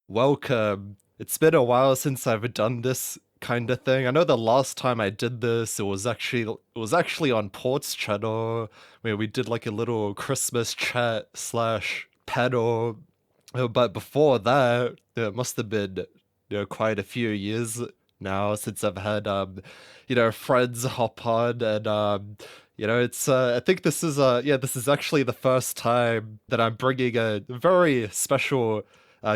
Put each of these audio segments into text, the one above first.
Welcome. It's been a while since I've done this kind of thing. I know the last time I did this, it was actually on Port's channel where we did like a little Christmas chat slash panel. But before that, it must have been quite a few years now since I've had friends hop on and it's I think this is actually the first time that I'm bringing a very special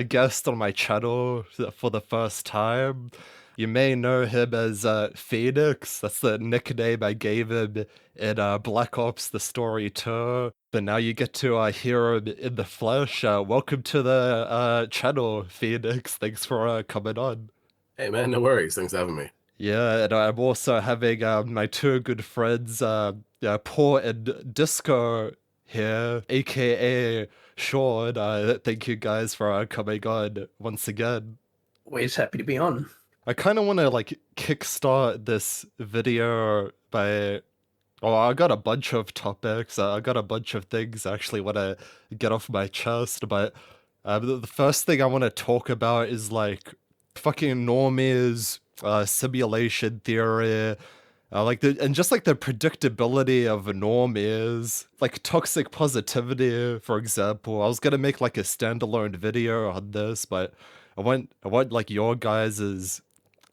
guest on my channel for the first time. You may know him as Phoenix. That's the nickname I gave him in Black Ops: The Story 2. But now you get to hear him in the flesh. Welcome to the channel, Phoenix. Thanks for coming on. Hey man, no worries. Thanks for having me. Yeah, and I'm also having my two good friends, Paul and Disco here, aka Sean. Thank you guys for coming on once again. Always happy to be on. I kind of want to like kickstart this video by. Oh, I got a bunch of topics. I got a bunch of things I actually want to get off my chest, but the first thing I want to talk about is like fucking normies, simulation theory, and just like the predictability of normies, like toxic positivity, for example. I was gonna make like a standalone video on this, but I want like your guys's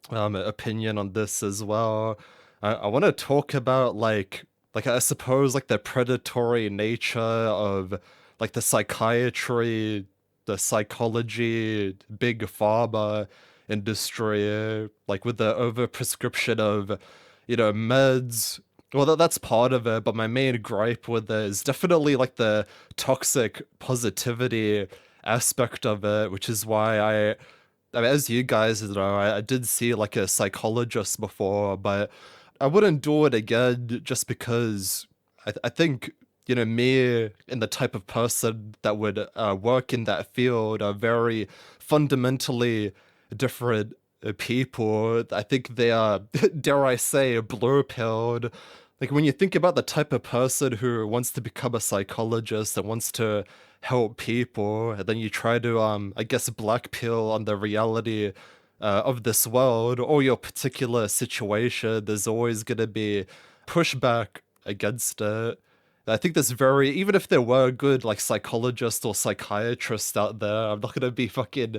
opinion on this as well. I want to talk about like I suppose like the predatory nature of like the psychiatry, the psychology, big pharma industry, like with the overprescription of meds. Well, that's part of it, but my main gripe with it is definitely like the toxic positivity aspect of it, which is why I mean, as you guys know, I did see like a psychologist before, but I wouldn't do it again just because I think, me and the type of person that would work in that field are very fundamentally different people. I think they are, dare I say, blue-pilled. Like when you think about the type of person who wants to become a psychologist and wants to help people, and then you try to I guess black pill on the reality of this world or your particular situation, there's always gonna be pushback against it. I think there's very, even if there were good like psychologists or psychiatrists out there, I'm not gonna be fucking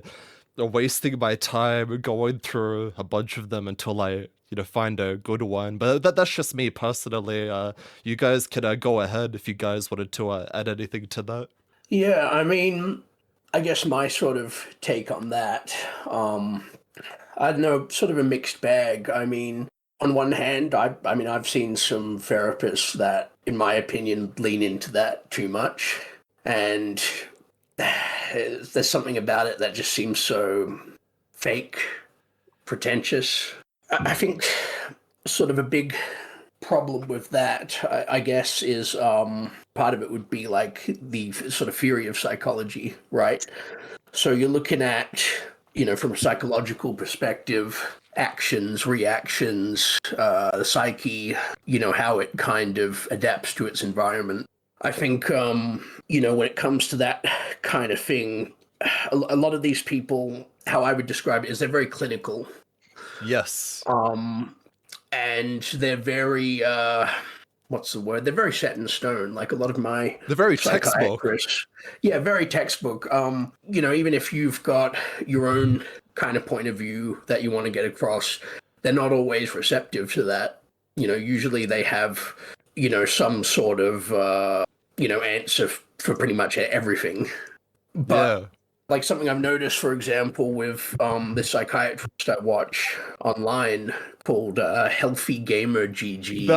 wasting my time going through a bunch of them until I find a good one. But that's just me personally. You guys can go ahead if you guys wanted to add anything to that. Yeah, I mean, I guess my sort of take on that, I don't know, sort of a mixed bag. I mean, on one hand, I mean, I've seen some therapists that, in my opinion, lean into that too much, and there's something about it that just seems so fake, pretentious. I think sort of a big problem with that, I guess, is part of it would be like the sort of theory of psychology, right? So you're looking at, from a psychological perspective, actions, reactions, the psyche, how it kind of adapts to its environment. I think, when it comes to that kind of thing, a lot of these people, how I would describe it is they're very clinical. Yes. And they're very what's the word? They're very set in stone. Like a lot of my The very textbook. psychiatrists. Yeah, very textbook. Even if you've got your own kind of point of view that you want to get across, they're not always receptive to that. Usually they have, some sort of answer for pretty much everything. But Yeah. like something I've noticed, for example, with this psychiatrist I watch online called Healthy Gamer GG.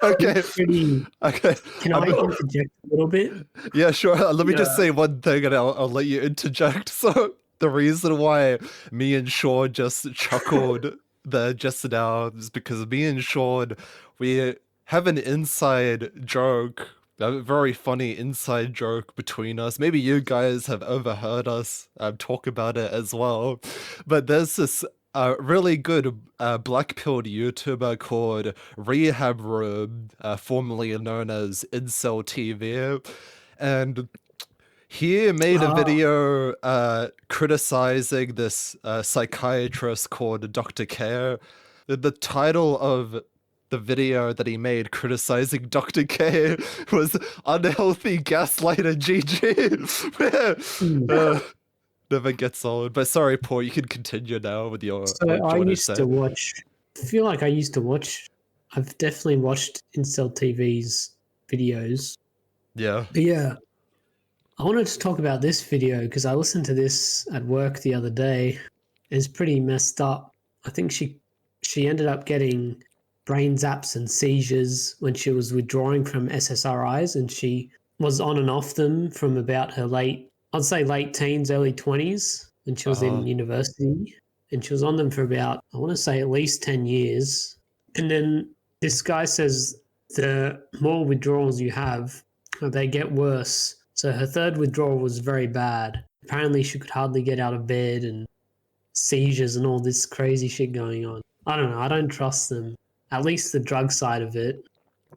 Okay. Pretty, Okay. can I interject a little bit? Yeah, sure. Let me just Yeah. say one thing and I'll let you interject. So, the reason why me and Sean just chuckled there just now is because me and Sean, we have an inside joke, a very funny inside joke between us. Maybe you guys have overheard us talk about it as well. But there's this really good black pilled YouTuber called Rehab Room, formerly known as Incel TV. And He made a Ah. video criticizing this psychiatrist called Dr. K. The title of the video that he made criticizing Dr. K was Unhealthy Gaslighter GG. Never gets old. But sorry, Paul, you can continue now with your So what I you want to used say. to watch. I feel like I used to watch. I've definitely watched Incel TV's videos. Yeah. But yeah, I wanted to talk about this video because I listened to this at work the other day. It's pretty messed up. I think she ended up getting brain zaps and seizures when she was withdrawing from SSRIs, and she was on and off them from about her I'd say late teens, early 20s when she was in university. And she was on them for about, I want to say at least 10 years. And then this guy says the more withdrawals you have, they get worse. So her third withdrawal was very bad. Apparently, she could hardly get out of bed and seizures and all this crazy shit going on. I don't know. I don't trust them. At least the drug side of it.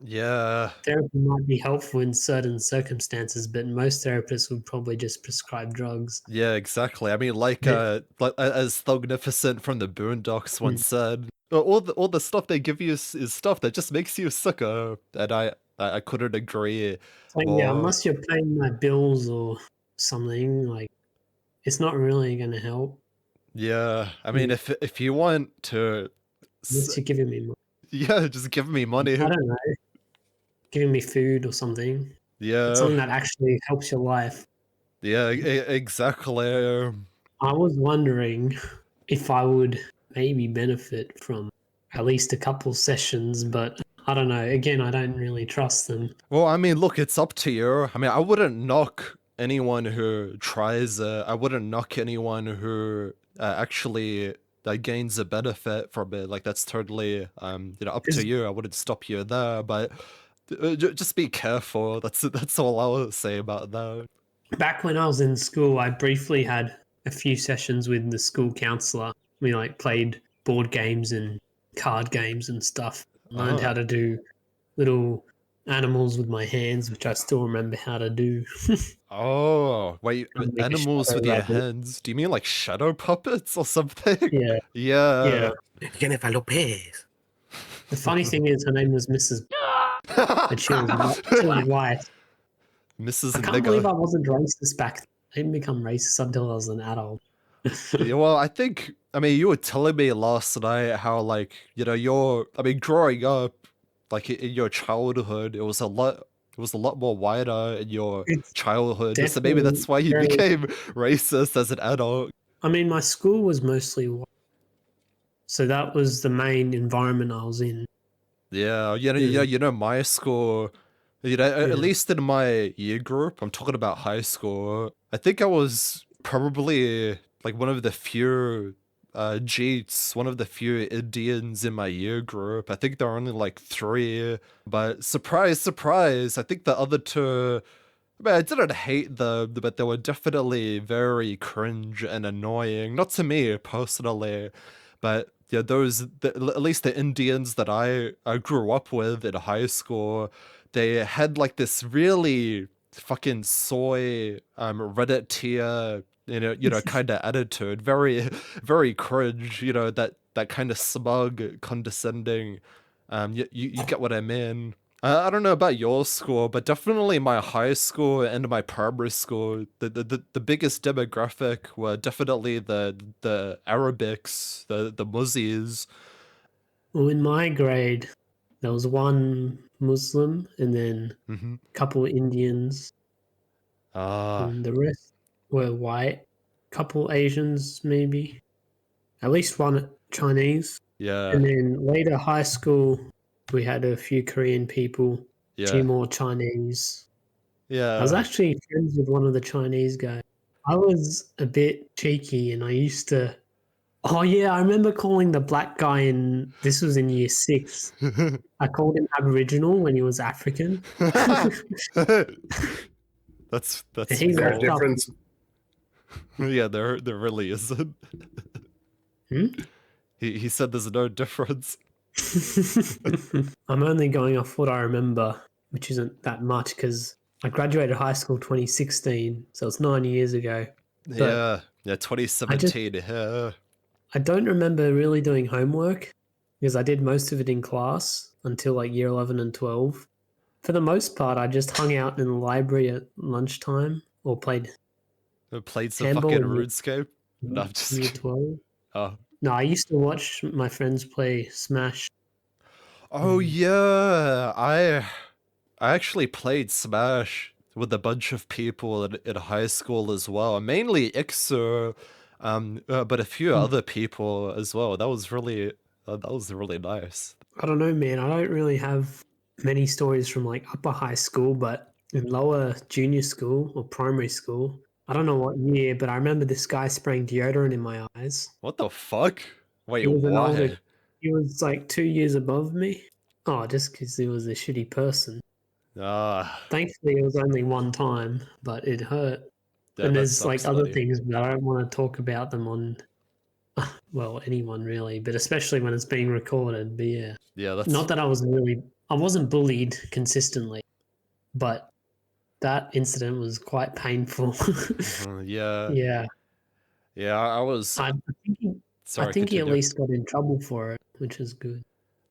Yeah. Therapy might be helpful in certain circumstances, but most therapists would probably just prescribe drugs. Yeah, exactly. I mean, like as Thugnificent from the Boondocks once said, all the stuff they give you is stuff that just makes you sicker, and I couldn't agree. So yeah, unless you're paying my bills or something, like it's not really going to help. Yeah, I mean, if you want to, Unless you're giving me money. yeah, just give me money. I don't know, giving me food or something. Yeah, It's something that actually helps your life. yeah, exactly. I was wondering if I would maybe benefit from at least a couple sessions, but I don't know. Again, I don't really trust them. Well, I mean, look, it's up to you. I mean, I wouldn't knock anyone who tries it. I wouldn't knock anyone who actually gains a benefit from it. Like that's totally up to you. I wouldn't stop you there, but just be careful. That's all I will say about that. Back when I was in school, I briefly had a few sessions with the school counselor. We like played board games and card games and stuff. Learned how to do little animals with my hands, which I still remember how to do. Oh, wait, Make a animals shadow with your rabbit. hands? Do you mean like shadow puppets or something? Yeah. Yeah. Jennifer Lopez. The funny thing is, her name was Mrs. and she was white. Mrs. I can't believe I Nigger. wasn't racist back then. I didn't become racist until I was an adult. Yeah, well, I mean, you were telling me last night how, like, I mean, growing up, like, in your childhood, it was a lot more wider in your It's childhood, so maybe definitely that's why you very. became racist as an adult. I mean, my school was mostly white, so that was the main environment I was in. Yeah, my school, at Yeah. least in my year group, I'm talking about high school, I think I was probably like one of the few Jeets, one of the few Indians in my year group. I think there are only like 3, but surprise, surprise, I think the other 2, I mean, I didn't hate them, but they were definitely very cringe and annoying. Not to me personally, but yeah, at least the Indians that I grew up with in high school, they had like this really fucking soy Reddit tier, kind of attitude, very very cringe, that kind of smug, condescending. You get what I mean. I don't know about your school, but definitely my high school and my primary school, the biggest demographic were definitely the Arabics, the Muzzies. Well, in my grade, there was one Muslim and then Mm-hmm. a couple Indians, Ah, and the rest were white. Couple Asians, maybe. At least one Chinese. yeah, And then later high school, we had a few Korean people, a few yeah, more Chinese. I was yeah. actually friends with one of the Chinese guys. I was a bit cheeky and I used to. Oh, yeah, I remember calling the black guy this was in year 6. I called him Aboriginal when he was African. That's He's Is there a left up. difference? yeah, there really isn't. Hmm? He said there's no difference. I'm only going off what I remember, which isn't that much because I graduated high school 2016, so it's 9 years ago. But Yeah, 2017. Yeah. I don't remember really doing homework because I did most of it in class until like year 11 and 12. For the most part, I just hung out in the library at lunchtime or played Played some handball fucking in RuneScape. No, I'm just year kidding. 12. Oh. No, I used to watch my friends play Smash. Oh yeah, I actually played Smash with a bunch of people in high school as well. Mainly Ixer, but a few other people as well. That was really nice. I don't know, man. I don't really have many stories from like upper high school, but in lower junior school or primary school, I don't know what year, but I remember this guy spraying deodorant in my eyes. What the fuck? Wait, He was an older, why? he was like 2 years above me. Oh, just because he was a shitty person. Ah, Thankfully, it was only one time, but it hurt. yeah, And that there's like sucks, other buddy. things, but I don't want to talk about them on, well, anyone really, but especially when it's being recorded. But yeah, Yeah, that's not that I wasn't bullied consistently, but that incident was quite painful. yeah, Yeah, yeah. I was I think I sorry. think he at Continue. least got in trouble for it, which is good.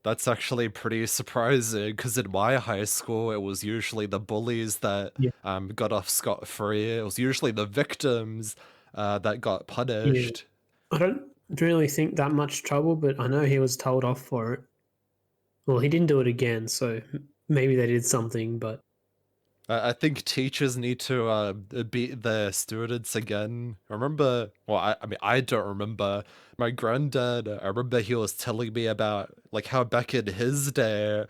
That's actually pretty surprising because in my high school, it was usually the bullies that Yeah, got off scot-free. It was usually the victims that got yeah. punished. I don't really think that much trouble, but I know he was told off for it. Well, he didn't do it again, so maybe they did something, but I think teachers need to beat their students again. I remember, well, I mean, I don't remember. My granddad, I remember he was telling me about like how back in his day,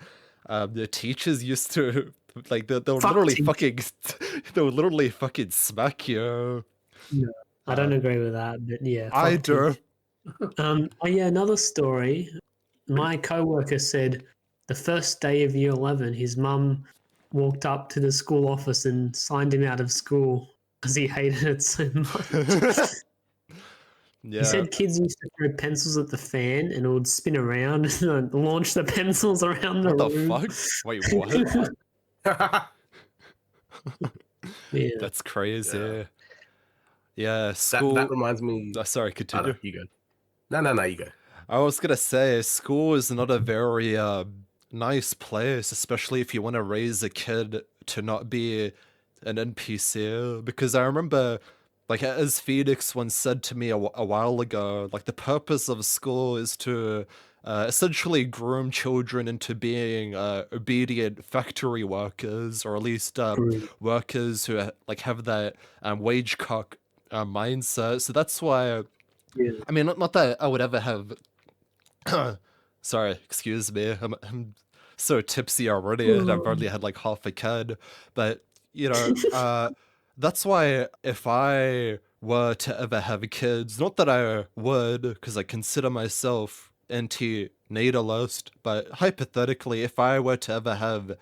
the teachers used to like they would fuck literally teachers. fucking they would literally fucking smack you. No, I don't Um, agree with that, but yeah, I fuck do. teachers. Oh yeah, another story. My coworker said the first day of year 11, his mum walked up to the school office and signed him out of school because he hated it so much. He Yeah. said kids used to throw pencils at the fan and it would spin around and launch the pencils around the What the room. fuck? Wait, what? Yeah. That's crazy. Yeah. Yeah, That school. reminds me. Sorry, Oh no, continue. you go. No, you go. I was gonna say, school is not a very nice place, especially if you want to raise a kid to not be an NPC. Because I remember, like, as Phoenix once said to me a while ago, like, the purpose of school is to essentially groom children into being obedient factory workers, or at least True. workers who like have that wage cock mindset. So that's why. Yeah. I mean, not that I would ever have. Sorry, excuse me. I'm so tipsy already, and I've only had like half a can. But you know, that's why if I were to ever have kids, not that I would, because I consider myself anti-natalist, but hypothetically, if I were to ever have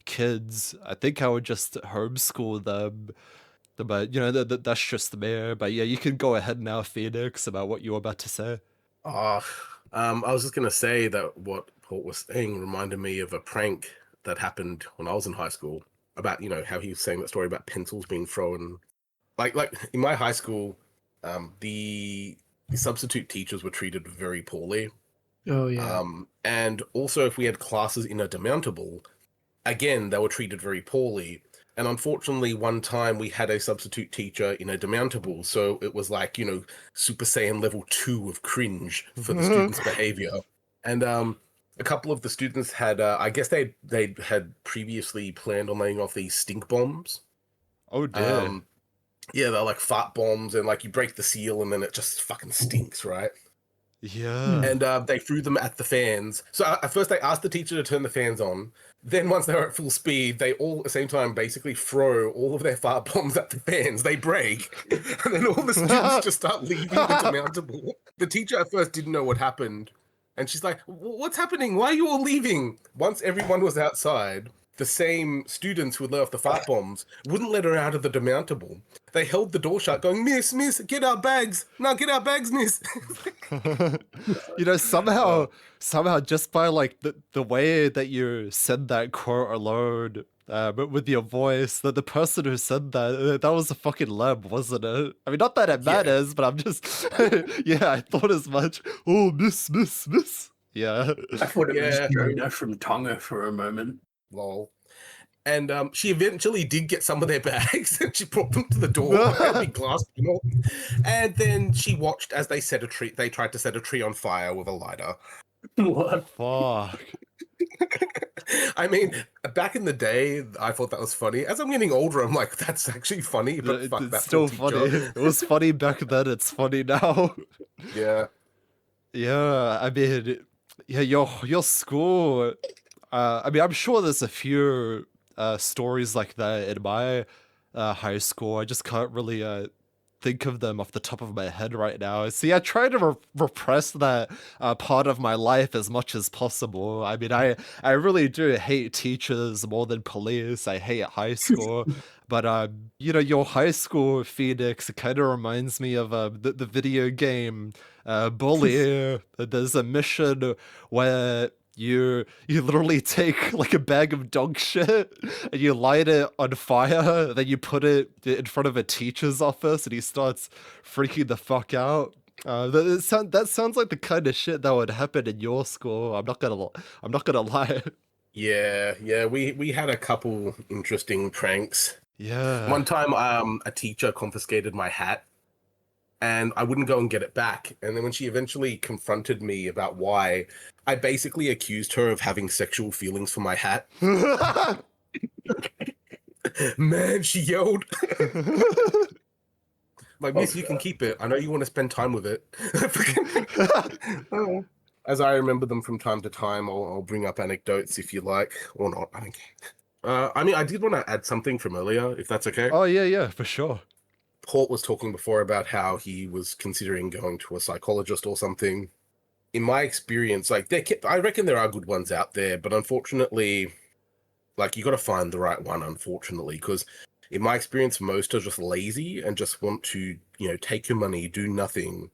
kids, I think I would just homeschool them. But you know, that's just me. But yeah, you can go ahead now, Phoenix, about what you were about to say. Oh, I was just gonna say that what Paul was saying reminded me of a prank that happened when I was in high school about, how he was saying that story about pencils being thrown. Like in my high school, the substitute teachers were treated very poorly. Oh yeah. And also if we had classes in a demountable, again, they were treated very poorly. And unfortunately, one time we had a substitute teacher in a demountable, so it was like, Super Saiyan level 2 of cringe for the students' behavior. And a couple of the students had, I guess they had previously planned on laying off these stink bombs. Oh dear. Yeah, they're like fart bombs, and like you break the seal and then it just fucking stinks, right? Yeah. And they threw them at the fans. So at first they asked the teacher to turn the fans on. Then once they were at full speed, they all at the same time basically throw all of their fart bombs at the fans. They break. And then all the students just start leaving the demountable. The teacher at first didn't know what happened. And she's like, what's happening? Why are you all leaving? Once everyone was outside, the same students who would let off the fart bombs wouldn't let her out of the demountable. They held the door shut, going, Miss, get our bags. No, get our bags, miss. You know, somehow just by like the way that you said that quote alone, but with your voice, that the person who said that, that was a fucking lab, wasn't it? I mean, not that it Yeah. matters, but I'm just, yeah, I thought as much. Oh, miss. Yeah. I thought it was Yeah. Jonah from Tonga for a moment. Lol. And she eventually did get some of their bags and she brought them to the door, a big glass panel. And then she watched as they tried to set a tree on fire with a lighter. What? Fuck. I mean, back in the day, I thought that was funny. As I'm getting older, I'm like, that's actually funny, but fuck It's that still poor funny. teacher. It was funny back then, it's funny now. Yeah. Yeah, I mean, yeah, your school. I mean, I'm sure there's a few stories like that in my high school. I just can't really think of them off the top of my head right now. See, I try to repress that part of my life as much as possible. I mean, I really do hate teachers more than police. I hate high school. But you know, your high school Phoenix kind of reminds me of the video game Bully. There's a mission where you literally take like a bag of dog shit and you light it on fire, then you put it in front of a teacher's office and he starts freaking the fuck out. That sounds like the kind of shit that would happen in your school. I'm not gonna lie. Yeah. We had a couple interesting pranks. Yeah. One time, a teacher confiscated my hat, and I wouldn't go and get it back. And then when she eventually confronted me about why, I basically accused her of having sexual feelings for my hat. Man, she yelled. Like, miss, you can keep it. I know you want to spend time with it. As I remember them from time to time, I'll bring up anecdotes if you like, or not. I don't care. I mean, I did want to add something from earlier, if that's okay. Oh yeah, for sure. Port was talking before about how he was considering going to a psychologist or something. In my experience, like I reckon there are good ones out there, but unfortunately, like you got to find the right one. Unfortunately, because in my experience, most are just lazy and just want to, take your money, do nothing,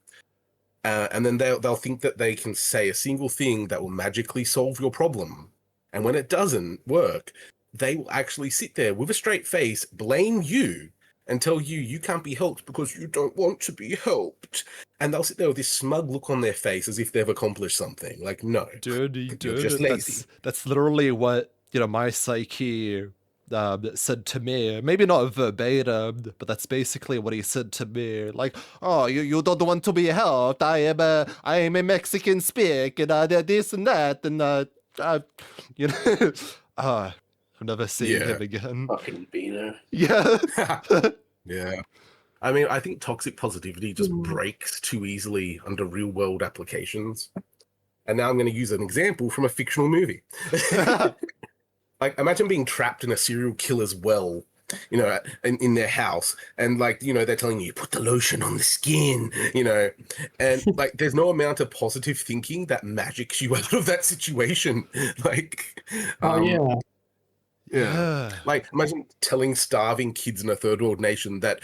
and then they'll think that they can say a single thing that will magically solve your problem. And when it doesn't work, they will actually sit there with a straight face, blame you, and tell you can't be helped because you don't want to be helped. And they'll sit there with this smug look on their face as if they've accomplished something. Like, no, Dude, you're just lazy. that's literally what my psyche said to me. Maybe not verbatim, but that's basically what he said to me. Like, oh, you don't want to be helped. I am a Mexican speak and this and that and you know, I'm never seeing him again. Fucking Beano. Yeah. Yeah. I mean, I think toxic positivity just breaks too easily under real world applications. And now I'm going to use an example from a fictional movie. Like, imagine being trapped in a serial killer's well, in their house. And, like, they're telling you, put the lotion on the skin, and, like, there's no amount of positive thinking that magics you out of that situation. Like, yeah. Like, imagine telling starving kids in a third world nation that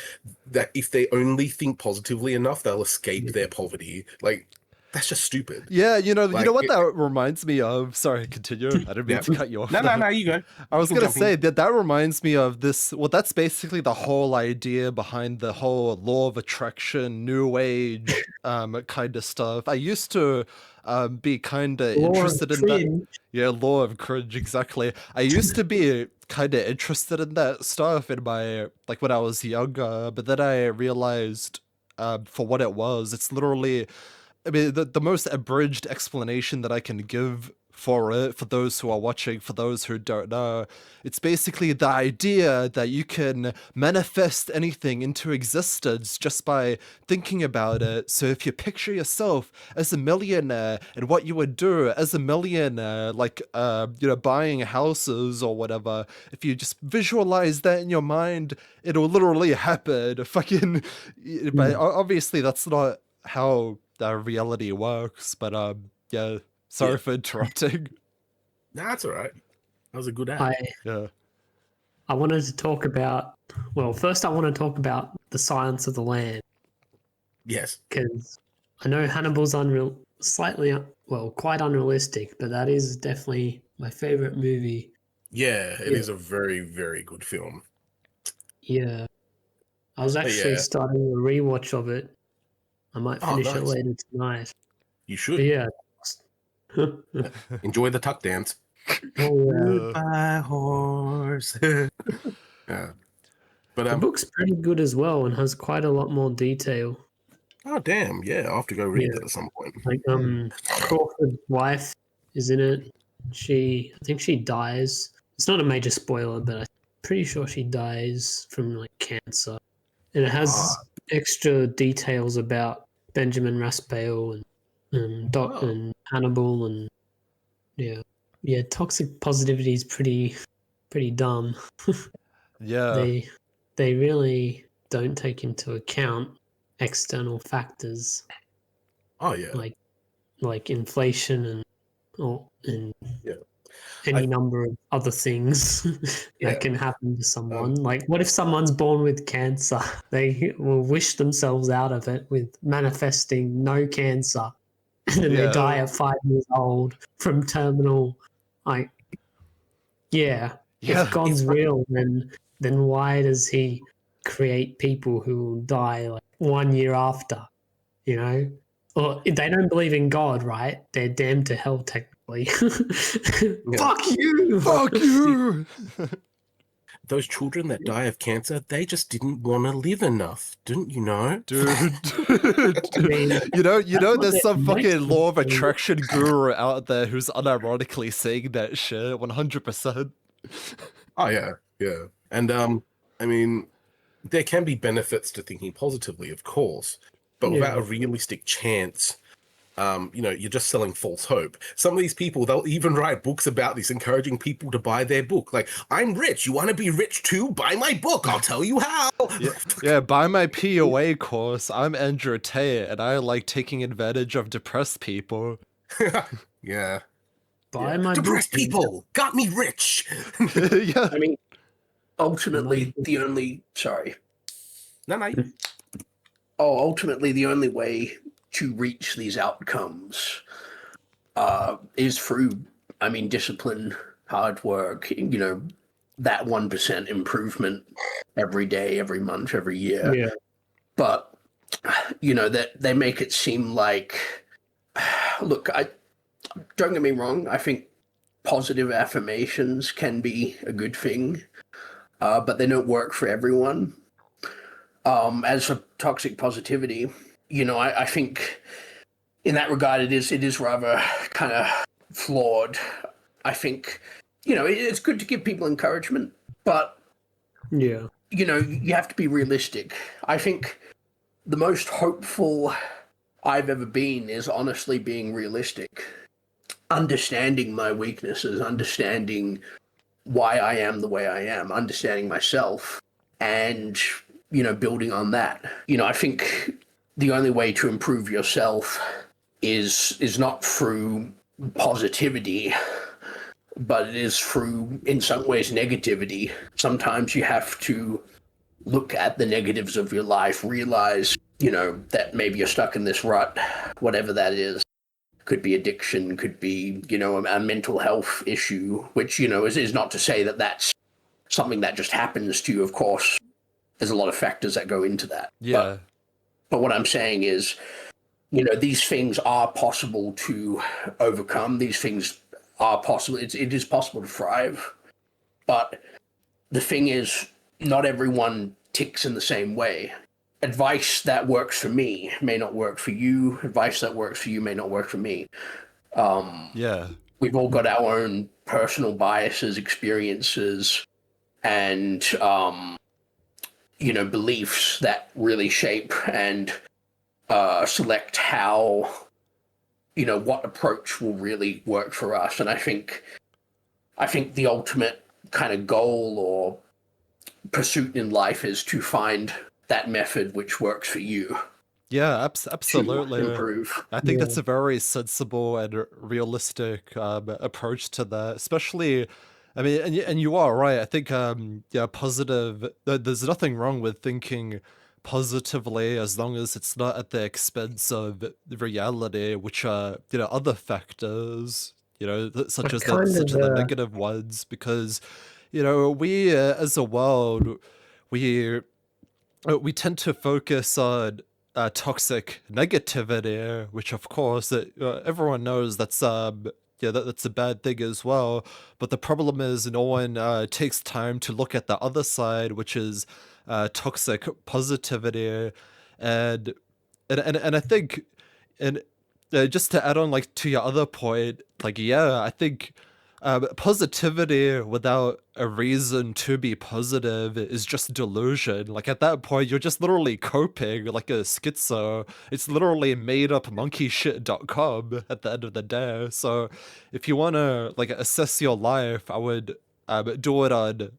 if they only think positively enough, they'll escape their poverty. Like, that's just stupid. Yeah, you know Like, what that reminds me of. Sorry, continue. I didn't mean to cut you off. No, you go. I was gonna say that reminds me of this. Well, that's basically the whole idea behind the whole law of attraction, new age, kind of stuff. I used to be kind of interested in that. Yeah, law of cringe, exactly. I used to be kind of interested in that stuff in my when I was younger, but then I realized for what it was, it's literally. I mean, the most abridged explanation that I can give for it, for those who are watching, for those who don't know, it's basically the idea that you can manifest anything into existence just by thinking about it. So if you picture yourself as a millionaire and what you would do as a millionaire, buying houses or whatever, if you just visualize that in your mind, it'll literally happen. But obviously that's not how reality works, but yeah, sorry for interrupting. Nah, that's all right. That was a good ad. I wanted to talk about, first I want to talk about the Silence of the Land. Yes. Because I know Hannibal's quite unrealistic, but that is definitely my favorite movie Yeah, it Yeah. is a very, very good film. Yeah. I was actually yeah. starting a rewatch of it. I might Oh, finish it nice. later tonight. You But should. yeah. Enjoy the tuck dance. Oh, yeah. Goodbye, horse. Yeah. But The book's pretty good as well and has quite a lot more detail. oh damn, yeah, I'll have to go read Yeah. that at some point. Like Crawford's wife is in it. I think she dies. It's not a major spoiler, but I'm pretty sure she dies from like cancer. And it has extra details about Benjamin Raspail and Hannibal and yeah, toxic positivity is pretty dumb. Yeah. They really don't take into account external factors Oh yeah. like inflation and Yeah. any number of other things Yeah. that can happen to someone. Like, what if someone's born with cancer? They will wish themselves out of it with manifesting no cancer, and then they die Yeah. at 5 years old from terminal. Like, yeah, if Yeah. God's real, then why does He create people who will die like 1 year after? You know, or if they don't believe in God, right? They're damned to hell technically. Fuck you! Fuck you! Those children that die of cancer, they just didn't want to live enough, didn't you know? Dude. I mean, you know, what there's they're some fucking making law of for- attraction guru out there who's unironically saying that shit 100%. Oh yeah, yeah. And I mean, there can be benefits to thinking positively, of course, but without a realistic chance, you're just selling false hope. Some of these people, they'll even write books about this, encouraging people to buy their book. Like, I'm rich. You want to be rich too? Buy my book. I'll tell you how. Yeah, buy my POA course. I'm Andrew Tate, and I like taking advantage of depressed people. Yeah. Buy my Depressed book. people got me rich. Yeah. I mean, ultimately, the only No. ultimately the only way to reach these outcomes is through, I mean, discipline, hard work. You know, that 1% improvement every day, every month, every year. Yeah. But you know that they make it seem like, look, I don't get me wrong. I think positive affirmations can be a good thing, but they don't work for everyone. As for toxic positivity, you know, I think in that regard it is rather kind of flawed. I think, you know, it's good to give people encouragement, but Yeah. you know, you have to be realistic. I think the most hopeful I've ever been is honestly being realistic, understanding my weaknesses, understanding why I am the way I am, understanding myself, and, you know, building on that. You know, I think the only way to improve yourself is not through positivity, but it is through, in some ways, negativity. Sometimes you have to look at the negatives of your life, realize, you know, that maybe you're stuck in this rut, whatever that is. Could be addiction, could be, you know, a mental health issue, which, you know, is not to say that that's something that just happens to you. Of course, there's a lot of factors that go into that. Yeah. But what I'm saying is, you know, these things are possible to overcome. These things are possible. It is possible to thrive. But the thing is, not everyone ticks in the same way. Advice that works for me may not work for you. Advice that works for you may not work for me. Yeah. We've all got our own personal biases, experiences, and you know, beliefs that really shape and select how, you know, what approach will really work for us. And I think the ultimate kind of goal or pursuit in life is to find that method which works for you. Yeah, To absolutely. improve. I think that's a very sensible and realistic approach to that, especially. I mean, and you are right. I think yeah, positive. There's nothing wrong with thinking positively as long as it's not at the expense of the reality, which are, you know, other factors such I as kind such of as the negative ones, because we as a world, we we tend to focus on toxic negativity, which of course everyone knows that's a bad thing as well. But the problem is no one takes time to look at the other side, which is toxic positivity, and and I think, and just to add on, like, to your other point, like, yeah, I think positivity without a reason to be positive is just delusion. Like, at that point, you're just literally coping like a schizo. It's literally made up monkeyshit.com at the end of the day. So if you want to, like, assess your life, I would do it on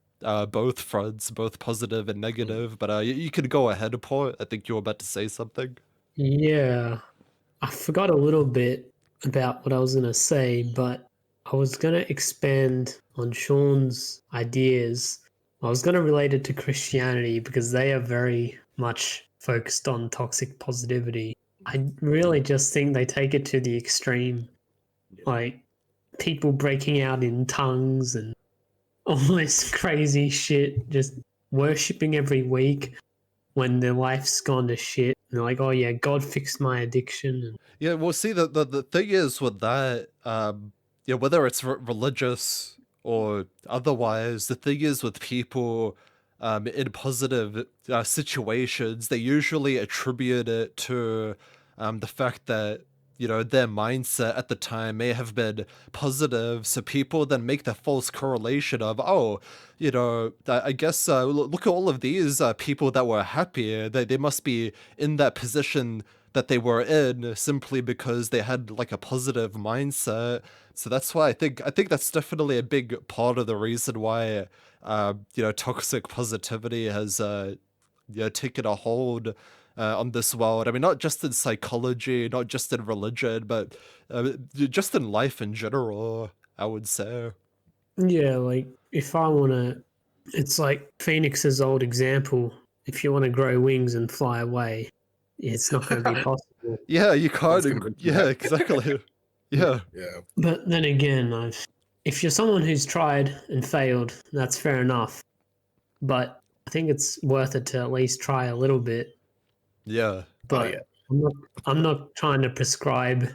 both fronts, both positive and negative. But you can go ahead, Paul. I think you were about to say something. Yeah, I forgot a little bit about what I was going to say, but I was going to expand on Sean's ideas. I was going to relate it to Christianity because they are very much focused on toxic positivity. I really just think they take it to the extreme. Like people breaking out in tongues and all this crazy shit, just worshipping every week when their life's gone to shit. And they're like, oh yeah, God fixed my addiction. Yeah, well, see, the thing is with that, yeah, whether it's religious or otherwise, the thing is with people, in positive situations, they usually attribute it to the fact that their mindset at the time may have been positive. So people then make the false correlation of, oh, I guess look at all of these people that were happy. They must be in that position that they were in simply because they had like a positive mindset. So that's why I think that's definitely a big part of the reason why toxic positivity has taken a hold on this world. I mean, not just in psychology, not just in religion, but just in life in general, I would say. Yeah, like if I want to, it's like Phoenix's old example. If you want to grow wings and fly away, it's not going to be possible. Yeah, you That's can't. gonna be Yeah, exactly. Yeah. Yeah. But then again, if you're someone who's tried and failed, that's fair enough. But I think it's worth it to at least try a little bit. Yeah. But yeah. I'm not trying to prescribe.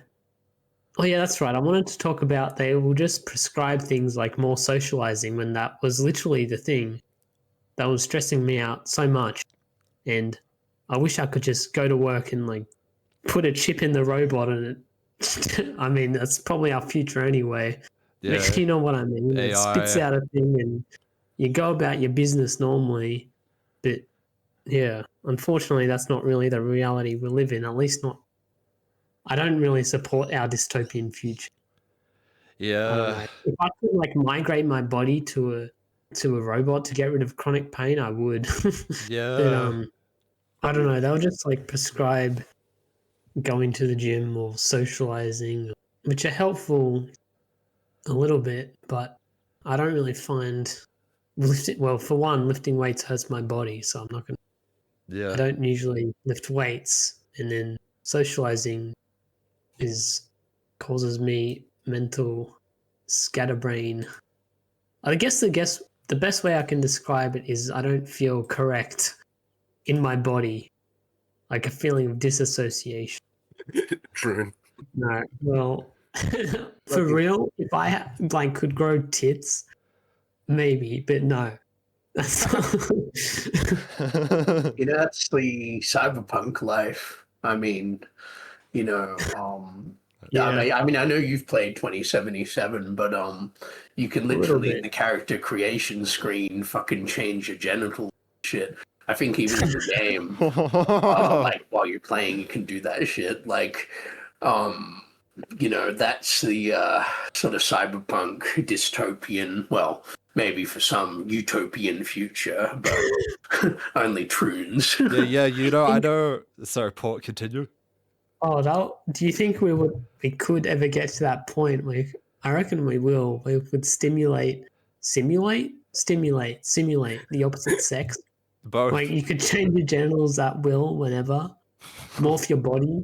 Oh yeah, that's right. I wanted to talk about they will just prescribe things like more socializing when that was literally the thing that was stressing me out so much. And I wish I could just go to work and like put a chip in the robot and it, I mean, that's probably our future anyway. But Yeah. you know what I mean? It spits AI. out a thing and you go about your business normally. But yeah, unfortunately, that's not really the reality we live in. At least not. I don't really support our dystopian future. I don't Yeah. know. If I could like migrate my body to a robot to get rid of chronic pain, I would. But Yeah. I don't know. They'll just like prescribe going to the gym or socializing, which are helpful a little bit, but I don't really find lifting. Well, for one, lifting weights hurts my body, so I'm not gonna. I Yeah. don't usually lift weights, and then socializing is causes me mental scatterbrain. I guess the best way I can describe it is I don't feel correct in my body, like a feeling of disassociation. True. No, well, for Like, real, if I like could grow tits, maybe, but no. That's That's the cyberpunk life. I mean, yeah, yeah, I mean, I know you've played 2077, but you can a little literally in bit. the character creation screen fucking change your genital shit. I think even in the game, like while you're playing, you can do that shit. Like, um, that's the sort of cyberpunk dystopian. Well, maybe for some utopian future, but only troons. Yeah, yeah, I Think, know. Sorry, Paul, continue. oh, do you think we could ever get to that point? Like, I reckon we will. We would simulate the opposite sex. Like, Both. you could change your genitals at will whenever, morph your body.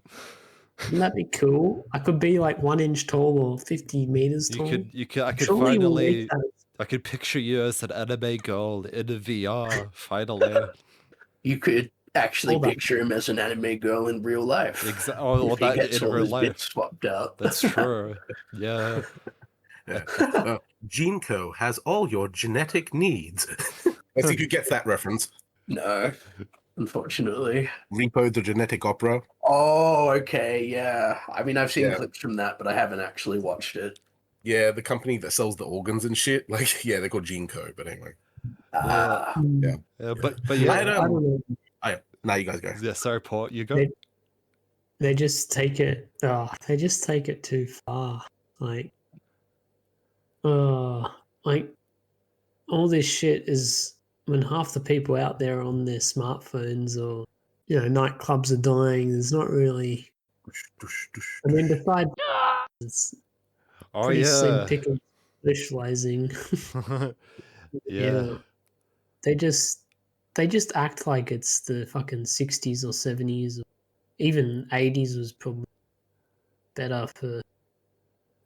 Wouldn't that be cool? I could be like 1 inch tall or 50 meters tall. I could Surely we'll reach finally, that. I could picture you as an anime girl in VR, finally. You could actually All that. picture him as an anime girl in real life. Oh, if he that gets in all real his bits life. swapped out. That's true. Yeah. GeneCo has all your genetic needs. I think who gets that reference. No, unfortunately. Repo the Genetic Opera. Oh, okay, yeah. I mean, I've seen Yeah. clips from that, but I haven't actually watched it. Yeah, the company that sells the organs and shit. Like, yeah, they're called GeneCo, but anyway. Ah, Yeah. But I yeah. had, I don't know. now you guys go. Yeah, sorry, Paul, you go. They just take it. Oh, they just take it too far. Like, like all this shit is when half the people out there are on their smartphones or nightclubs are dying. There's not really. I mean, besides, it's Oh pretty slim yeah. pickings socializing. Yeah. Yeah, they just act like it's the fucking 60s or 70s or even 80s was probably better for.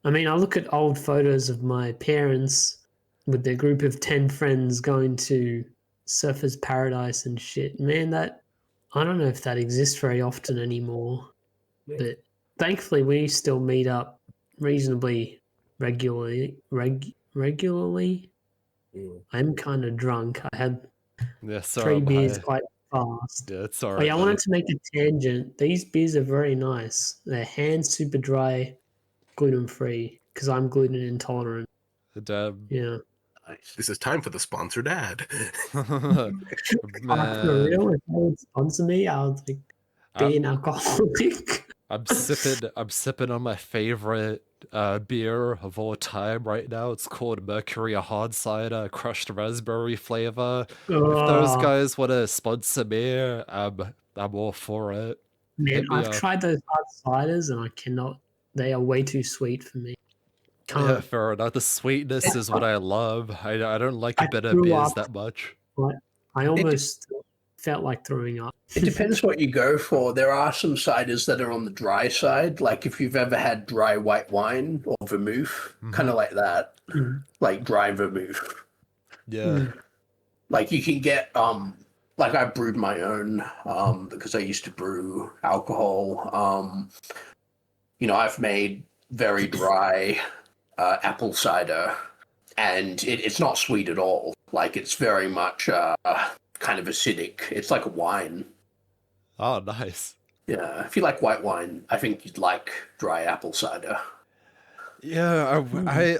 I mean, I look at old photos of my parents with their group of 10 friends going to Surfers Paradise and shit. Man, that I don't know if that exists very often anymore. But thankfully, we still meet up reasonably regularly. I'm kind of drunk. I had Yeah, so 3 am beers I. quite fast. Yeah, it's Oh alright, yeah, I buddy. wanted to make a tangent. These beers are very nice. They're hand super dry, gluten free because I'm gluten intolerant. Damn. Yeah. nice. This is time for the sponsored ad. For Man, real, if they would sponsor me, I would like be an alcoholic. I'm sipping on my favorite beer of all time right now. It's called Mercury Hard Cider, crushed raspberry flavor. If those Oh, guys want to sponsor me, I'm all for it. man, Hit me I've up. tried those hard ciders and I cannot. They are way too sweet for me. Yeah, Can't. fair enough. The sweetness is what I love. I don't like I bitter threw beers up. that much. Like, I almost felt like throwing up. It depends what you go for. There are some ciders that are on the dry side, like if you've ever had dry white wine or vermouth, kind of like that, like dry vermouth. Yeah. Like you can get like I brewed my own because I used to brew alcohol. I've made very dry apple cider, and it's not sweet at all. Like it's very much kind of acidic. It's like a wine. Oh, nice. Yeah, if you like white wine, I think you'd like dry apple cider. Yeah,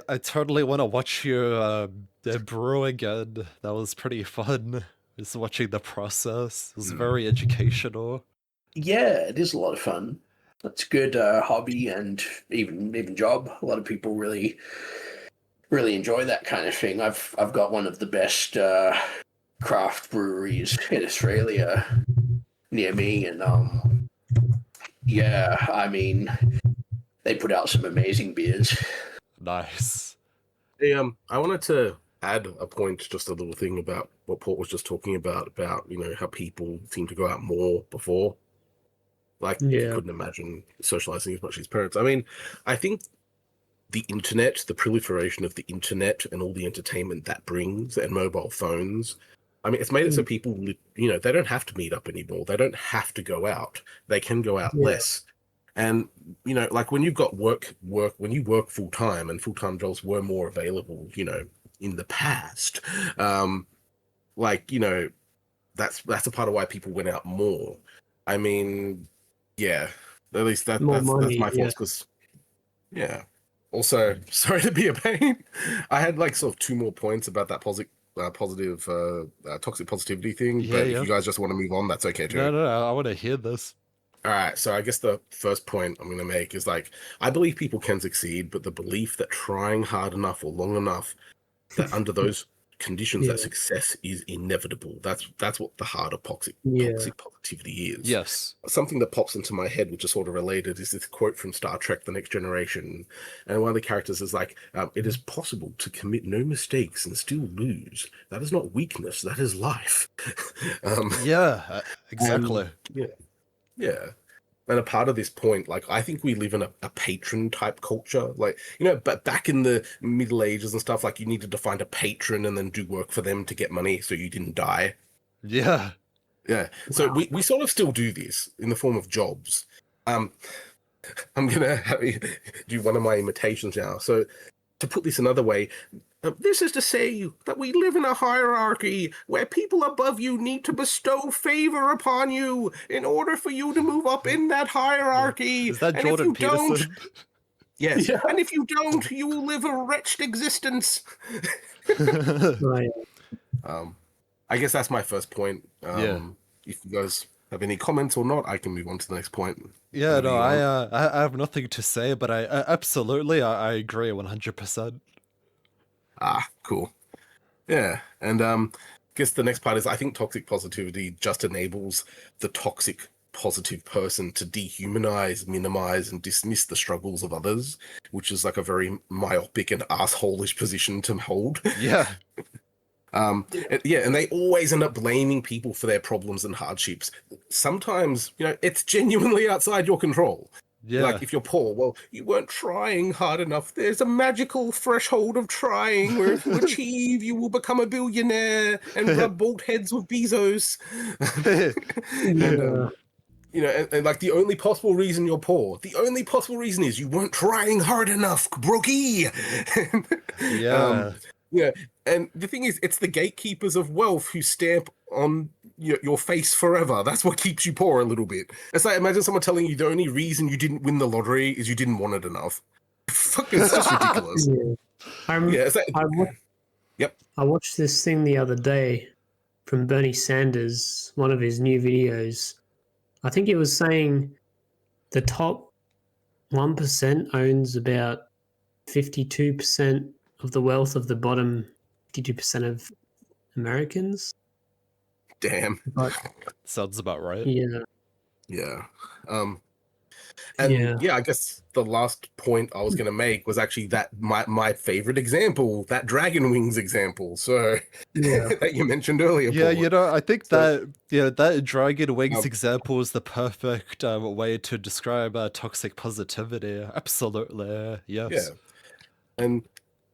I totally want to watch you brew again. That was pretty fun. Just watching the process. It was very educational. Yeah, it is a lot of fun. It's a good hobby and even job. A lot of people really enjoy that kind of thing. I've got one of the best craft breweries in Australia near me, and yeah, I mean they put out some amazing beers. Nice. Hey, I wanted to add a point, just a little thing about what Paul was just talking about how people seem to go out more before. Like, you Yeah. couldn't imagine socializing as much as parents. I mean, I think the internet, the proliferation of the internet and all the entertainment that brings, and mobile phones, I mean, it's made it so people, they don't have to meet up anymore. They don't have to go out. They can go out less. And, like when you've got when you work full time, and full time jobs were more available, in the past, that's a part of why people went out more. I mean, yeah, at least that's my thoughts, because, yeah. Also, sorry to be a pain. I had like sort of 2 more points about that positive toxic positivity thing, but if you guys just want to move on, that's okay too. No, I want to hear this. All right, so I guess the first point I'm going to make is like, I believe people can succeed, but the belief that trying hard enough or long enough, that under those conditions that success is inevitable. That's what the heart of toxic positivity is. Yes. Something that pops into my head, which is sort of related, is this quote from Star Trek: The Next Generation, and one of the characters is like, "It is possible to commit no mistakes and still lose. That is not weakness. That is life." Yeah, exactly. Yeah. and a part of this point, like I think we live in a patron type culture. Like, but back in the Middle Ages and stuff, like you needed to find a patron and then do work for them to get money so you didn't die. Yeah. Yeah. So we sort of still do this in the form of jobs. I'm gonna do one of my imitations now. So to put this another way, this is to say that we live in a hierarchy where people above you need to bestow favor upon you in order for you to move up in that hierarchy. Is that And Jordan if you don't, Peterson? yes, Yeah. and if you don't, you will live a wretched existence. Right. I guess that's my first point. Yeah. If you guys have any comments or not, I can move on to the next point. Yeah, Whatever no, you want. I have nothing to say, but I absolutely I agree 100%. Cool. Yeah, and guess the next part is I think toxic positivity just enables the toxic positive person to dehumanize, minimize, and dismiss the struggles of others, which is like a very myopic and assholish position to hold. Yeah. And they always end up blaming people for their problems and hardships. Sometimes, it's genuinely outside your control. Yeah. Like if you're poor, well, you weren't trying hard enough. There's a magical threshold of trying where if you achieve, you will become a billionaire and rub bald heads with Bezos. And like the only possible reason you're poor, the only possible reason is you weren't trying hard enough, brokey. Yeah. Yeah, and the thing is, it's the gatekeepers of wealth who stamp on your face forever. That's what keeps you poor a little bit. It's like, imagine someone telling you the only reason you didn't win the lottery is you didn't want it enough. Fucking, it's just ridiculous. Yeah. It's like, yep. I watched this thing the other day from Bernie Sanders, one of his new videos. I think it was saying the top 1% owns about 52% of the wealth of the bottom 52% of Americans. Damn. But Sounds about right. Yeah. I guess the last point I was going to make was actually that my favorite example, that Dragon Wings example. So that you mentioned earlier. Yeah, Paul. I think that Dragon Wings example is the perfect way to describe toxic positivity. Absolutely, yes. Yeah, and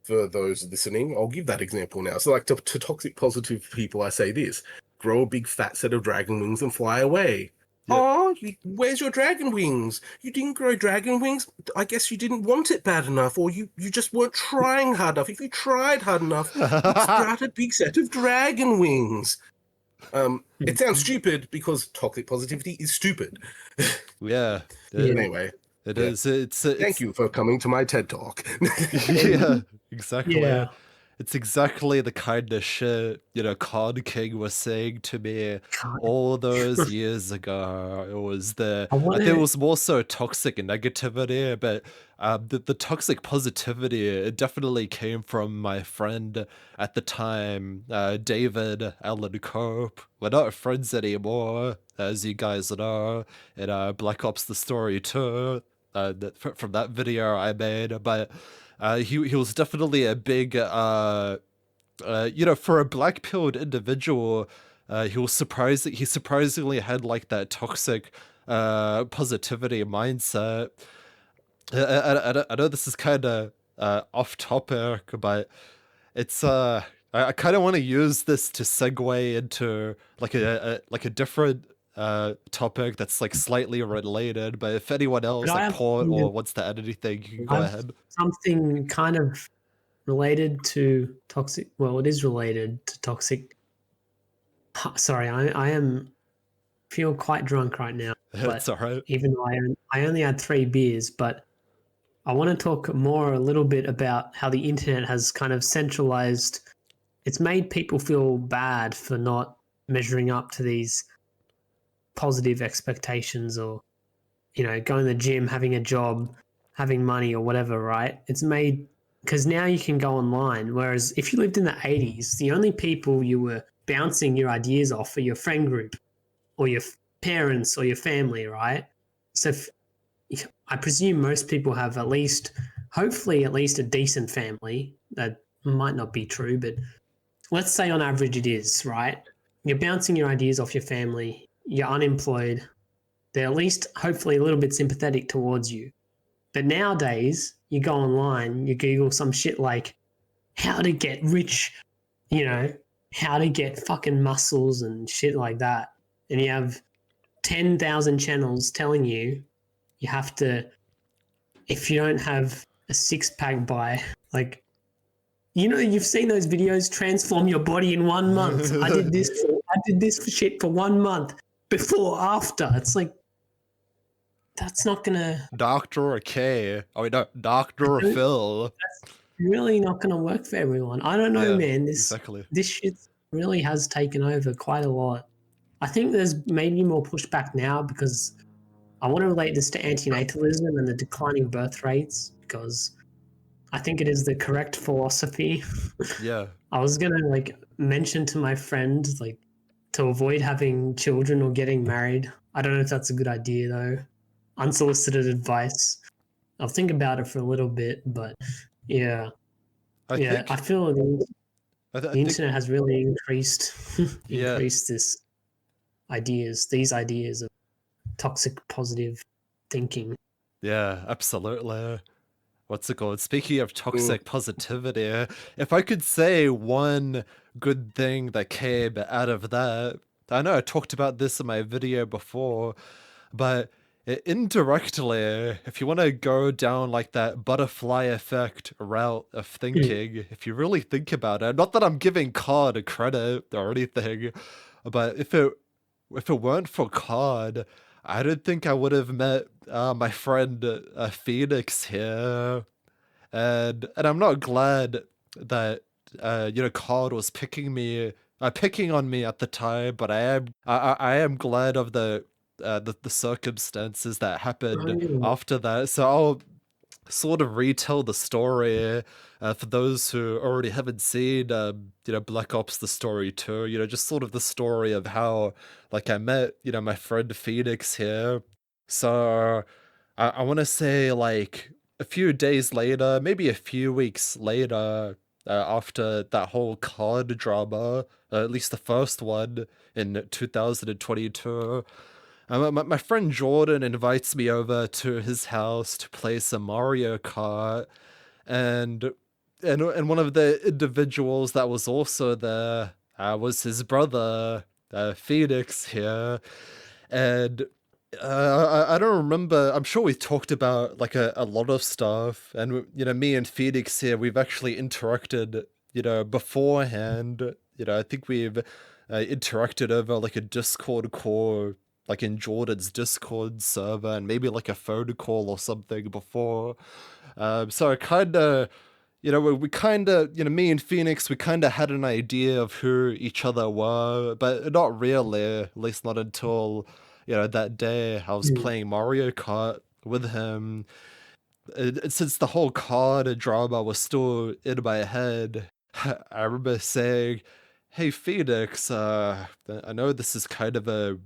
for those listening, I'll give that example now. So, like to toxic positive people, I say this: grow a big fat set of dragon wings and fly away. Yeah. Oh, where's your dragon wings? You didn't grow dragon wings. I guess you didn't want it bad enough, or you just weren't trying hard enough. If you tried hard enough, you'd sprout a big set of dragon wings. It sounds stupid because toxic positivity is stupid. Yeah. Anyway, it is. It's thank you for coming to my TED Talk. Yeah, exactly. Yeah. It's exactly the kind of shit, Cod King was saying to me all those years ago. It was I think it was more so toxic negativity, but the toxic positivity, it definitely came from my friend at the time, David Allen Cope. We're not friends anymore, as you guys know, in Black Ops The Story 2, from that video I made, but he was definitely a big, for a black-pilled individual, he surprisingly had like that toxic positivity mindset. I know this is kind of off topic, but it's I kind of want to use this to segue into like a different topic that's like slightly related, but if anyone else Paul or wants to add anything, you can go ahead. Something kind of related to toxic. Well, it is related to toxic. Sorry, I feel quite drunk right now. That's all right. Even though I only had 3 beers, but I want to talk more a little bit about how the internet has kind of centralized. It's made people feel bad for not measuring up to these positive expectations, or going to the gym, having a job, having money, or whatever, right? It's made because now you can go online, whereas if you lived in the 80s, the only people you were bouncing your ideas off are your friend group or your parents or your family, right? So I presume most people have hopefully at least a decent family. That might not be true, but let's say on average it is, right? You're bouncing your ideas off your family, you're unemployed, they're at least hopefully a little bit sympathetic towards you. But nowadays, you go online, you Google some shit like how to get rich, how to get fucking muscles and shit like that. And you have 10,000 channels telling you have to, if you don't have a six-pack by, like, you've seen those videos, transform your body in 1 month. I did this shit for 1 month, before, after. It's like, that's not gonna. Dr. K. Oh, wait, no, Dr. Phil. That's really not gonna work for everyone. I don't know, man. Exactly. This shit really has taken over quite a lot. I think there's maybe more pushback now because I want to relate this to antinatalism and the declining birth rates, because I think it is the correct philosophy. Yeah. I was gonna mention to my friend to avoid having children or getting married. I don't know if that's a good idea though. Unsolicited advice. I'll think about it for a little bit, but yeah, I feel the internet has really increased these ideas of toxic positive thinking. Yeah, absolutely. What's it called? Speaking of toxic positivity, if I could say one good thing that came out of that, I know I talked about this in my video before, but indirectly, if you want to go down like that butterfly effect route of thinking, if you really think about it, not that I'm giving COD credit or anything, but if it weren't for COD, I don't think I would have met my friend Phoenix here, and I'm not glad that COD was picking on me at the time, but I am glad of the circumstances that happened after that. So I'll sort of retell the story for those who already haven't seen Black Ops the Story 2, just sort of the story of how I met my friend Phoenix here. So I want to say a few days later, maybe a few weeks later, after that whole COD drama, at least the first one in 2022, my friend Jordan invites me over to his house to play some Mario Kart, and one of the individuals that was also there was his brother, Phoenix here, and I don't remember. I'm sure we talked about a lot of stuff, and me and Phoenix here, we've actually interacted beforehand. I think we've interacted over a Discord call, in Jordan's Discord server, and maybe a phone call or something before. So I kind of, we kind of, me and Phoenix, we kind of had an idea of who each other were, but not really, at least not until, that day I was playing Mario Kart with him. Since the whole card drama was still in my head, I remember saying, "Hey Phoenix, I know this is kind of a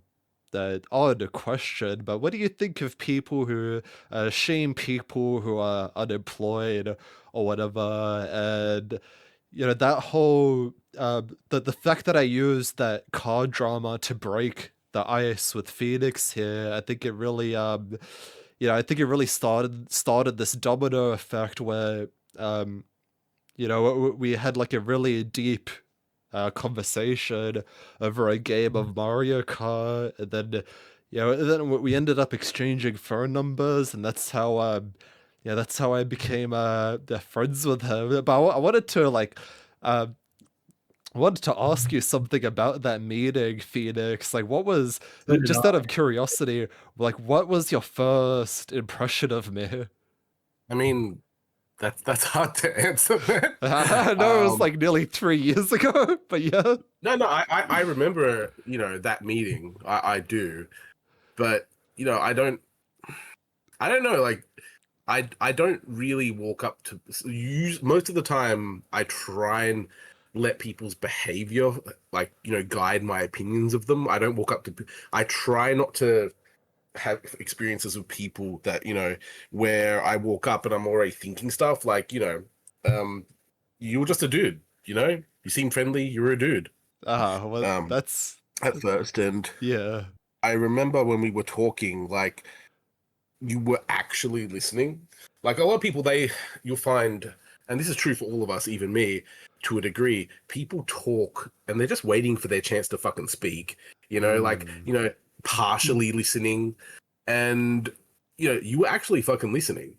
odd question, but what do you think of people who shame people who are unemployed or whatever?" And that whole the fact that I used that card drama to break the ice with Phoenix here, I think it really started this domino effect where we had a really deep conversation over a game of Mario Kart, and then then we ended up exchanging phone numbers, and that's how I became friends with him. But I wanted to I wanted to ask you something about that meeting, Phoenix. What was, just out of curiosity, what was your first impression of me? I mean, that's hard to answer, man. I know it was nearly 3 years ago, but yeah. No, I remember, that meeting. I do, but I don't know. I don't really walk up to use most of the time. I try and let people's behavior guide my opinions of them. I don't walk up to. I try not to have experiences with people that where I walk up and I'm already thinking stuff you're just a dude. You seem friendly. You're a dude. Well, that's at first, and yeah. I remember when we were talking, like you were actually listening. Like a lot of people, you'll find, and this is true for all of us, even me, to a degree, people talk and they're just waiting for their chance to fucking speak. Like, partially listening. And, you were actually fucking listening.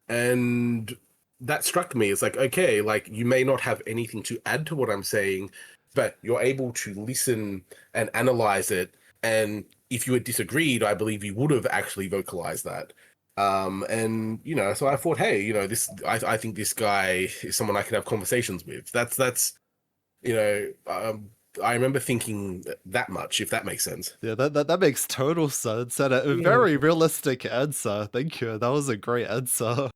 And that struck me. It's like, okay, like you may not have anything to add to what I'm saying, but you're able to listen and analyze it. And if you had disagreed, I believe you would have actually vocalized that. And so I thought, hey, I think this guy is someone I could have conversations with. That's I remember thinking that much, if that makes sense. Yeah, that makes total sense, and a Yeah. very realistic answer. Thank you. That was a great answer.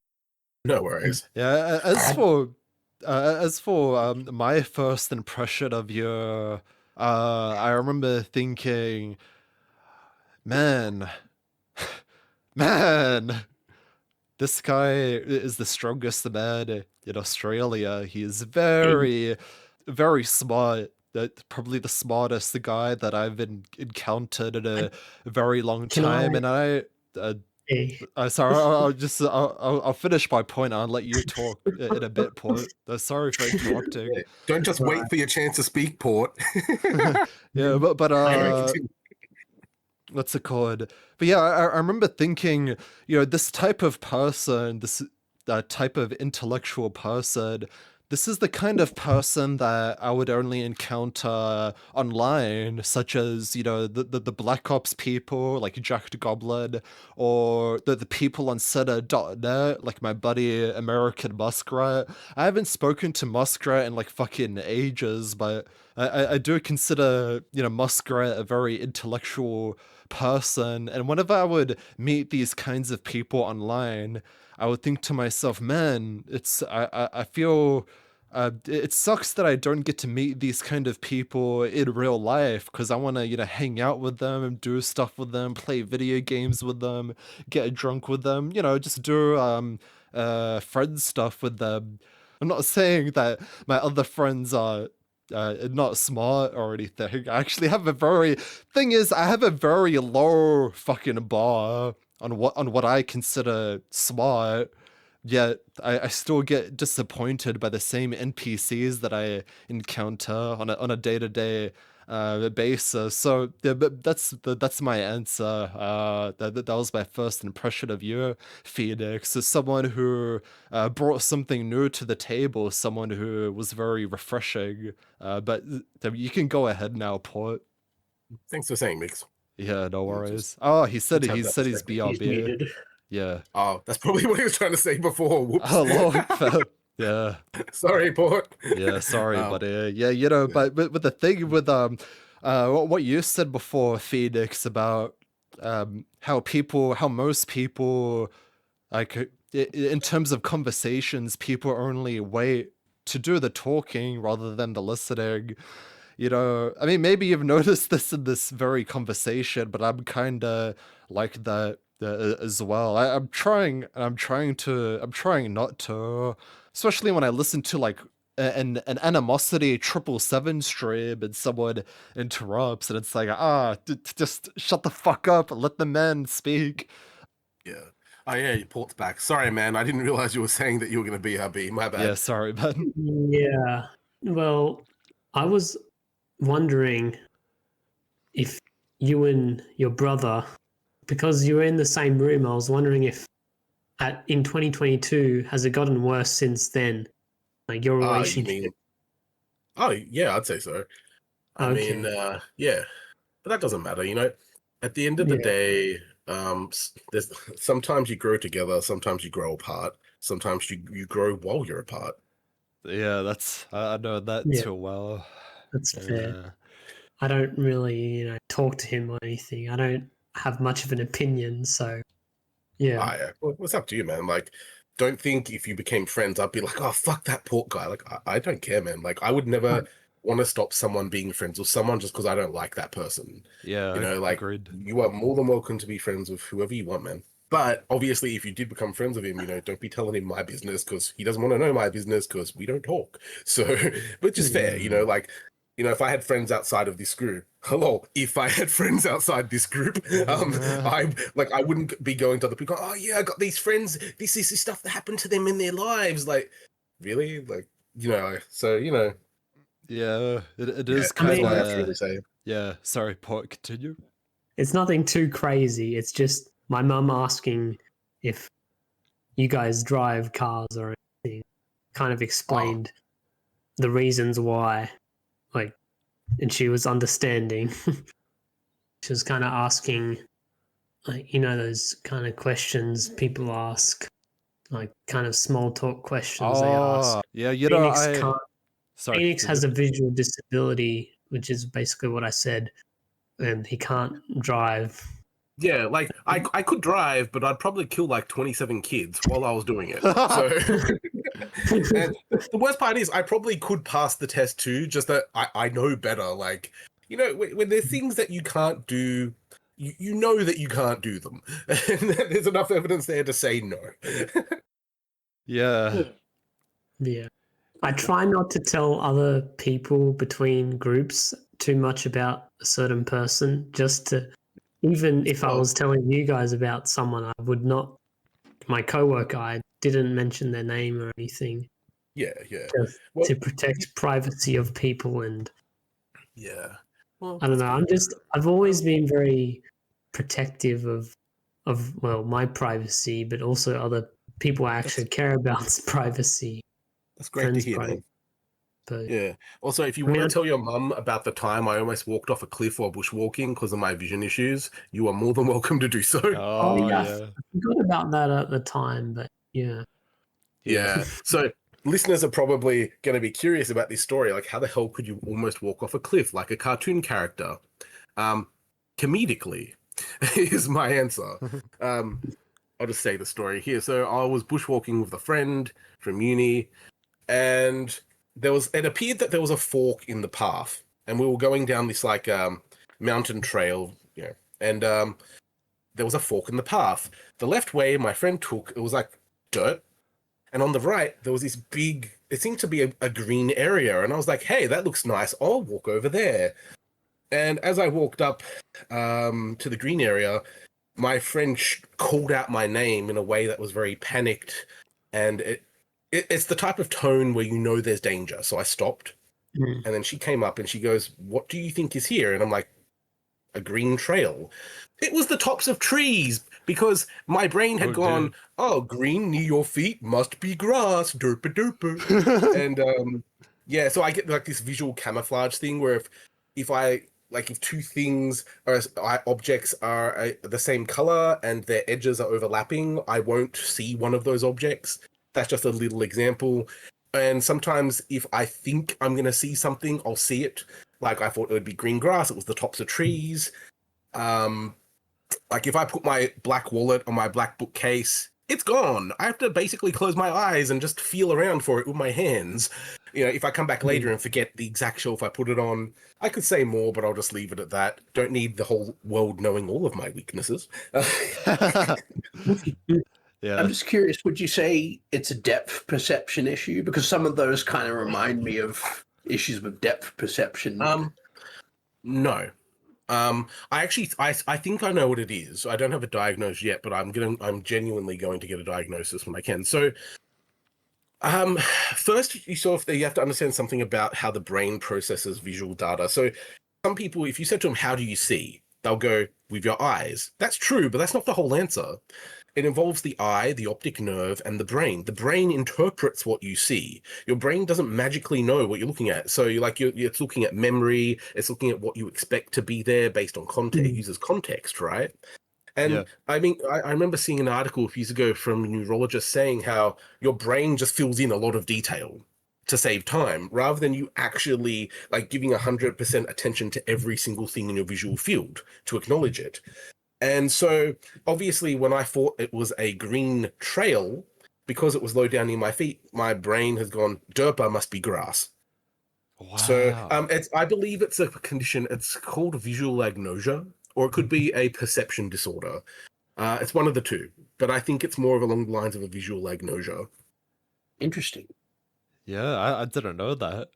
No worries. Yeah, I- as for my first impression of you, I remember thinking, man, man, this guy is the strongest man in Australia. He is very, very smart. Probably the smartest guy that I've encountered in a very long Can I? time. And uh, Hey, sorry, I'll finish my point. I'll let you talk in a bit, Port. Sorry for interrupting. Yeah. Don't just wait for your chance to speak, Port. Yeah, but Anyway, continue. what's it called? But yeah, I remember thinking, this type of person, this type of intellectual person, this is the kind of person that I would only encounter online, such as, the Black Ops people, like Jack the Goblin, or the people on Setter.net, like my buddy American Muskrat. I haven't spoken to Muskrat in like fucking ages, but I do consider, Muskrat a very intellectual person. And whenever I would meet these kinds of people online, I would think to myself, man, I feel it sucks that I don't get to meet these kind of people in real life because I want to, hang out with them and do stuff with them, play video games with them, get drunk with them, just do friend stuff with them. I'm not saying that my other friends are not smart or anything. I actually have a very thing is I have a very low fucking bar on what I consider smart. Yet I still get disappointed by the same NPCs that I encounter on a day-to-day basis. So yeah, but that's my answer. That was my first impression of you, Phoenix, as someone who brought something new to the table, someone who was very refreshing. But you can go ahead now, Port. Thanks for saying, Mix. Yeah, no Just worries. Oh, he said good to have he that said he's perspective. He's BRB. muted. Yeah. Oh, that's probably what he was trying to say before. Whoops. Oh, Lord. Yeah. Sorry, Port. Yeah, sorry, Um, but yeah, but the thing with what you said before, Phoenix, about how most people like in terms of conversations, people only wait to do the talking rather than the listening. I mean, maybe you've noticed this in this very conversation, but I'm kind of like that as well. I'm trying not to, especially when I listen to like an animosity 777 stream and someone interrupts and it's like, just shut the fuck up, let the men speak. yeah. Oh, yeah, Port's back. Sorry, man. I didn't realize you were saying that you were going to be BRB. My Yeah, bad. sorry, man. yeah. Well, I was wondering if you and your brother, because you were in the same room, I was wondering if in 2022 has it gotten worse since then? Like your You relationship. mean? Oh, yeah, I'd say so. I mean, Okay. yeah, but that doesn't matter. At the end of the Yeah. day, there's sometimes you grow together, sometimes you grow apart, sometimes you grow while you're apart. Yeah, I know that Yeah, too well. that's fair. Yeah. I don't really, talk to him or anything. I don't have much of an opinion, so yeah. Yeah. Well, what's up to you, man? Like, don't think if you became friends, I'd be like, oh, fuck that pork guy. Like, I don't care, man. Like, I would never want to stop someone being friends with someone just because I don't like that person. Yeah, Like, agreed. you are more than welcome to be friends with whoever you want, man. But obviously, if you did become friends with him, don't be telling him my business because he doesn't want to know my business because we don't talk. So, which is fair, Mm. like, you know, if I had friends outside of this group, hello, if I had friends outside this group, I wouldn't be going to other people. Oh yeah, I got these friends. This is the stuff that happened to them in their lives. Like, really, like, you know. So you know, Yeah, it yeah, is I that's kind mean, what I have to of really say. yeah. Sorry, Paul, continue. it's nothing too crazy. It's just my mum asking if you guys drive cars or anything. Kind of explained the reasons why, like, and she was understanding. She was kind of asking, like, you know, those kind of questions people ask, like kind of small talk questions they ask. Oh, yeah, you know, Phoenix can't. sorry, Phoenix continue. has a visual disability, which is basically what I said, and he can't drive. Yeah, like I could drive, but I'd probably kill like 27 kids while I was doing it. So, and the worst part is I probably could pass the test too, just that I know better. Like, you know, when there's things that you can't do, you know that you can't do them. And there's enough evidence there to say no. Yeah. Yeah. I try not to tell other people between groups too much about a certain person, just to, even if I Well, was telling you guys about someone, I would not, my coworker, I didn't mention their name or anything, yeah, yeah. just Well, to protect privacy of people. And yeah. Well, I don't that's know, good. I've always been very protective well, my privacy, but also other people I actually care about's privacy, That's great to friends' hear, privacy. man. But Yeah. Also, if you I want mean, to tell your mum about the time I almost walked off a cliff while bushwalking because of my vision issues, you are more than welcome to do so. oh Oh, yeah, yeah. I forgot about that at the time, but yeah. Yeah. Yeah. So listeners are probably going to be curious about this story. Like, how the hell could you almost walk off a cliff like a cartoon character? Um, comedically is my answer. Um, I'll just say the story here. So I was bushwalking with a friend from uni, and it appeared that there was a fork in the path, and we were going down this like mountain trail, you know, and there was a fork in the path. The left way my friend took, it was like dirt, and on the right there was this big, it seemed to be a green area, and I was like, hey, that looks nice, I'll walk over there. And as I walked up to the green area, my friend called out my name in a way that was very panicked, and it's the type of tone where you know there's danger. So I stopped, Mm. and then she came up and she goes, what do you think is here? And I'm like, a green trail. It was the tops of trees, because my brain had Oh, dear. gone, oh, green near your feet must be grass, derpa derpa. And yeah, so I get like this visual camouflage thing where if I like if two things are objects are the same color and their edges are overlapping, I won't see one of those objects. That's just a little example. And sometimes if I think I'm going to see something, I'll see it. Like I thought it would be green grass, it was the tops of trees. Um, like if I put my black wallet on my black bookcase, it's gone. I have to basically close my eyes and just feel around for it with my hands. You know, if I come back later and forget the exact shelf I put it on, I could say more, but I'll just leave it at that. Don't need the whole world knowing all of my weaknesses. Yeah. I'm just curious, would you say it's a depth perception issue? Because some of those kind of remind me of issues with depth perception. No. I think I know what it is. I don't have a diagnosis yet, but I'm genuinely going to get a diagnosis when I can. So, first you have to understand something about how the brain processes visual data. So, some people, if you said to them, "How do you see?" they'll go, "With your eyes." That's true, but that's not the whole answer. It involves the eye, the optic nerve, and the brain. The brain interprets what you see. Your brain doesn't magically know what you're looking at. So it's looking at memory, it's looking at what you expect to be there based on context. It uses context, right? Yeah. And I mean, I remember seeing an article a few years ago from a neurologist saying how your brain just fills in a lot of detail to save time, rather than you actually like giving 100% attention to every single thing in your visual field to acknowledge it. And so, obviously, when I thought it was a green trail, because it was low down near my feet, my brain has gone, derpa must be grass. So, Wow. I believe it's a condition. It's called visual agnosia, or it could be a perception disorder. It's one of the two, but I think it's more of along the lines of a visual agnosia. Interesting. Yeah, I didn't know that.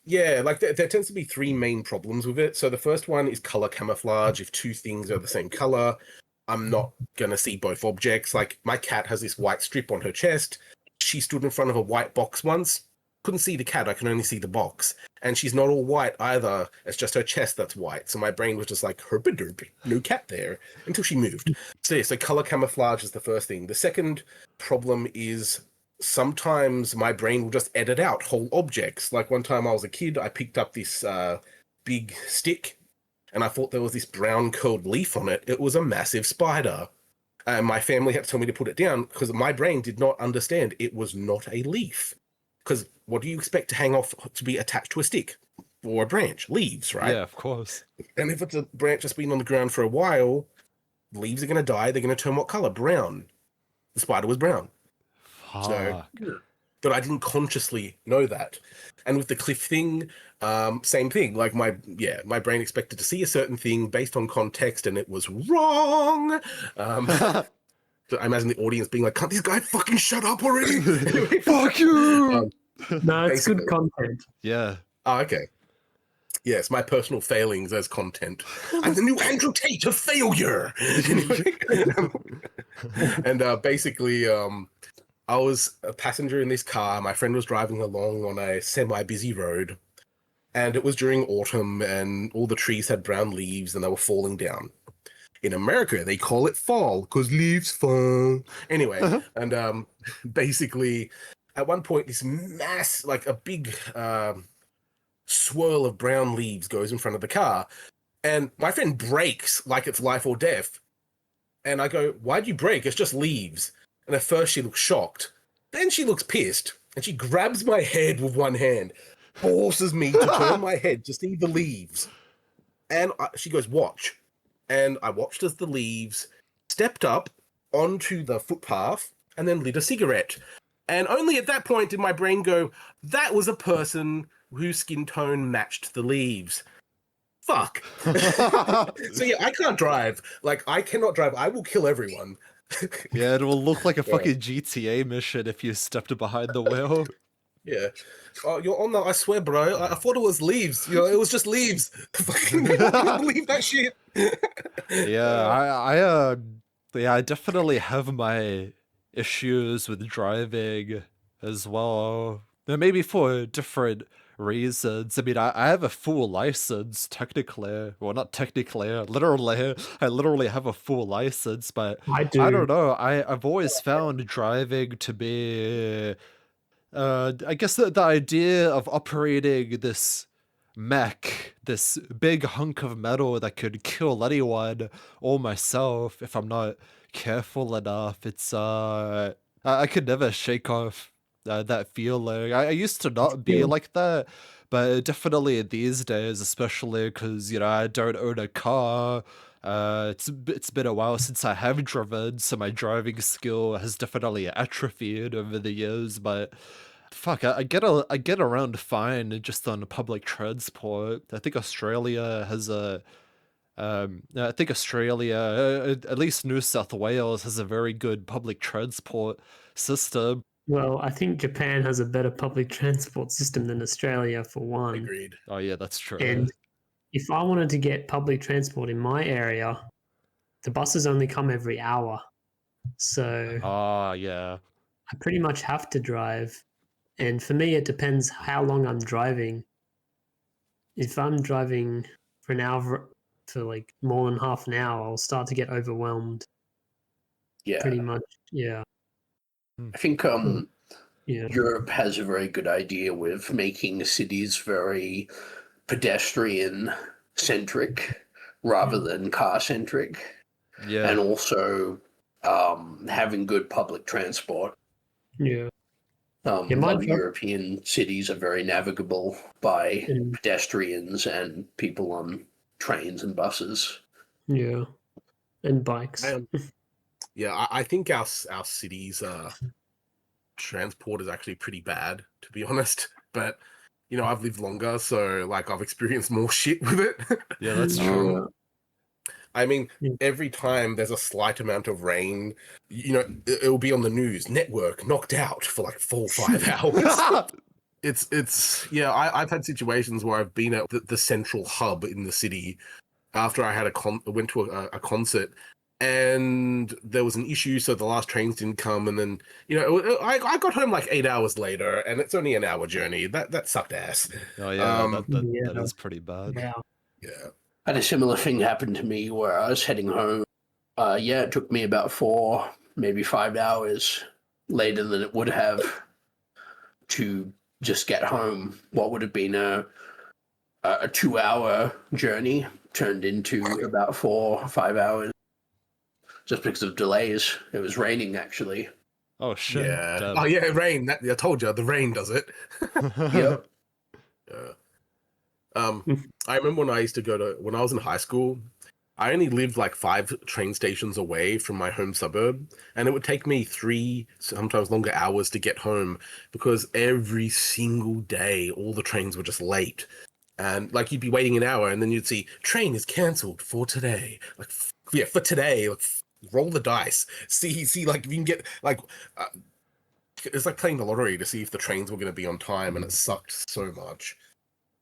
Yeah, like there tends to be three main problems with it. So the first one is color camouflage. If two things are the same color, I'm not gonna see both objects. Like my cat has this white strip on her chest. She stood in front of a white box once. Couldn't see the cat, I can only see the box. And she's not all white either. It's just her chest that's white. So my brain was just like, herp-a-derp, no cat there, until she moved. So yeah, so color camouflage is the first thing. The second problem is sometimes my brain will just edit out whole objects. Like one time I was a kid, I picked up this big stick and I thought there was this brown curled leaf on it. It was a massive spider. And my family had to tell me to put it down because my brain did not understand it was not a leaf. Because what do you expect to hang off to be attached to a stick or a branch? Leaves, right? Yeah, of course. And if it's a branch that's been on the ground for a while, leaves are going to die. They're going to turn what color? Brown. The spider was brown. So, Fuck. but I didn't consciously know that. And with the cliff thing, same thing. Like my brain expected to see a certain thing based on context, and it was wrong. So I imagine the audience being like, "Can't this guy fucking shut up already?" Anyway, Fuck you! No, it's good Basically. content. Yeah. oh, okay. Yes, my personal failings as content. I'm the new Andrew Tate of failure. And basically, I was a passenger in this car. My friend was driving along on a semi-busy road, and it was during autumn, and all the trees had brown leaves, and they were falling down. In America, they call it fall because leaves fall. Anyway, and basically, at one point, this mass, like a big swirl of brown leaves goes in front of the car, and my friend brakes like it's life or death. And I go, "Why'd you brake? It's just leaves." And at first she looks shocked. Then she looks pissed. And she grabs my head with one hand, forces me to turn my head to see the leaves. And she goes, "Watch." And I watched as the leaves stepped up onto the footpath and then lit a cigarette. And only at that point did my brain go, that was a person whose skin tone matched the leaves. Fuck. So yeah, I can't drive. Like, I cannot drive. I will kill everyone. Yeah, it will look like a Yeah. fucking GTA mission if you stepped behind the wheel. Yeah. Oh, you're on that. I swear, bro. I thought it was leaves. You know, it was just leaves. Fucking, I can't believe that shit. Yeah, I definitely have my issues with driving as well. Maybe for different reasons. I mean, I have a full license technically. Well, not technically, I literally have a full license, but I do. I don't know. I've always found driving to be I guess the idea of operating this mech, this big hunk of metal that could kill anyone or myself if I'm not careful enough, it's I could never shake off that feeling. I used to not be like that, but definitely these days, especially because I don't own a car. It's been a while since I have driven, so my driving skill has definitely atrophied over the years. But fuck, I get around fine just on public transport. I think Australia has a I think Australia, at least New South Wales, has a very good public transport system. Well, I think Japan has a better public transport system than Australia, for one. Agreed. Oh yeah, that's true. And if I wanted to get public transport in my area, the buses only come every hour. So Ah, yeah. I pretty much have to drive. And for me, it depends how long I'm driving. If I'm driving for an hour, for like more than half an hour, I'll start to get overwhelmed. Yeah. Pretty much, yeah. I think Yeah. Europe has a very good idea with making cities very pedestrian centric rather than car centric, Yeah. and also having good public transport. Yeah. A Yeah, lot my of job- European cities are very navigable by Mm. pedestrians and people on trains and buses. Yeah. And bikes. Yeah, I think our cities transport is actually pretty bad, to be honest. But I've lived longer, so like I've experienced more shit with it. Yeah, that's true. I mean, Mm. every time there's a slight amount of rain, it'll be on the news. Network knocked out for like 4 or 5 hours. It's yeah. I've had situations where I've been at the central hub in the city after I had went to a concert, and there was an issue, so the last trains didn't come, and then I got home like 8 hours later, and it's only an hour journey. That sucked ass. Oh yeah, that Yeah. is pretty bad. Wow. Yeah. Had a similar thing happen to me where I was heading home. Yeah, it took me about 4, maybe 5 hours later than it would have to just get home. What would have been a 2-hour journey turned into about 4 or 5 hours just because of delays. It was raining actually. Oh shit. Yeah. Damn. Oh yeah, rain. I told you, the rain does it. Yep. Yeah. I remember when I used to when I was in high school, I only lived like 5 train stations away from my home suburb, and it would take me 3, sometimes longer hours to get home because every single day all the trains were just late. And like you'd be waiting an hour, and then you'd see train is cancelled for today. Like, yeah, for today. Like, roll the dice. See, like if you can get like, it's like playing the lottery to see if the trains were going to be on time, and it sucked so much.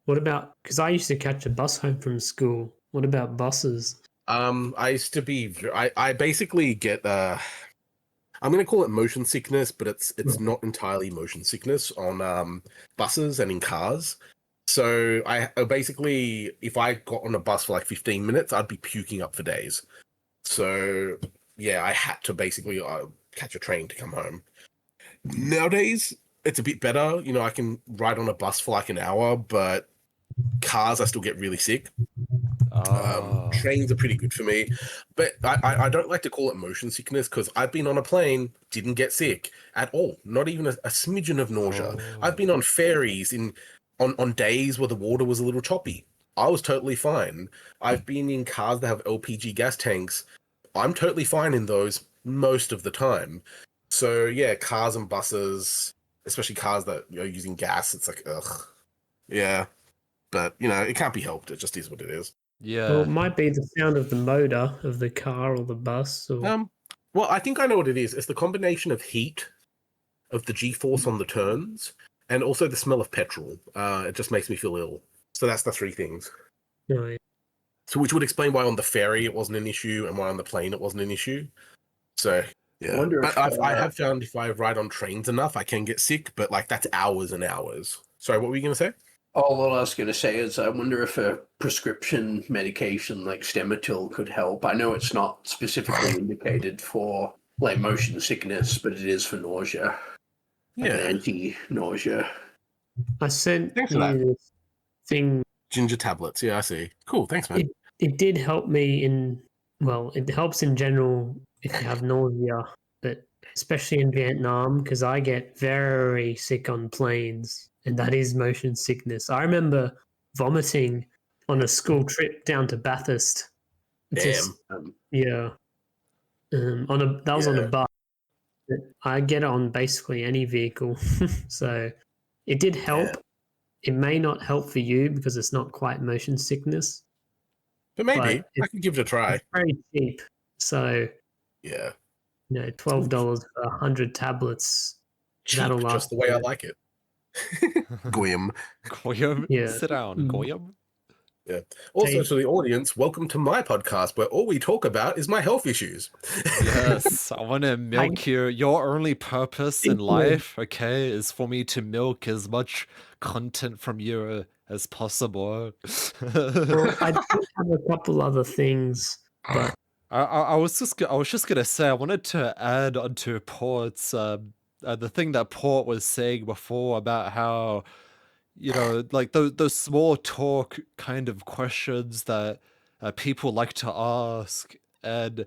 What about, because I used to catch a bus home from school. What about buses? I used to be. I basically get. I'm going to call it motion sickness, but it's not entirely motion sickness on buses and in cars. So I basically, if I got on a bus for like 15 minutes, I'd be puking up for days. So yeah, I had to basically catch a train to come home. Nowadays, it's a bit better. I can ride on a bus for like an hour, but cars I still get really sick. Oh. Trains are pretty good for me, but I don't like to call it motion sickness because I've been on a plane, didn't get sick at all, not even a smidgen of nausea. I've been on ferries on days where the water was a little choppy. I was totally fine. I've been in cars that have LPG gas tanks. I'm totally fine in those most of the time. So yeah, cars and buses, especially cars that are using gas, it's like ugh, yeah. But it can't be helped. It just is what it is. Yeah. Well, it might be the sound of the motor of the car or the bus. Or... Well, I think I know what it is. It's the combination of heat, of the G-force on the turns, and also the smell of petrol. It just makes me feel ill. So that's the 3 things. No, yeah. So which would explain why on the ferry it wasn't an issue and why on the plane it wasn't an issue. So yeah, but I have found if I ride on trains enough, I can get sick. But like that's hours and hours. Sorry, what were you going to say? Oh, what I was going to say is I wonder if a prescription medication like Stemetil could help. I know it's not specifically indicated for like motion sickness, but it is for nausea. Like an anti-nausea. I sent Thanks for that. this thing. Ginger tablets. Yeah, I see. Cool. Thanks, man. It did help me it helps in general if you have nausea, but especially in Vietnam, because I get very sick on planes, and that is motion sickness. I remember vomiting on a school trip down to Bathurst. Damn. Yeah. That was on a bus. I get it on basically any vehicle. So it did help. Yeah. It may not help for you because it's not quite motion sickness. But maybe I could give it a try. It's very cheap. So yeah. $12 for 100 tablets. Cheap, That'll last just the way I like it. Goyim. Goyim? Yeah. Sit down, Goyim. Yeah. Also, to the audience, welcome to my podcast where all we talk about is my health issues. Yes, I want to milk you. Your only purpose in life, okay, is for me to milk as much content from you as possible. Well, I do have a couple other things, but I was just gonna say I wanted to add onto Port's the thing that Port was saying before about how like those small talk kind of questions that people like to ask, and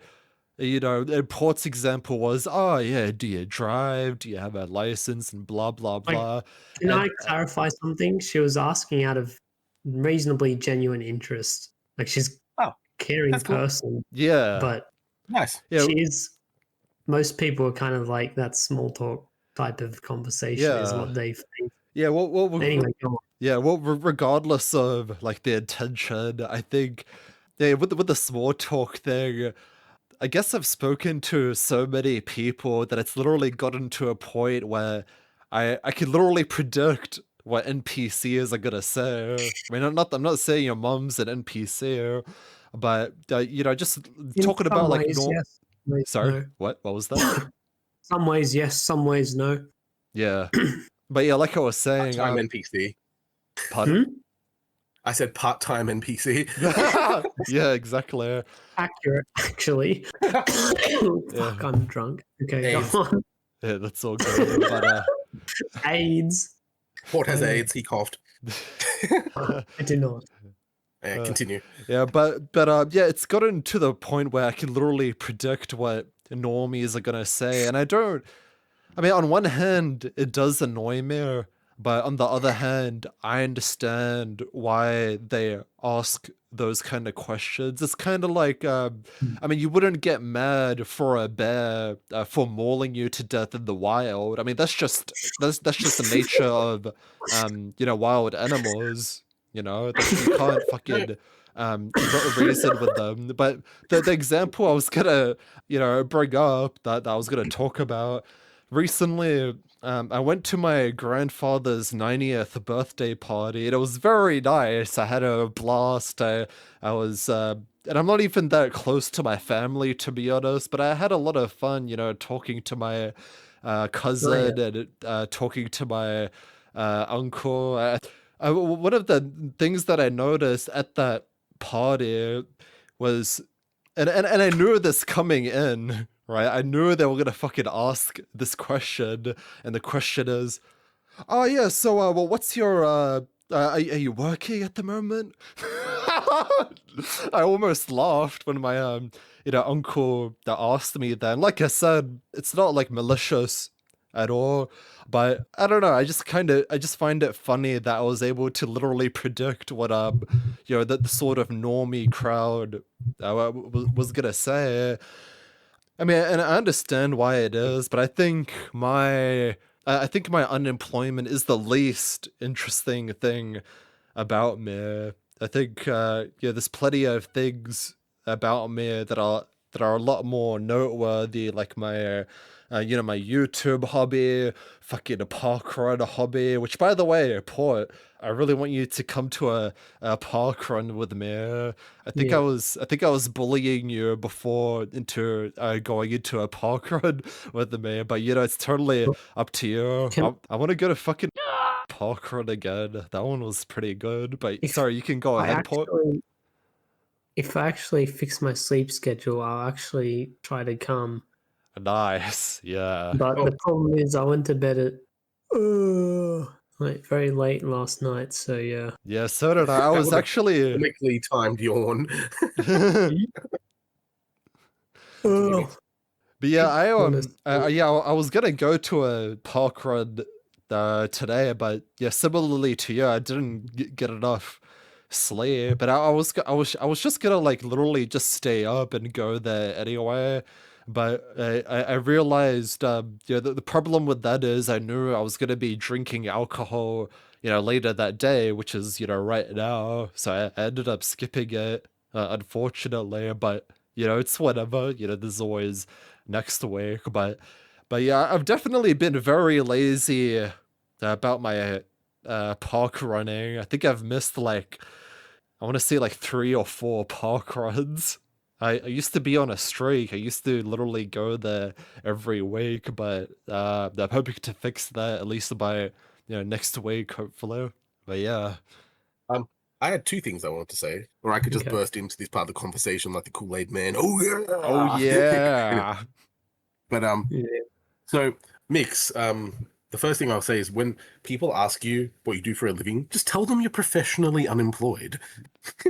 and Port's example was, oh yeah, do you drive? Do you have a license? And blah blah blah. Can I clarify something? She was asking out of reasonably genuine interest. Like she's a caring person. Yeah. But nice. Yeah. She is. Most people are kind of like that small talk type of conversation is what they think. Yeah, well anyway, go on. Yeah, well, regardless of like the intention, I think, with the small talk thing, I guess I've spoken to so many people that it's literally gotten to a point where I can literally predict what NPCs are gonna say. I mean, I'm not saying your mom's an NPC, but you know, just In talking some about like ways, yes. Some ways, Sorry, no. what was that? Some ways, yes. Some ways, no. Yeah, but yeah, like I was saying, Part-time NPC. pardon? I said part-time NPC. Yeah, exactly. Accurate, actually. Fuck, I'm drunk. Okay, go AIDS. on. Yeah, that's all good. But AIDS. Port has Oh. AIDS. He coughed. I did not. Continue. yeah, but yeah, it's gotten to the point where I can literally predict what normies are gonna say, and I don't. I mean, on one hand, it does annoy me, but on the other hand, I understand why they ask those kind of questions. It's kind of like, I mean, you wouldn't get mad for a bear for mauling you to death in the wild. I mean, that's just the nature of, you know, wild animals. You know, you can't fucking reason with them. But the example I was gonna, you know, bring up that I was gonna talk about recently, I went to my grandfather's 90th birthday party, and it was very nice. I had a blast. I was, and I'm not even that close to my family, to be honest, but I had a lot of fun, you know, talking to my cousin and talking to my uncle. One of the things that I noticed at that party was, and I knew this coming in, right? I knew they were gonna fucking ask this question, and the question is, "Oh yeah, so well, what's your are you working at the moment?" I almost laughed when my you know, uncle that asked me then. Like I said, it's not like malicious at all, but I don't know. I just find it funny that I was able to literally predict what you know, the sort of normie crowd was gonna say. I mean, and I understand why it is, but I think my unemployment is the least interesting thing about me. I think yeah, there's plenty of things about me that are a lot more noteworthy, like my you know, my YouTube hobby, fucking a parkrun hobby. Which, by the way, Port, I really want you to come to a parkrun with me. Yeah. I think I was bullying you before into going into a parkrun with me, but you know, it's totally up to you. Can, I want to go to fucking parkrun again. That one was pretty good. But if sorry, you can go I ahead, Port. actually, if I actually fix my sleep schedule, I'll actually try to come. Nice, yeah. But Oh. the problem is, I went to bed at like very late last night. So yeah. Yeah, so did I. I That was was a actually comically timed yawn. Continue, Oh, Mix. But yeah, honest. yeah, I was gonna go to a park run today, but yeah, similarly to you, I didn't get enough sleep. But I was just gonna like literally just stay up and go there anyway. But I realized yeah, the problem with that is I knew I was gonna be drinking alcohol, you know, later that day, which is, you know, right now. So I ended up skipping it, unfortunately. But you know, it's whatever. You know, there's always next week. But yeah, I've definitely been very lazy about my park running. I think I've missed like, I want to say like 3 or 4 park runs. I used to be on a streak. I used to literally go there every week, but I'm hoping to fix that at least by, you know, next week, hopefully. But yeah. I had two things I wanted to say, or I could just Okay. burst into this part of the conversation like the Kool-Aid man. Oh yeah. Oh yeah. But Yeah. so Mix, the first thing I'll say is when people ask you what you do for a living, just tell them you're professionally unemployed.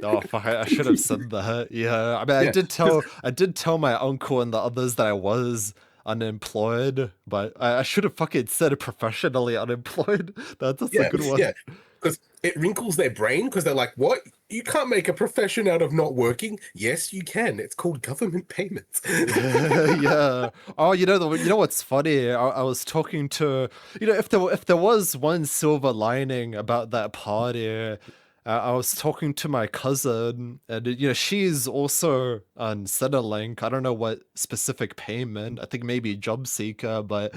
Oh fuck! I should have said that. Yeah, I mean, Yeah, I did tell my uncle and the others that I was unemployed, but I should have fucking said professionally unemployed. That's a yeah, good one. yeah. Because it wrinkles their brain because they're like, what? You can't make a profession out of not working? Yes, you can. It's called government payments. Yeah. Oh, you know what's funny? I was talking to, you know, if there was one silver lining about that party, I was talking to my cousin, and she's also on Centrelink. I don't know what specific payment. I think maybe job seeker, but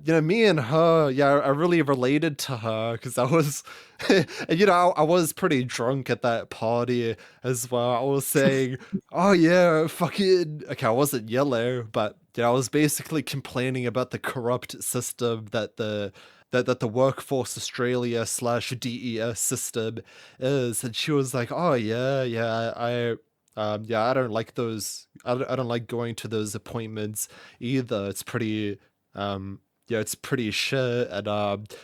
me and her, yeah, I really related to her because I was, and, I was pretty drunk at that party as well. I was saying, "Oh yeah, fucking," okay, I wasn't yellow, but I was basically complaining about the corrupt system that the Workforce Australia / DES system is, and she was like, "Oh yeah, yeah, yeah, I don't like those. I don't like going to those appointments either. It's pretty, yeah, it's pretty shit." And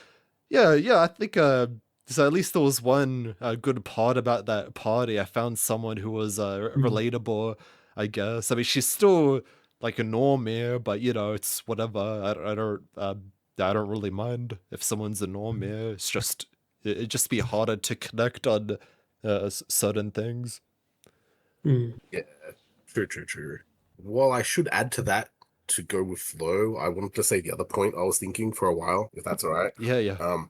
yeah, yeah, I think so at least there was one good part about that party. I found someone who was Mm. relatable, I guess. I mean, she's still like a normie, but it's whatever. I don't really mind if someone's a normie. It's just it'd just be harder to connect on certain things. Mm. Yeah, true, true, true. Well, I should add to that to go with flow. I wanted to say the other point I was thinking for a while, if that's all right. Yeah, yeah.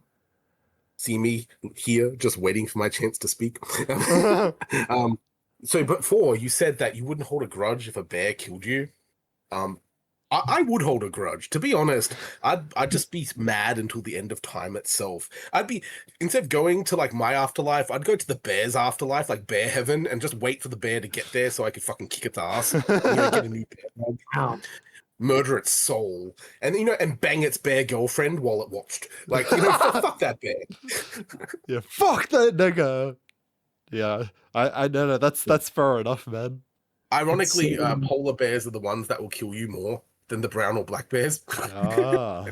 See me here, just waiting for my chance to speak. Yeah, um, so, but before you said that you wouldn't hold a grudge if a bear killed you. Um, I would hold a grudge. To be honest, I'd just be mad until the end of time itself. I'd be instead of going to like my afterlife, I'd go to the bear's afterlife, like bear heaven, and just wait for the bear to get there so I could fucking kick its ass. And, get a new bear hug, Wow. murder its soul, and and bang its bear girlfriend while it watched. Like fuck that bear. yeah. Fuck that nigga. Yeah, I know. No, that's fair enough, man. Ironically, So, polar bears are the ones that will kill you more than the brown or black bears. Ah,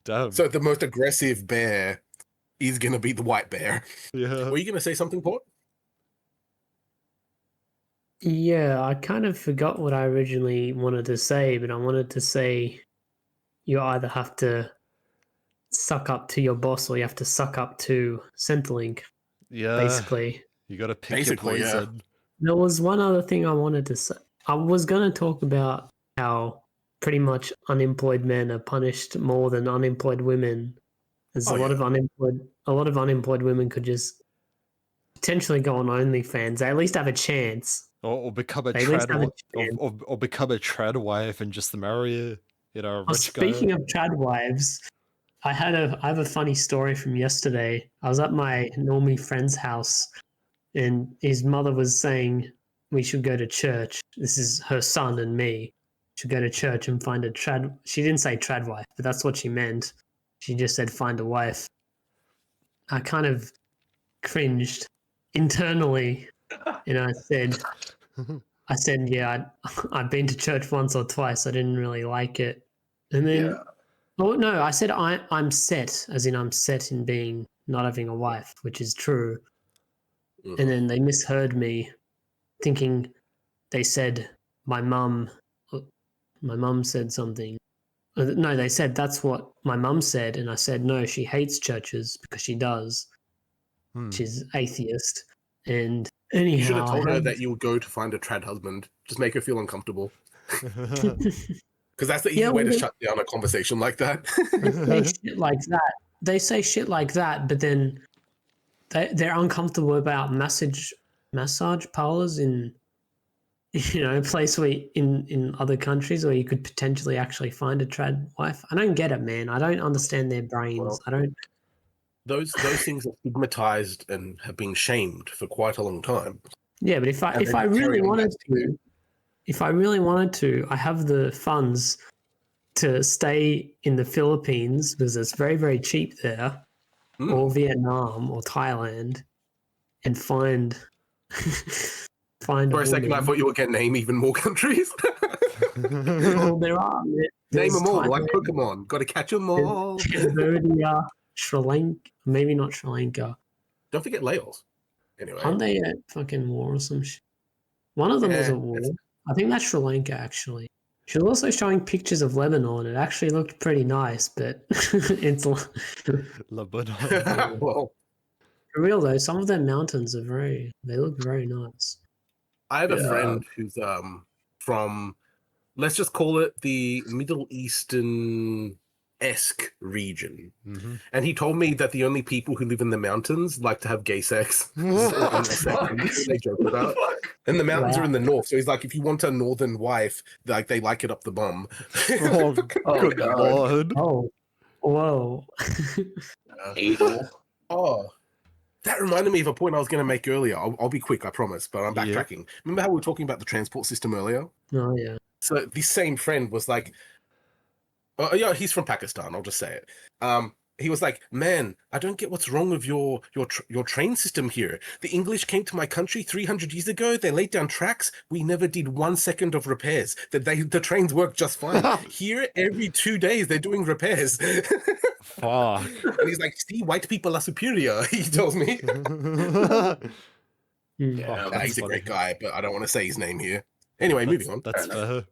damn. So the most aggressive bear is gonna be the white bear. Yeah. Were you gonna say something, Port? yeah, I kind of forgot what I originally wanted to say, but I wanted to say you either have to suck up to your boss or you have to suck up to Centrelink, Yeah. basically. You gotta pick your Basically, yeah. poison. There was one other thing I wanted to say. I was going to talk about how pretty much unemployed men are punished more than unemployed women. There's Oh, a lot yeah. of unemployed women could just potentially go on OnlyFans. They at least have a chance. Or become a They at least trad have a or, chance. or become a trad wife and just marry a Oh, rich guy. speaking of trad wives, I have a funny story from yesterday. I was at my normie friend's house, and his mother was saying we should go to church. This is her son and me should go to church and find a trad. She didn't say trad wife, but that's what she meant. She just said find a wife. I kind of cringed internally, and I said, yeah, I've been to church once or twice. I didn't really like it, and then Yeah. oh no, I said I'm set, as in I'm set in being not having a wife, which is true. Mhm. And then they misheard me, thinking they said my mum. My mum said something. No, they said that's what my mum said, and I said no. She hates churches because she does. Hmm. She's atheist, and You should have anyhow, I told her had. that you would go to find a trad husband. Just make her feel uncomfortable. Because that's the easy Yeah, way well, to shut down a conversation like that. they say shit like that. They say shit like that, but then they're uncomfortable about massage parlors in a place where in other countries where you could potentially actually find a trad wife. I don't get it, man. I don't understand their brains. Well, I don't. those things are stigmatized and have been shamed for quite a long time. Yeah, but And if then I you carry really on that wanted to, if I really wanted to, I have the funds to stay in the Philippines because it's very, very cheap there, or Vietnam or Thailand, and find a For a second, I woman. thought you were going to name even more countries. Well, there are. Name There's them all, like Thailand, Pokemon. Got to catch them there's all. Cambodia, Sri Lanka, maybe not Sri Lanka. Don't forget Laos. Anyway, Aren't they at fucking war or some shit? One of them was yeah, at war. I think that's Sri Lanka, actually. She was also showing pictures of Lebanon. It actually looked pretty nice, but it's Lebanon. well, for real though. Some of their mountains they look very nice. I have a Yeah. friend who's from, let's just call it the Middle Eastern esque region. Mm-hmm. And he told me that the only people who live in the mountains like to have gay sex. They joke about. And the mountains are in the north, so he's like, if you want a northern wife, like they like it up the bum. Oh, Oh, good God. lord. Oh, whoa. Anal. Oh, that reminded me of a point I was going to make earlier. I'll be quick, I promise, but I'm Yeah. backtracking. Remember how we were talking about the transport system earlier? Oh, yeah. So this same friend was like, yeah, he's from Pakistan. I'll just say it. He was like, "Man, I don't get what's wrong with your train system here. The English came to my country 300 years ago. They laid down tracks. We never did 1 second of repairs. The trains work just fine. Here, every 2 days, they're doing repairs." Fuck. And he's like, "See, white people are superior." He tells me. Yeah, that's He's a great funny. guy, but I don't want to say his name here. Anyway, moving on. That's Fair fair.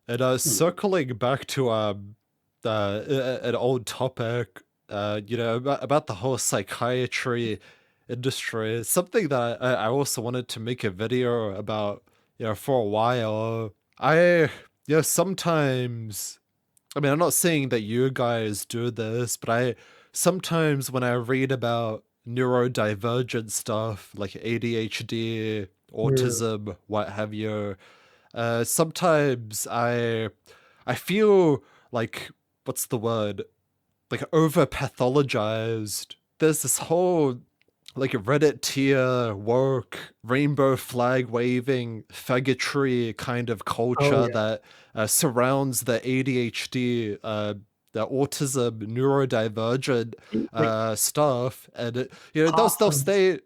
And circling back to an old topic, you know, about the whole psychiatry industry, something that I also wanted to make a video about, you know, for a while. You know, sometimes, I mean, I'm not saying that you guys do this, but sometimes when I read about neurodivergent stuff like ADHD, autism, what have you, sometimes I feel like, what's the word? Like over pathologized. There's this whole like Reddit tier woke rainbow flag waving faggotry kind of culture yeah. that surrounds the ADHD, the autism, neurodivergent Like stuff, and you know half they'll of, say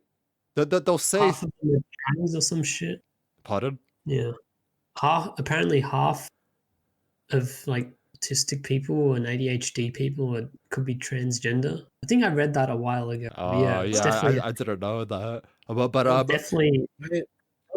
they'll say half of them are trans or some shit. pardon. Yeah. Apparently half of like autistic people and ADHD people could be transgender. I think I read that a while ago. Yeah, it's Yeah, definitely I didn't know that. But definitely But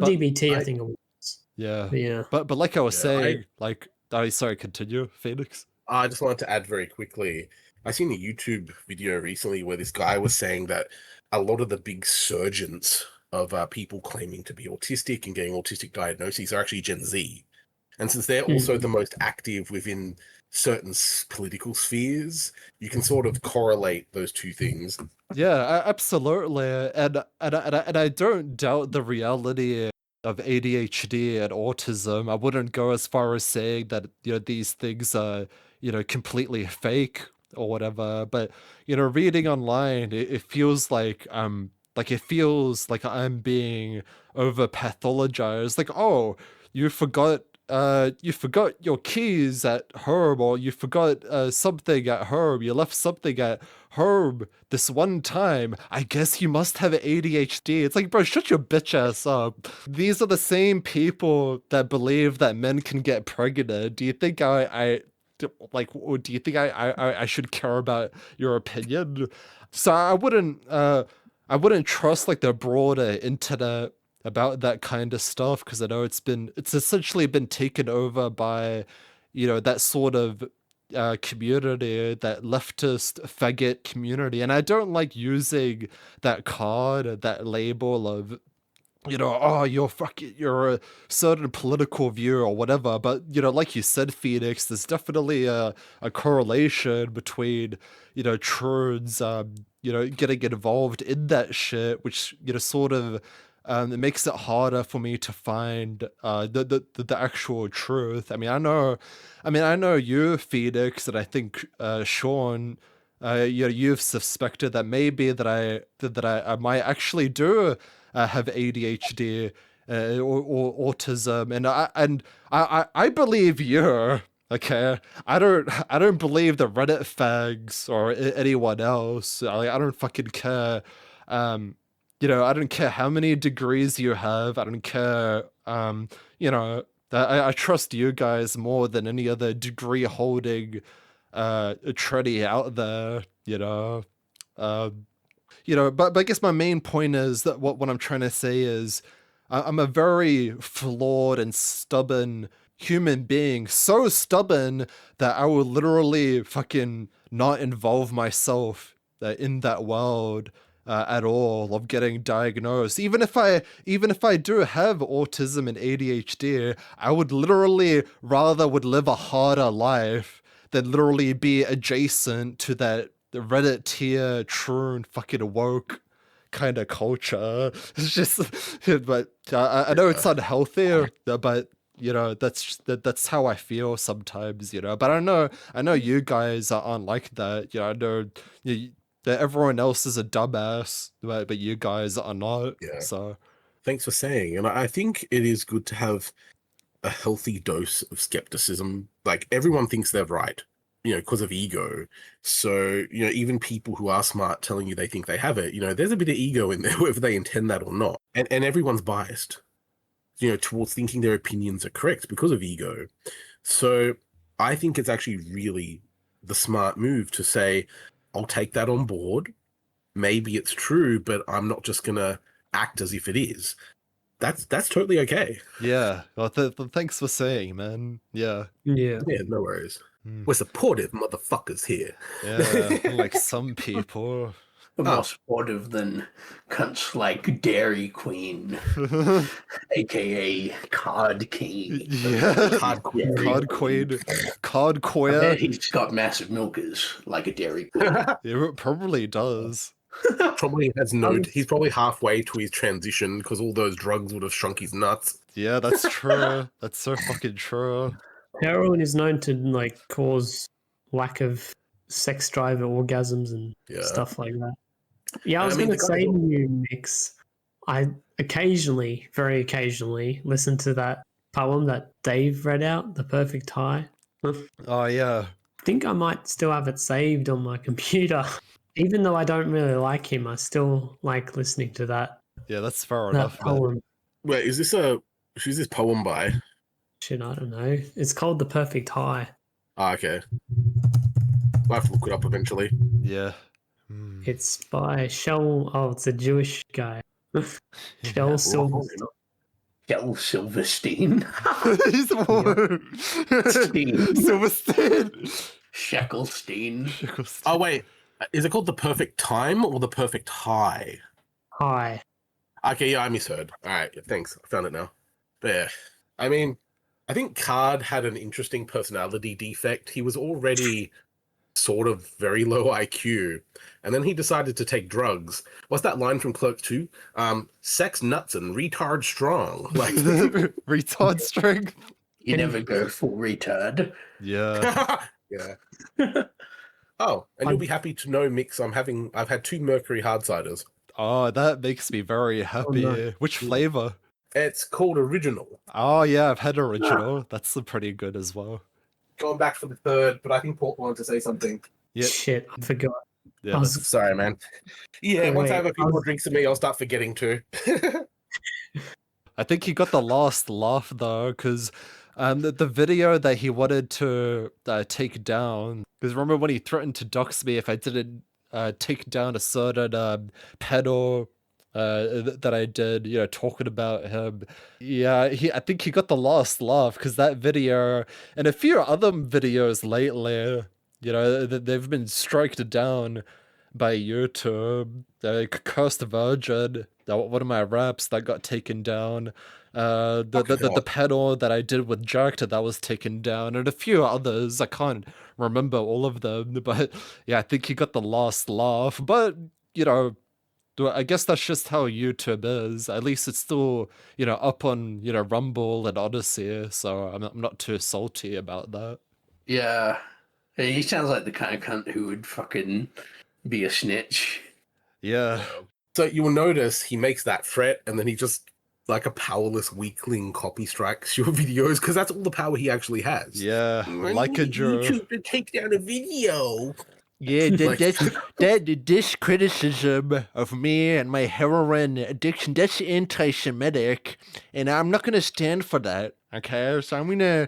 LGBT. I I, think it was. yeah, But yeah. but like I was yeah, saying, like, sorry, continue, Phoenix. I just wanted to add very quickly. I seen a YouTube video recently where this guy was saying that a lot of the big surgeons of people claiming to be autistic and getting autistic diagnoses are actually Gen Z. And since they're also the most active within certain political spheres, you can sort of correlate those two things. Yeah, absolutely, and I don't doubt the reality of ADHD and autism. I wouldn't go as far as saying that, you know, these things are, you know, completely fake or whatever. But you know, reading online, it feels like it feels like I'm being over pathologized. Like, oh, you forgot your keys at home, or you forgot something at home. You left something at home this one time. I guess you must have ADHD. It's like, bro, shut your bitch ass up. These are the same people that believe that men can get pregnant. Do you think like, do you think I should care about your opinion? So I wouldn't trust like the broader internet about that kind of stuff, because I know it's essentially been taken over by, you know, that sort of community, that leftist faggot community. And I don't like using that card, that label of, you know, oh, you're a certain political view or whatever. But, you know, like you said, Phoenix, there's definitely a correlation between, you know, truths, you know, getting involved in that shit, which, you know, sort of it makes it harder for me to find the actual truth. I know you, Phoenix, and I think Sean, you know, you've suspected that maybe I might actually do have ADHD or autism, and I believe you. Okay, I don't believe the Reddit fags or anyone else. I don't fucking care. You know, I don't care how many degrees you have. I don't care. You know, I trust you guys more than any other degree holding tranny out there. You know, but I guess my main point is that what I'm trying to say is I'm a very flawed and stubborn human being, so stubborn that I will literally fucking not involve myself in that world at all of getting diagnosed. Even if I do have autism and ADHD, I would literally rather would live a harder life than literally be adjacent to that Reddit tier, true and fucking woke kind of culture. It's just, but I know it's unhealthy, but that's how I feel sometimes, But I know you guys aren't like that. I know that everyone else is a dumbass, but you guys are not. Yeah. So Thanks for saying. And I think it is good to have a healthy dose of skepticism. Like, everyone thinks they're right, because of ego. So, even people who are smart telling you they think they have it, there's a bit of ego in there, whether they intend that or not. And everyone's biased, towards thinking their opinions are correct because of ego. So I think it's actually really the smart move to say, I'll take that on board. Maybe it's true, but I'm not just going to act as if it is. That's totally okay. yeah, well, thanks for saying, man. Yeah. Yeah. Yeah, no worries. Mm. We're supportive motherfuckers here. Yeah, unlike some people. We're more supportive than cunts like Dairy Queen, aka Cod King. Yeah. Cod Queen. Cod Queen. Cod I Queer. bet he's got massive milkers like a Dairy Queen. It probably does. Probably has he's probably halfway to his transition because all those drugs would have shrunk his nuts. Yeah, that's true. That's so fucking true. Heroin is known to like cause lack of sex drive or orgasms and Yeah. stuff like that. Yeah, I was I mean, going to the guy say who- to you, Mix, I occasionally, very occasionally, listen to that poem that Dave read out, The Perfect High. Oh, yeah. I think I might still have it saved on my computer. Even though I don't really like him, I still like listening to that Yeah, that's fair enough, man. poem. Wait, who's this poem by? Shit, I don't know. It's called The Perfect High. Ah, okay. I'll have to look it up eventually. Yeah. Hmm. It's by Shel. Oh, it's a Jewish guy. Shel Yeah. Silverstein. Shel Silverstein. He's the one. Steen. Silverstein. Sheckelstein. Oh, wait. Is it called The Perfect Time or The Perfect High? High. Okay, yeah, I misheard. All right, yeah, thanks. I found it now. But yeah, I mean, I think Card had an interesting personality defect. He was already sort of very low IQ, and then he decided to take drugs. What's that line from Clerks 2? Sex nuts and retard strong. Like, Retard strength. You never go full retard. Yeah. yeah. Oh, and you'll be happy to know, Mix, I've had 2 Mercury hard ciders. Oh, that makes me very happy. no. Which flavor? It's called Original. Oh, yeah, I've had original. That's pretty good as well. Going back for the 3rd, but I think Paul wanted to say something. Yeah. Shit, I forgot. Yeah, I was- that's- Sorry, man. Yeah, Oh, once I wait, have a few I more was- drinks than me, I'll start forgetting too. I think he got the last laugh though, because the video that he wanted to take down. Because remember when he threatened to dox me if I didn't take down a certain pedal that I did, talking about him. Yeah, I think he got the last laugh because that video and a few other videos lately, they've been striked down by YouTube. Cursed Virgin, one of my raps that got taken down. The pedal that I did with Jerked that was taken down, and a few others. I can't remember all of them, but yeah, I think he got the last laugh. But I guess that's just how YouTube is. At least it's still up on Rumble and Odyssey, so I'm not too salty about that. Yeah. He sounds like the kind of cunt who would fucking be a snitch. Yeah. So you will notice he makes that threat, and then he just, like a powerless weakling, copy strikes your videos because that's all the power he actually has. Yeah, like a Joe. YouTube to take down a video. Yeah, this criticism of me and my heroin addiction, that's anti-Semitic, and I'm not gonna stand for that. Okay, so I'm gonna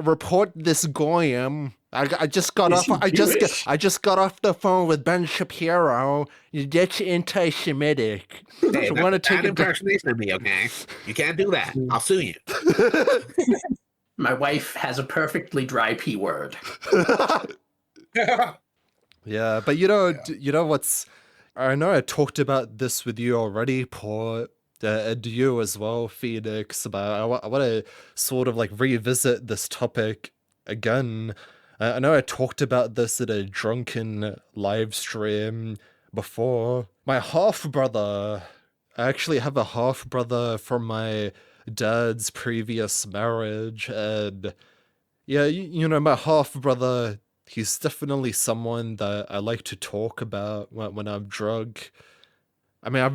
report this goyim. I just got Is off. he Jewish? I just got off the phone with Ben Shapiro. That's anti-Semitic. Hey, So that's wanna a take bad it impersonation of me, okay? You can't do that. I'll sue you. My wife has a perfectly dry P word. Yeah, but you know what's? I know I talked about this with you already, Paul, and you as well, Phoenix. But I want to sort of like revisit this topic again. I know I talked about this at a drunken live stream before. My half brother, I actually have a half brother from my dad's previous marriage, and yeah, you know, my half brother, he's definitely someone that I like to talk about when I'm drunk. I mean, I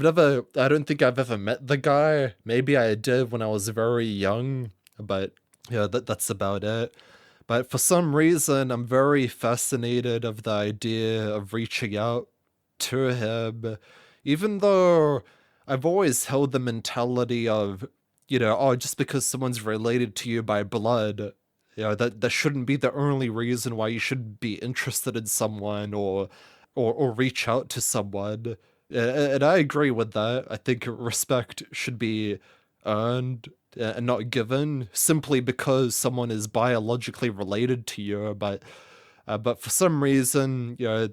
don't think I've ever met the guy. Maybe I did when I was very young, but yeah, that's about it. But for some reason, I'm very fascinated of the idea of reaching out to him, even though I've always held the mentality of, you know, oh, just because someone's related to you by blood, you know, that shouldn't be the only reason why you should be interested in someone or reach out to someone. And I agree with that. I think respect should be earned and not given simply because someone is biologically related to you. But for some reason, you know,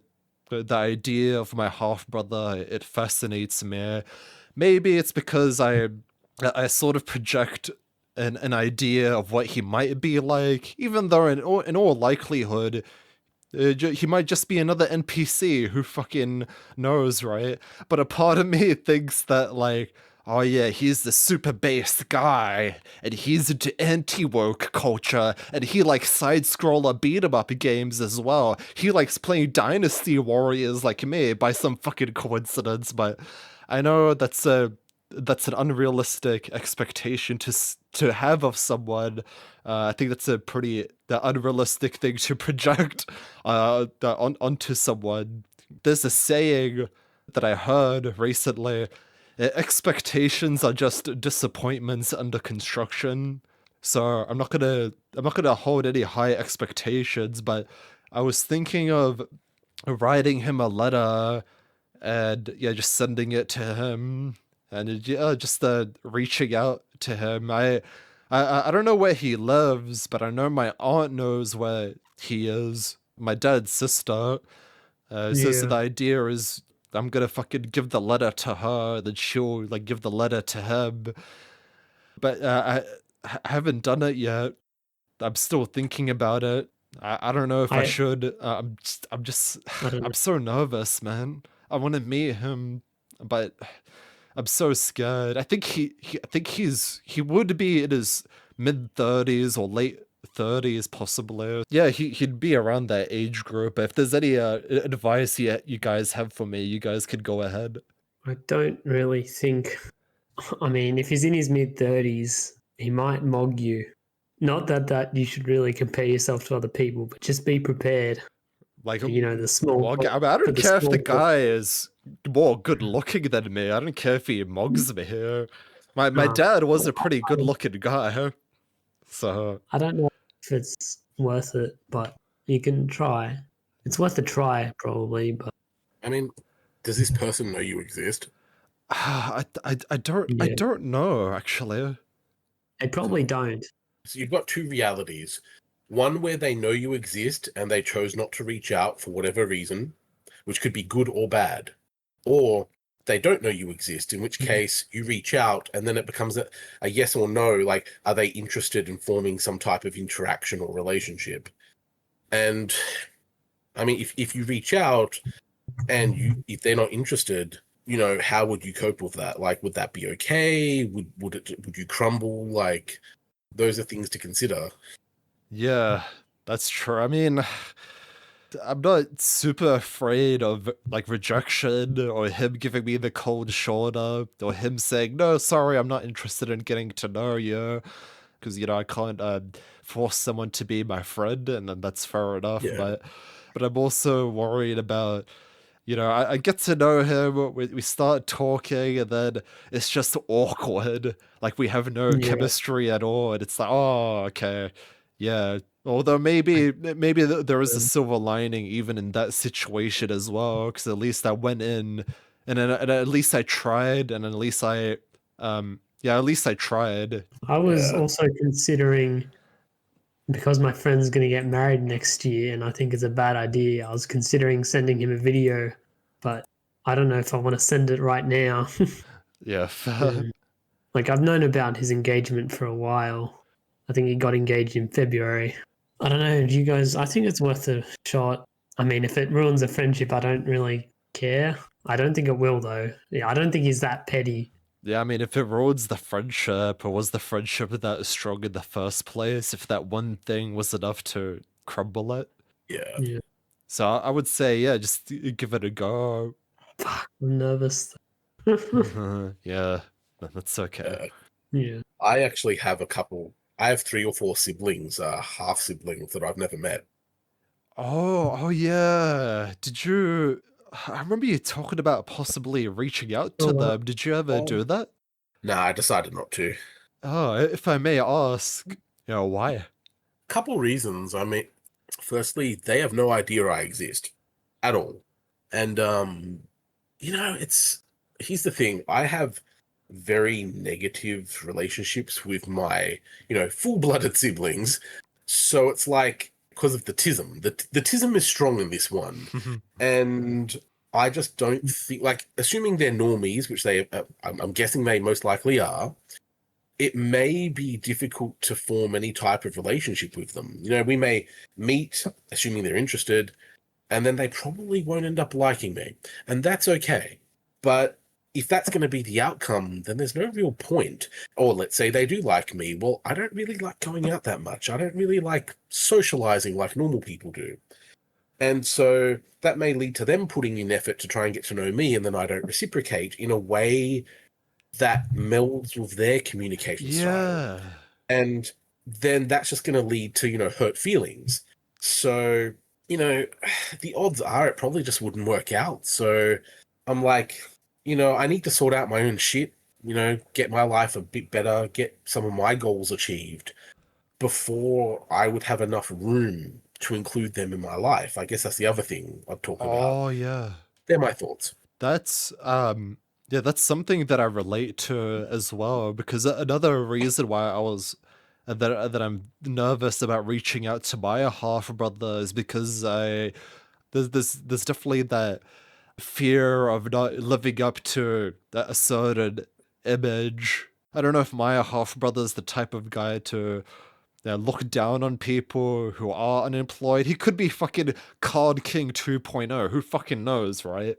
the idea of my half brother, it fascinates me. Maybe it's because I sort of project an idea of what he might be like, even though in all likelihood he might just be another NPC who fucking knows, right? But a part of me thinks that, like, oh yeah, he's the super based guy, and he's into anti-woke culture, and he likes side-scroller beat-em-up games as well. He likes playing Dynasty Warriors like me by some fucking coincidence, but I know that's an unrealistic expectation to have of someone. I think that's a pretty unrealistic thing to project onto someone. There's a saying that I heard recently: expectations are just disappointments under construction. So I'm not gonna hold any high expectations, but I was thinking of writing him a letter and yeah, just sending it to him and yeah, just reaching out to him. I don't know where he lives, but I know my aunt knows where he is. My dad's sister. So the Yeah. idea is I'm gonna fucking give the letter to her, then she'll like give the letter to him. But I haven't done it yet. I'm still thinking about it. I don't know if I I should. I'm just I don't I'm know. so nervous, man. I want to meet him, but I'm so scared. I think he would be in his mid 30s or late 30s possibly. Yeah, he'd be around that age group. If there's any advice you guys have for me, you guys could go ahead. I don't really think. I mean, if he's in his mid-30s, he might mog you. Not that you should really compare yourself to other people, but just be prepared Like, for, you know, the small I mean, I for don't the care if the small talk. guy is more good looking than me. I don't care if he mugs me here. My Uh, dad was a pretty good looking guy, so I don't know if it's worth it, but you can try. It's worth a try, probably, but I mean, does this person know you exist? I yeah, don't know actually. they probably don't. So you've got two realities. One where they know you exist and they chose not to reach out for whatever reason, which could be good or bad. Or they don't know you exist, in which Yeah. case you reach out and then it becomes a yes or no, like, are they interested in forming some type of interaction or relationship? And I mean, if you reach out and if they're not interested, you know, how would you cope with that? Like, would that be okay? Would you crumble? Like, those are things to consider. Yeah, that's true. I mean, I'm not super afraid of like rejection or him giving me the cold shoulder or him saying, no, sorry, I'm not interested in getting to know you. Because, you know, I can't force someone to be my friend, and then that's fair enough. Yeah. But I'm also worried about, you know, I get to know him, we start talking, and then it's just awkward. Like, we have no Yeah, chemistry at all, and it's like, oh, okay, yeah. Although maybe there is a silver lining even in that situation as well, because at least I went in, and at least I tried, and at least yeah, at least I tried. I was Yeah. also considering, because my friend's going to get married next year, and I think it's a bad idea. I was considering sending him a video, but I don't know if I want to send it right now. Yeah, Um, like, I've known about his engagement for a while. I think he got engaged in February. I don't know. Do you guys? I think it's worth a shot. I mean, if it ruins a friendship, I don't really care. I don't think it will, though. Yeah, I don't think he's that petty. Yeah, I mean, if it ruins the friendship, or was the friendship that strong in the first place, if that one thing was enough to crumble it. Yeah. Yeah. So I would say, yeah, just give it a go. Fuck, I'm nervous. Yeah, that's okay. Yeah. I actually have a couple. I have 3 or 4 siblings, half siblings that I've never met. Oh yeah. Did you? I remember you talking about possibly reaching out to Oh, wow. them. Did you ever do that? Nah, I decided not to. Oh, if I may ask, why? Couple reasons. I mean, firstly, they have no idea I exist at all. And it's here's the thing. I have very negative relationships with my, full-blooded siblings. So it's like because of the tism. The tism is strong in this one. And I just don't think, like, assuming they're normies, which I'm guessing they most likely are, it may be difficult to form any type of relationship with them. We may meet, assuming they're interested, and then they probably won't end up liking me. And that's okay. But if that's going to be the outcome, then there's no real point. Or let's say they do like me. Well, I don't really like going out that much. I don't really like socializing like normal people do. And so that may lead to them putting in effort to try and get to know me, and then I don't reciprocate in a way that melds with their communication style. Yeah. And then that's just going to lead to, hurt feelings. So, the odds are it probably just wouldn't work out. So I'm like, I need to sort out my own shit, get my life a bit better, get some of my goals achieved before I would have enough room to include them in my life. I guess that's the other thing I'd talk about. Oh yeah. They're my thoughts. That's yeah, that's something that I relate to as well, because another reason why I was that I'm nervous about reaching out to my half brother is because there's definitely that fear of not living up to a certain image. I don't know if my half brother's the type of guy to look down on people who are unemployed. He could be fucking Card King 2.0. Who fucking knows, right?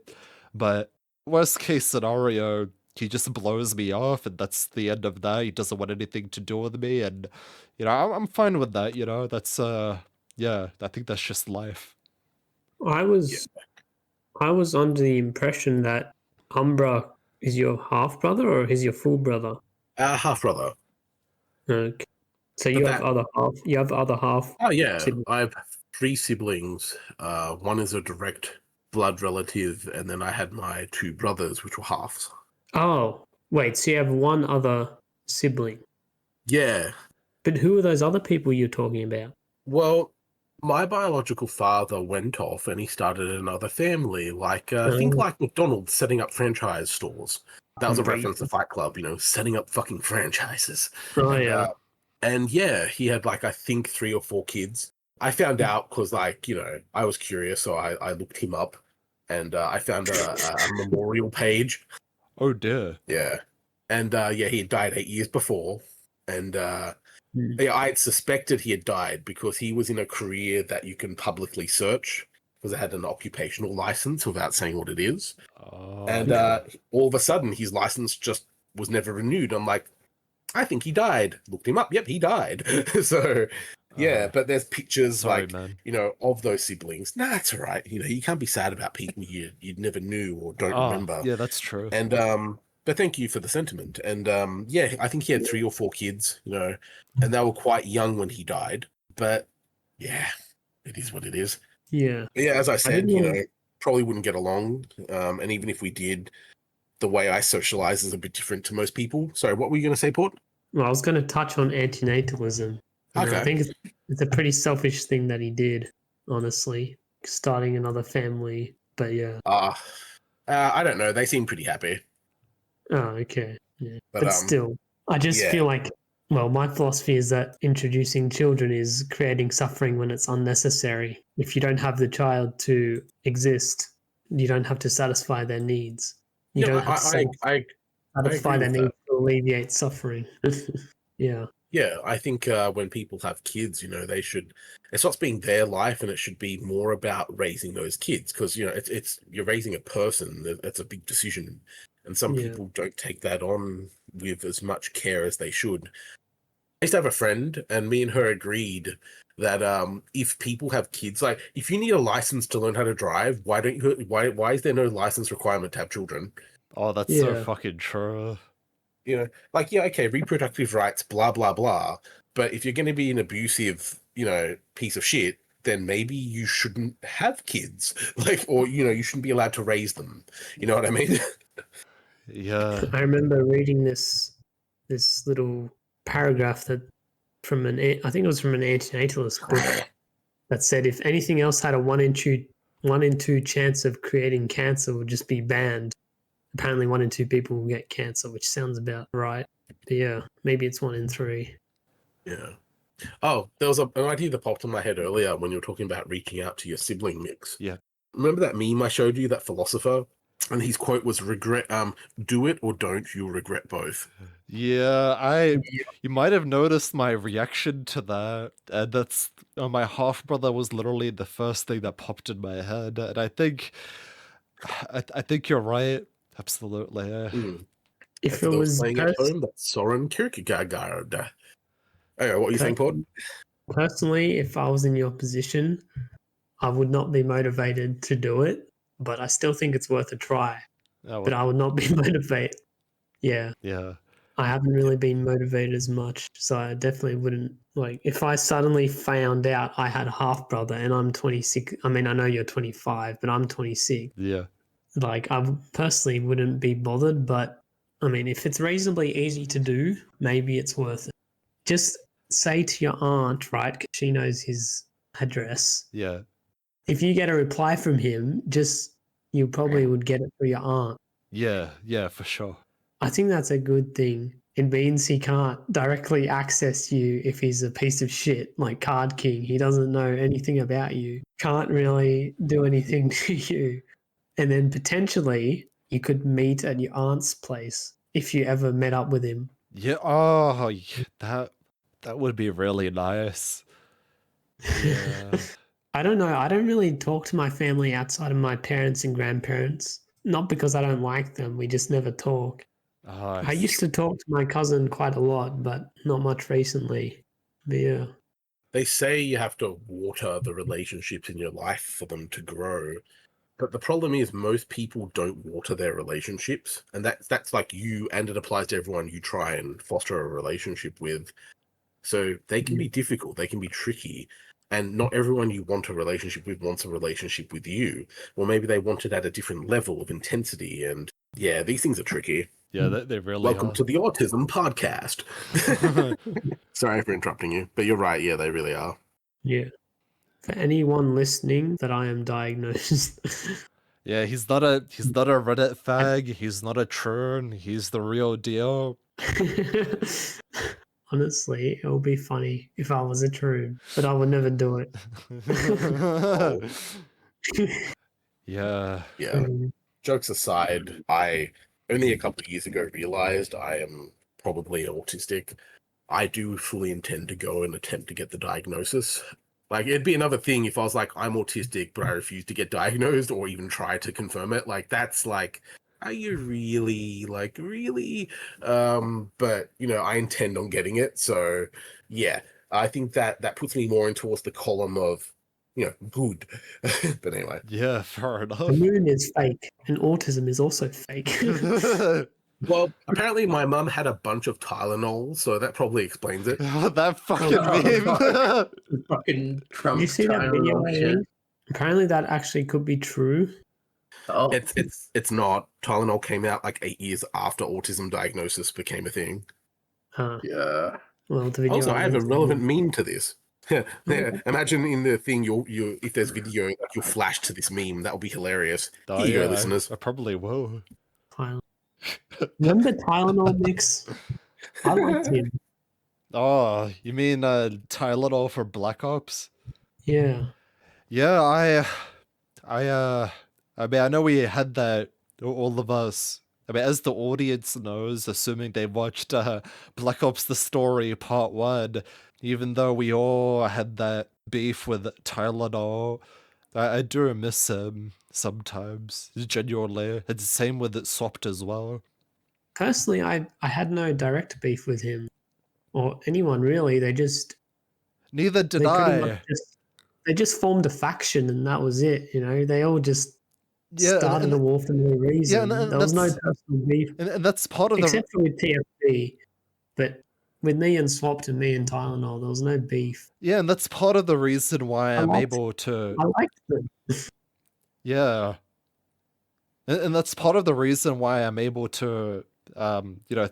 But worst case scenario, he just blows me off, and that's the end of that. He doesn't want anything to do with me, and I'm fine with that. That's yeah. I think that's just life. I was under the impression that Umbra is your half brother or is your full brother? Half brother. Okay. So But you that- have other half. You have other half. Oh yeah, siblings. I have 3 siblings. One is a direct blood relative, and then I had my 2 brothers, which were halves. Oh, wait. So you have one other sibling. Yeah. But who are those other people you're talking about? Well, my biological father went off and he started another family, like think like McDonald's setting up franchise stores. That was a Right. reference to Fight Club, setting up fucking franchises. Oh and, yeah. and yeah, he had like I think 3 or 4 kids. I found out because I was curious, so I looked him up, and I found a memorial page. Oh dear. Yeah, and yeah, he had died 8 years before, and Hmm. yeah, I had suspected he had died because he was in a career that you can publicly search because it had an occupational license without saying what it is. Oh, And all of a sudden, his license just was never renewed. I'm like, I think he died. Looked him up. Yep, he died. So, yeah, but there's pictures sorry, like, man. of those siblings. Nah, it's all right. You can't be sad about people you never knew or don't Oh, remember. yeah, that's true. And but thank you for the sentiment. And yeah, I think he had 3 or 4 kids, and they were quite young when he died. But yeah, it is what it is. Yeah. But yeah, as I said, didn't probably wouldn't get along. And even if we did, the way I socialize is a bit different to most people. Sorry, what were you going to say, Port? Well, I was going to touch on antinatalism. And I Okay. think it's a pretty selfish thing that he did, honestly, starting another family. But yeah. I don't know. They seem pretty happy. Oh, okay. Yeah. But, But still, I just yeah. feel like, well, my philosophy is that introducing children is creating suffering when it's unnecessary. If you don't have the child to exist, you don't have to satisfy their needs. You Yeah, don't have to I satisfy agree their with needs to alleviate suffering. Yeah. Yeah, I think when people have kids, they should. It stops being their life, and it should be more about raising those kids because it's you're raising a person. That's a big decision, and some Yeah. people don't take that on with as much care as they should. I used to have a friend, and me and her agreed that if people have kids, like if you need a license to learn how to drive, why don't you? Why is there no license requirement to have children? Oh, that's so Yeah. fucking true. Like, yeah, okay, reproductive rights, blah, blah, blah. But if you're going to be an abusive, piece of shit, then maybe you shouldn't have kids. Like, or, you shouldn't be allowed to raise them. You know what I mean? Yeah. I remember reading this little paragraph that I think it was from an antinatalist book that said if anything else had a 1 in 2 chance of creating cancer would just be banned. Apparently 1 in 2 people will get cancer, which sounds about right. But yeah, maybe it's 1 in 3. Yeah. Oh, there was an idea that popped in my head earlier when you were talking about reaching out to your sibling mix. Yeah. Remember that meme I showed you, that philosopher? And his quote was do it or don't, you'll regret both. Yeah, you might have noticed my reaction to that, and that's my half brother was literally the first thing that popped in my head, and I think, I think you're right. Absolutely. Mm. If For it those was playing at home, that's Soren Kierkegaard. Okay, what were you saying, Paul? personally, if I was in your position, I would not be motivated to do it, but I still think it's worth a try. Oh, But I would not be motivated. Yeah, yeah, I haven't really been motivated as much, so I definitely wouldn't like if I suddenly found out I had a half brother and I'm 26. I mean, I know you're 25, but I'm 26. yeah, Like, I personally wouldn't be bothered, but I mean, if it's reasonably easy to do, maybe it's worth it. Just say to your aunt, right? Because she knows his address. yeah, If you get a reply from him, you probably would get it through your aunt. yeah, for sure. I think that's a good thing. It means he can't directly access you if he's a piece of shit like Card King. He doesn't know anything about you, can't really do anything to you. And then potentially you could meet at your aunt's place if you ever met up with him. Yeah, oh, that would be really nice. Yeah. I don't know. I don't really talk to my family outside of my parents and grandparents. Not because I don't like them, we just never talk. Oh, I used to talk to my cousin quite a lot, but not much recently. But yeah. They say you have to water the relationships in your life for them to grow. But the problem is most people don't water their relationships. And that's like you, and it applies to everyone you try and foster a relationship with. So they can be difficult, they can be tricky. And not everyone you want a relationship with wants a relationship with you. Or maybe they want it at a different level of intensity. And yeah, these things are tricky. yeah, they really Welcome are. to the Autism Podcast. Sorry for interrupting you, but you're right. Yeah, they really are. Yeah. For anyone listening that I am diagnosed. Yeah, he's not a Reddit fag, he's not a churn, he's the real deal. Honestly, it would be funny if I was a troon, but I would never do it. Yeah. Yeah. Jokes aside, I only a couple of years ago realized I am probably autistic. I do fully intend to go and attempt to get the diagnosis. Like, it'd be another thing if I was like, I'm autistic, but I refuse to get diagnosed or even try to confirm it. Like, that's like, are you really, like, really? But, I intend on getting it. So, yeah, I think that puts me more in towards the column of, good. But anyway. Yeah, fair The enough. moon is fake, and autism is also fake. Well, apparently my mum had a bunch of Tylenol, so that probably explains it. That fucking Oh, meme. Fucking Trump. You see that video I linked? Apparently, that actually could be true. Oh, It's not. Tylenol came out like 8 years after autism diagnosis became a thing. yeah. Well, the video. Also, I have a linked- relevant meme to this. Yeah, imagine in the thing you if there's video, like you'll flash to this meme. That will be hilarious. Oh, Here you yeah, go, listeners. I probably will. Tylenol. Remember Tylenol mix? I liked him. Oh, you mean Tylenol for Black Ops? Yeah. Yeah, I mean, I know we had that, all of us, I mean, as the audience knows, assuming they watched Black Ops: The Story Part 1, even though we all had that beef with Tylenol, I do miss him sometimes, genuinely. It's the same with it Swapped as well. Personally, I had no direct beef with him or anyone really. Neither did They pretty much I. just formed a faction and that was it. You know, they all just Yeah, started a war for no yeah, reason. There was no personal beef and that's part of the except for with TFB. But with me and Swapped and me and Tylenol, there was no beef. yeah, and that's part of the reason why I I'm liked able to I liked them. yeah. And that's part of the reason why I'm able to,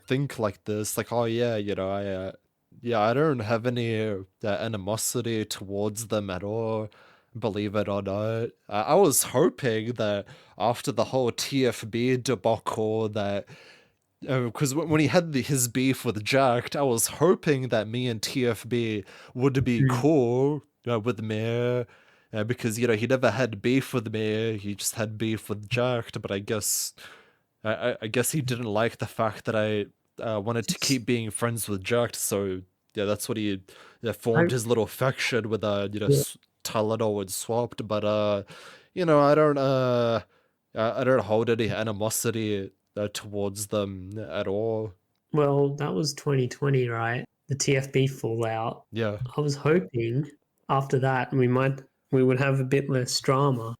think like this. Like, oh yeah, I don't have any animosity towards them at all. Believe it or not, I was hoping that after the whole TFB debacle, that because when he had his beef with Jacked, I was hoping that me and TFB would be Mm. cool with me, because he never had beef with me. He just had beef with Jacked. But I guess he didn't like the fact that I wanted to It's, keep being friends with Jacked. So yeah, that's what he I, formed his little faction with yeah, Tylenol and Swapped. But I don't hold any animosity towards them at all. well, that was 2020, right? The TFB fallout. Yeah, I was hoping after that we would have a bit less drama.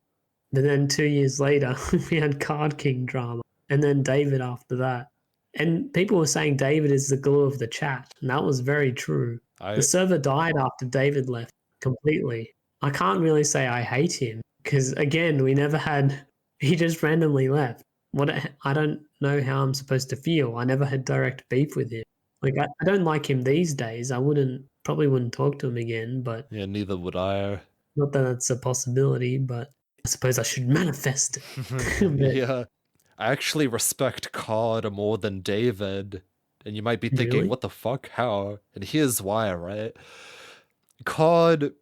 But then 2 years later, we had Card King drama, and then David after that. And people were saying David is the glue of the chat, and that was very true. The I server died after David left completely. I can't really say I hate him because again, we never had. He just randomly left. I don't know how I'm supposed to feel. I never had direct beef with him. Like I don't like him these days. I probably wouldn't talk to him again, but yeah, neither would I. not that it's a possibility, but I suppose I should manifest it. But Yeah, I actually respect Card more than David. And you might be thinking, really? what the fuck? How? And here's why, right? Card,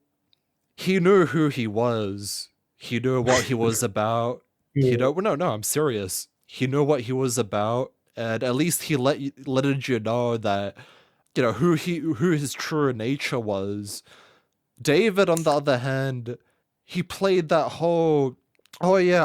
he knew who he was. He knew what he was about. Yeah. No, I'm serious. He knew what he was about, and at least he letted you know that who his true nature was. David, on the other hand, he played that whole, oh yeah,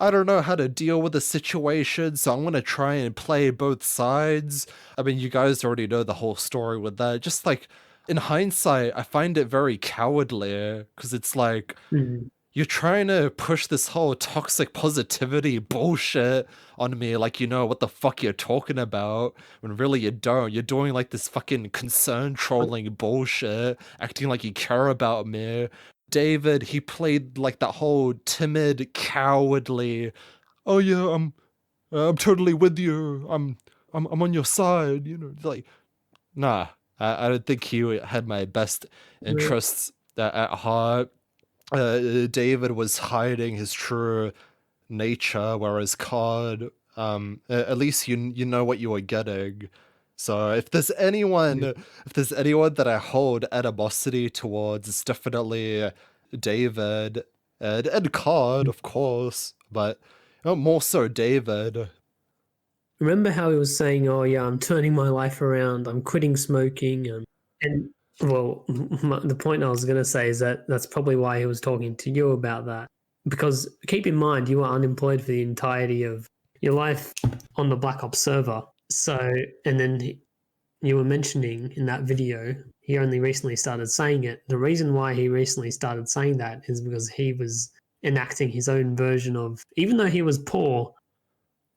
I don't know how to deal with the situation, so I'm gonna try and play both sides. I mean, you guys already know the whole story with that. Just like, in hindsight, I find it very cowardly, because it's like, Mm. you're trying to push this whole toxic positivity bullshit on me like you know what the fuck you're talking about, when really you don't. You're doing like this fucking concern trolling bullshit, acting like you care about me. David, he played like that whole timid, cowardly, oh yeah, I'm totally with you. I'm on your side, like, nah. I don't think he had my best Yeah. interests at heart. David was hiding his true nature, whereas Card, at least you know what you were getting. So if there's anyone that I hold animosity towards, it's definitely David and Card, of course, but more so David. Remember how he was saying, "Oh yeah, I'm turning my life around. I'm quitting smoking." And well, the point I was going to say is that that's probably why he was talking to you about that. Because keep in mind, you were unemployed for the entirety of your life on the Black Ops server. So, and then you were mentioning in that video, he only recently started saying it. The reason why he recently started saying that is because he was enacting his own version of, even though he was poor,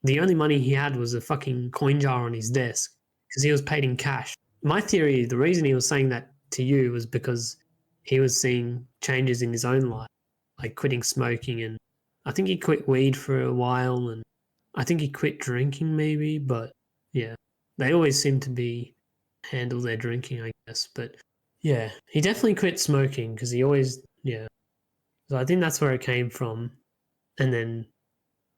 the only money he had was a fucking coin jar on his desk because he was paid in cash. My theory, the reason he was saying that to you was because he was seeing changes in his own life, like quitting smoking. And I think he quit weed for a while. And I think he quit drinking maybe. But yeah, they always seem to be handle their drinking, I guess. But yeah, he definitely quit smoking because he always, yeah. So I think that's where it came from. And then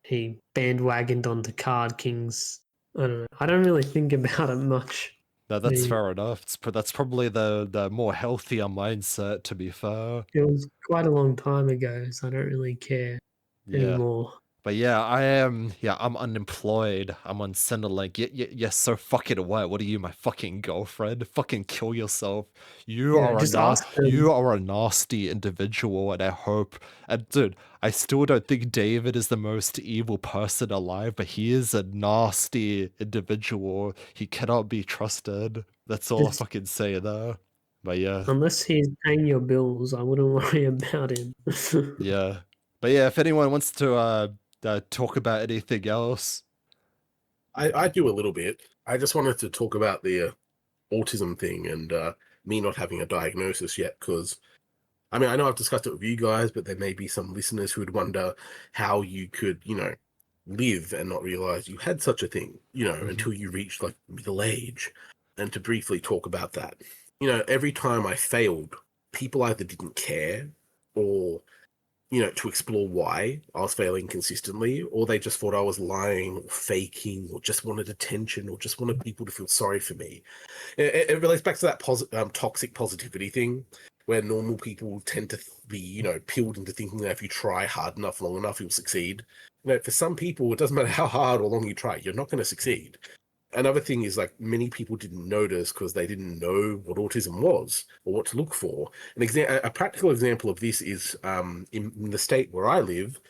he bandwagoned onto Card Kings. I don't know. I don't really think about it much. That's fair enough. That's probably the more healthier mindset, to be fair. It was quite a long time ago, so I don't really care Yeah. anymore. But yeah, I'm unemployed. I'm on Centrelink. You're so fucking what? What are you, my fucking girlfriend? Fucking kill yourself. Yeah, just ask You them. are a nasty individual, and I hope. And dude, I still don't think David is the most evil person alive, but he is a nasty individual. He cannot be trusted. That's all I Just fucking say there. But yeah, unless he's paying your bills, I wouldn't worry about him. yeah. But yeah, if anyone wants to talk about anything else. I do a little bit. I just wanted to talk about the autism thing and me not having a diagnosis yet, because I mean, I know I've discussed it with you guys, but there may be some listeners who would wonder how you could, live and not realize you had such a thing, Mhm. until you reached like middle age. And to briefly talk about that, every time I failed, people either didn't care or, to explore why I was failing consistently, or they just thought I was lying or faking or just wanted attention or just wanted people to feel sorry for me. It relates back to that toxic positivity thing, where normal people tend to be, peeled into thinking that if you try hard enough, long enough, you'll succeed. For some people, it doesn't matter how hard or long you try, you're not going to succeed. Another thing is, like, many people didn't notice because they didn't know what autism was or what to look for. A practical example of this is in the state where I live,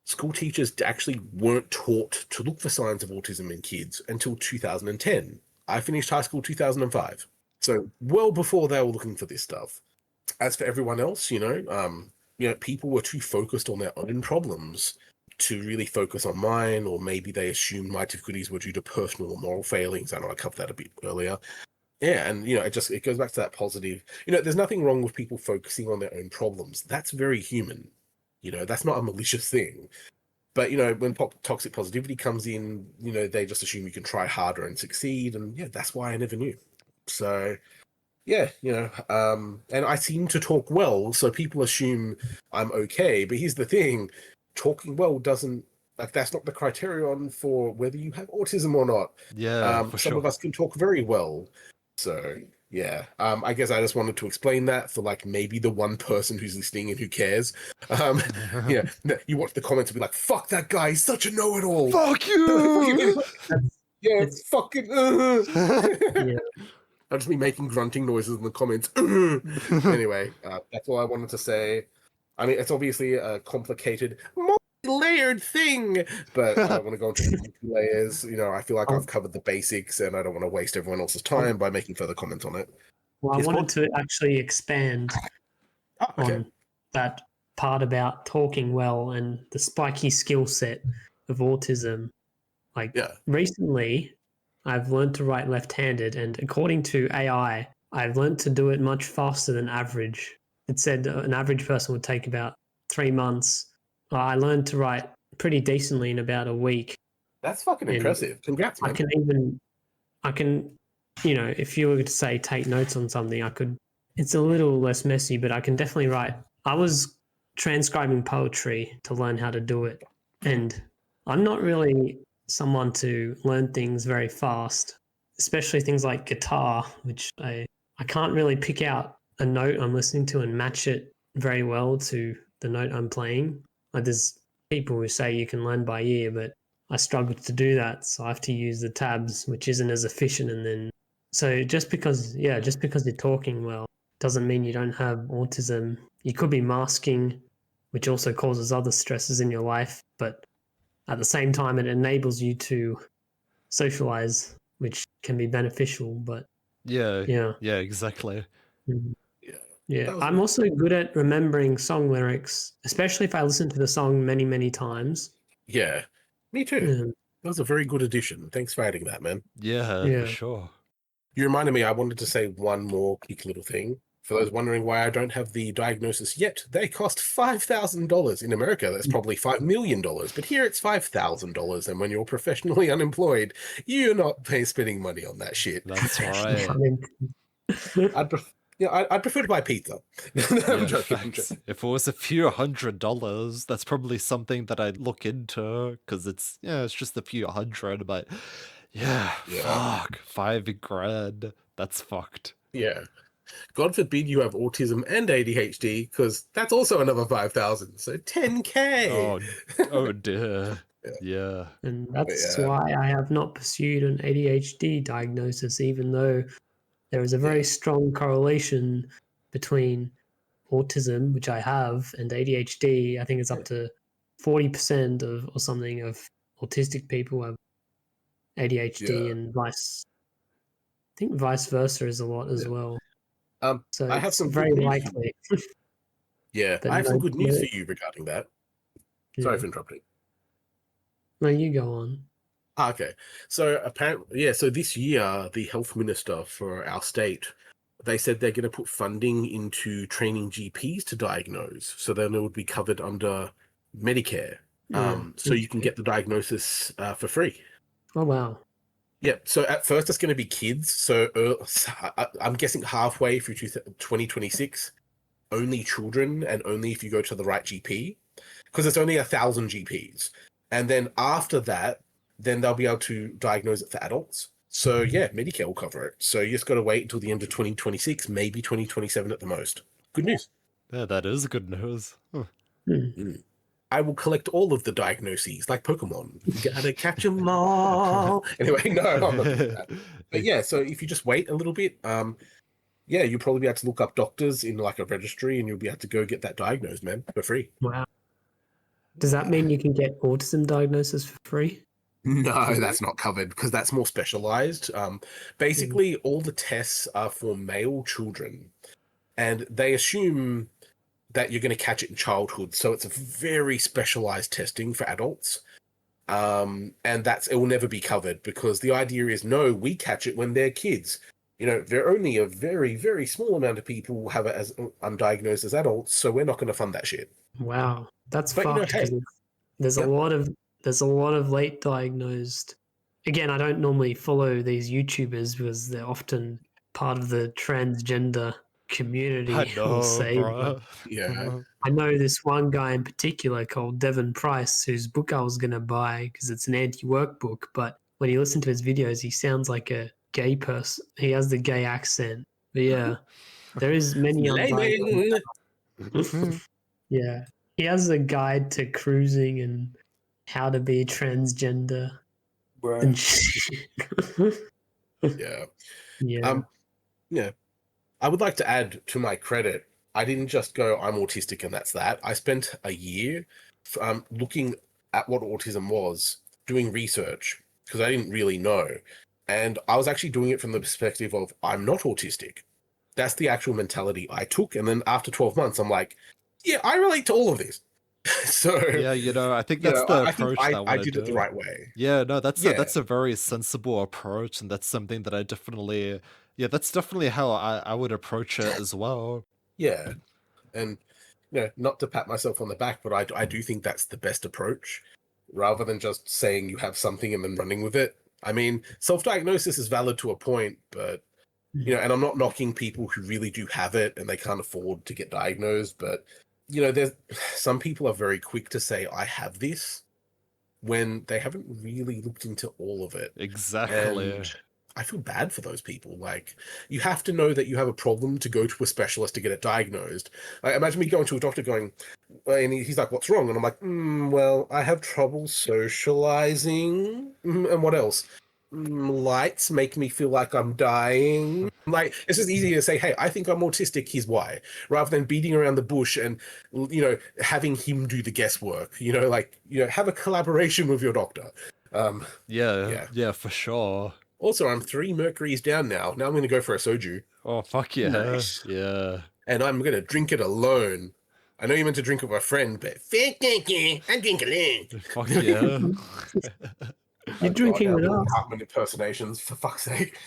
school teachers actually weren't taught to look for signs of autism in kids until 2010. I finished high school 2005. So well before they were looking for this stuff. As for everyone else, people were too focused on their own problems to really focus on mine, or maybe they assumed my difficulties were due to personal or moral failings. I know I covered that a bit earlier. Yeah, and it goes back to that positive. There's nothing wrong with people focusing on their own problems. That's very human. That's not a malicious thing. But when toxic positivity comes in, they just assume you can try harder and succeed, and yeah, that's why I never knew. So yeah, and I seem to talk well, so people assume I'm okay. But here's the thing: talking well doesn't, like, that's not the criterion for whether you have autism or not. Yeah, for Some of sure. us can talk very well, so yeah. I guess I just wanted to explain that for, like, maybe the one person who's listening and who cares. Um, you watch the comments and be like, "Fuck that guy! He's such a know-it-all." Fuck you! That's Yeah, it's fucking. yeah. I'll just be making grunting noises in the comments. Anyway, that's all I wanted to say. I mean, it's obviously a complicated, multi-layered thing, but I don't want to go into multi-layers. I feel like I've I'll, covered the basics, and I don't want to waste everyone else's I'll, time by making further comments on it. well, I Yes, wanted Paul? to actually expand Oh, okay. on that part about talking well and the spiky skill set of autism. Like Yeah. recently, I've learned to write left-handed, and according to AI, I've learned to do it much faster than average. It said an average person would take about 3 months. I learned to write pretty decently in about a week, That's fucking and impressive. Congrats, I man. can even, I can, if you were to say take notes on something, I could. It's a little less messy, but I can definitely write. I was transcribing poetry to learn how to do it, and I'm not really someone to learn things very fast, especially things like guitar, which I can't really pick out a note I'm listening to and match it very well to the note I'm playing. Like there's people who say you can learn by ear, but I struggle to do that, so I have to use the tabs, which isn't as efficient. And then, so just because you're talking well doesn't mean you don't have autism. You could be masking, which also causes other stresses in your life, but at the same time, it enables you to socialize, which can be beneficial. But Yeah, yeah, yeah, exactly. Yeah. yeah. That was I'm good. also good at remembering song lyrics, especially if I listen to the song many, many times. Yeah. Me too. Yeah, That was a very good addition. Thanks for adding that, man. Yeah, for yeah. sure. You reminded me, I wanted to say one more quick little thing. For those wondering why I don't have the diagnosis yet, they cost $5,000. In America, that's probably $5 million, but here it's $5,000. And when you're professionally unemployed, you're not spending money on that shit. That's I right. mean, I'd prefer to buy pizza. I'm Yeah, joking. facts. If it was a few $100s, that's probably something that I'd look into, because it's just a few hundred, but yeah, Yeah. fuck, 5 grand. That's fucked. Yeah. God forbid you have autism and ADHD, because that's also another 5,000. So 10K. Oh, oh dear. Yeah. And that's Yeah. why I have not pursued an ADHD diagnosis, even though there is a very strong correlation between autism, which I have, and ADHD. I think it's up to 40% of or something of autistic people have ADHD, Yeah. and I think vice versa is a lot as well. So I have it's some very good news. likely. Yeah, But I have some no- good news no- for you regarding that. Sorry for interrupting. No, you go on. Okay. So apparently, so this year, the health minister for our state, they said they're going to put funding into training GPs to diagnose, so then it would be covered under Medicare. So you can get the diagnosis for free. Oh wow. Yeah. So at first, it's going to be kids. So I'm guessing halfway through 2026, only children, and only if you go to the right GP, because it's only 1,000 GPs. And then after that, then they'll be able to diagnose it for adults. So yeah, Medicare will cover it. So you just got to wait until the end of 2026, maybe 2027 at the most. Good news. Yeah, that is good news. Huh. I will collect all of the diagnoses like Pokemon. Gotta catch them all. Anyway, no, I'm not doing that. But yeah, so if you just wait a little bit, yeah, you'll probably be able to look up doctors in like a registry, and you'll be able to go get that diagnosed, man, for free. Wow. Does that mean you can get autism diagnosis for free? No, that's not covered because that's more specialized. Basically, all the tests are for male children, and they assume that you're going to catch it in childhood. So it's a very specialized testing for adults. And it will never be covered because the idea is no, we catch it when they're kids. You know, there are only a very, very small amount of people who have it as undiagnosed as adults, so we're not going to fund that shit. Wow, that's But, you know, fucked because hey. there's Yep. a lot of late diagnosed. Again, I don't normally follow these YouTubers because they're often part of the transgender community. I We'll know, say, bro. Yeah. I know this one guy in particular called Devon Price, whose book I was going to buy because it's an anti-work book. But when you listen to his videos, he sounds like a gay person. He has the gay accent. But yeah, there is many undiagnosed. Blaming. Yeah, he has a guide to cruising and how to be transgender and shit. Yeah. Yeah. Yeah. I would like to add to my credit, I didn't just go, I'm autistic and that's that. I spent a year looking at what autism was, doing research, because I didn't really know. And I was actually doing it from the perspective of, I'm not autistic. That's the actual mentality I took. And then after 12 months, I'm like, yeah, I relate to all of this. So, Yeah, I think that's the I think approach that I I want to did it the do. right way. Yeah, no, Yeah. that's a very sensible approach, and that's something that I definitely, that's definitely how I would approach it as well. Yeah. And not to pat myself on the back, but I do think that's the best approach, rather than just saying you have something and then running with it. I mean, self-diagnosis is valid to a point, but and I'm not knocking people who really do have it and they can't afford to get diagnosed, but there's some people are very quick to say I have this when they haven't really looked into all of it. Exactly. And I feel bad for those people. Like, you have to know that you have a problem to go to a specialist to get it diagnosed. Like, imagine me going to a doctor going, and he's like, what's wrong? And I'm like, well, I have trouble socializing. And what else? Lights make me feel like I'm dying. Like, it's just easier to say, hey, I think I'm autistic, here's why, rather than beating around the bush and, having him do the guesswork. Have a collaboration with your doctor. Yeah, for sure. Also, I'm 3 mercuries down now. Now I'm going to go for a soju. Oh, fuck yeah. Nice. Yeah. And I'm going to drink it alone. I know you meant to drink with a friend, but I drink alone. Fuck yeah. You're drinking now it doing up. Hartman impersonations, for fuck's sake.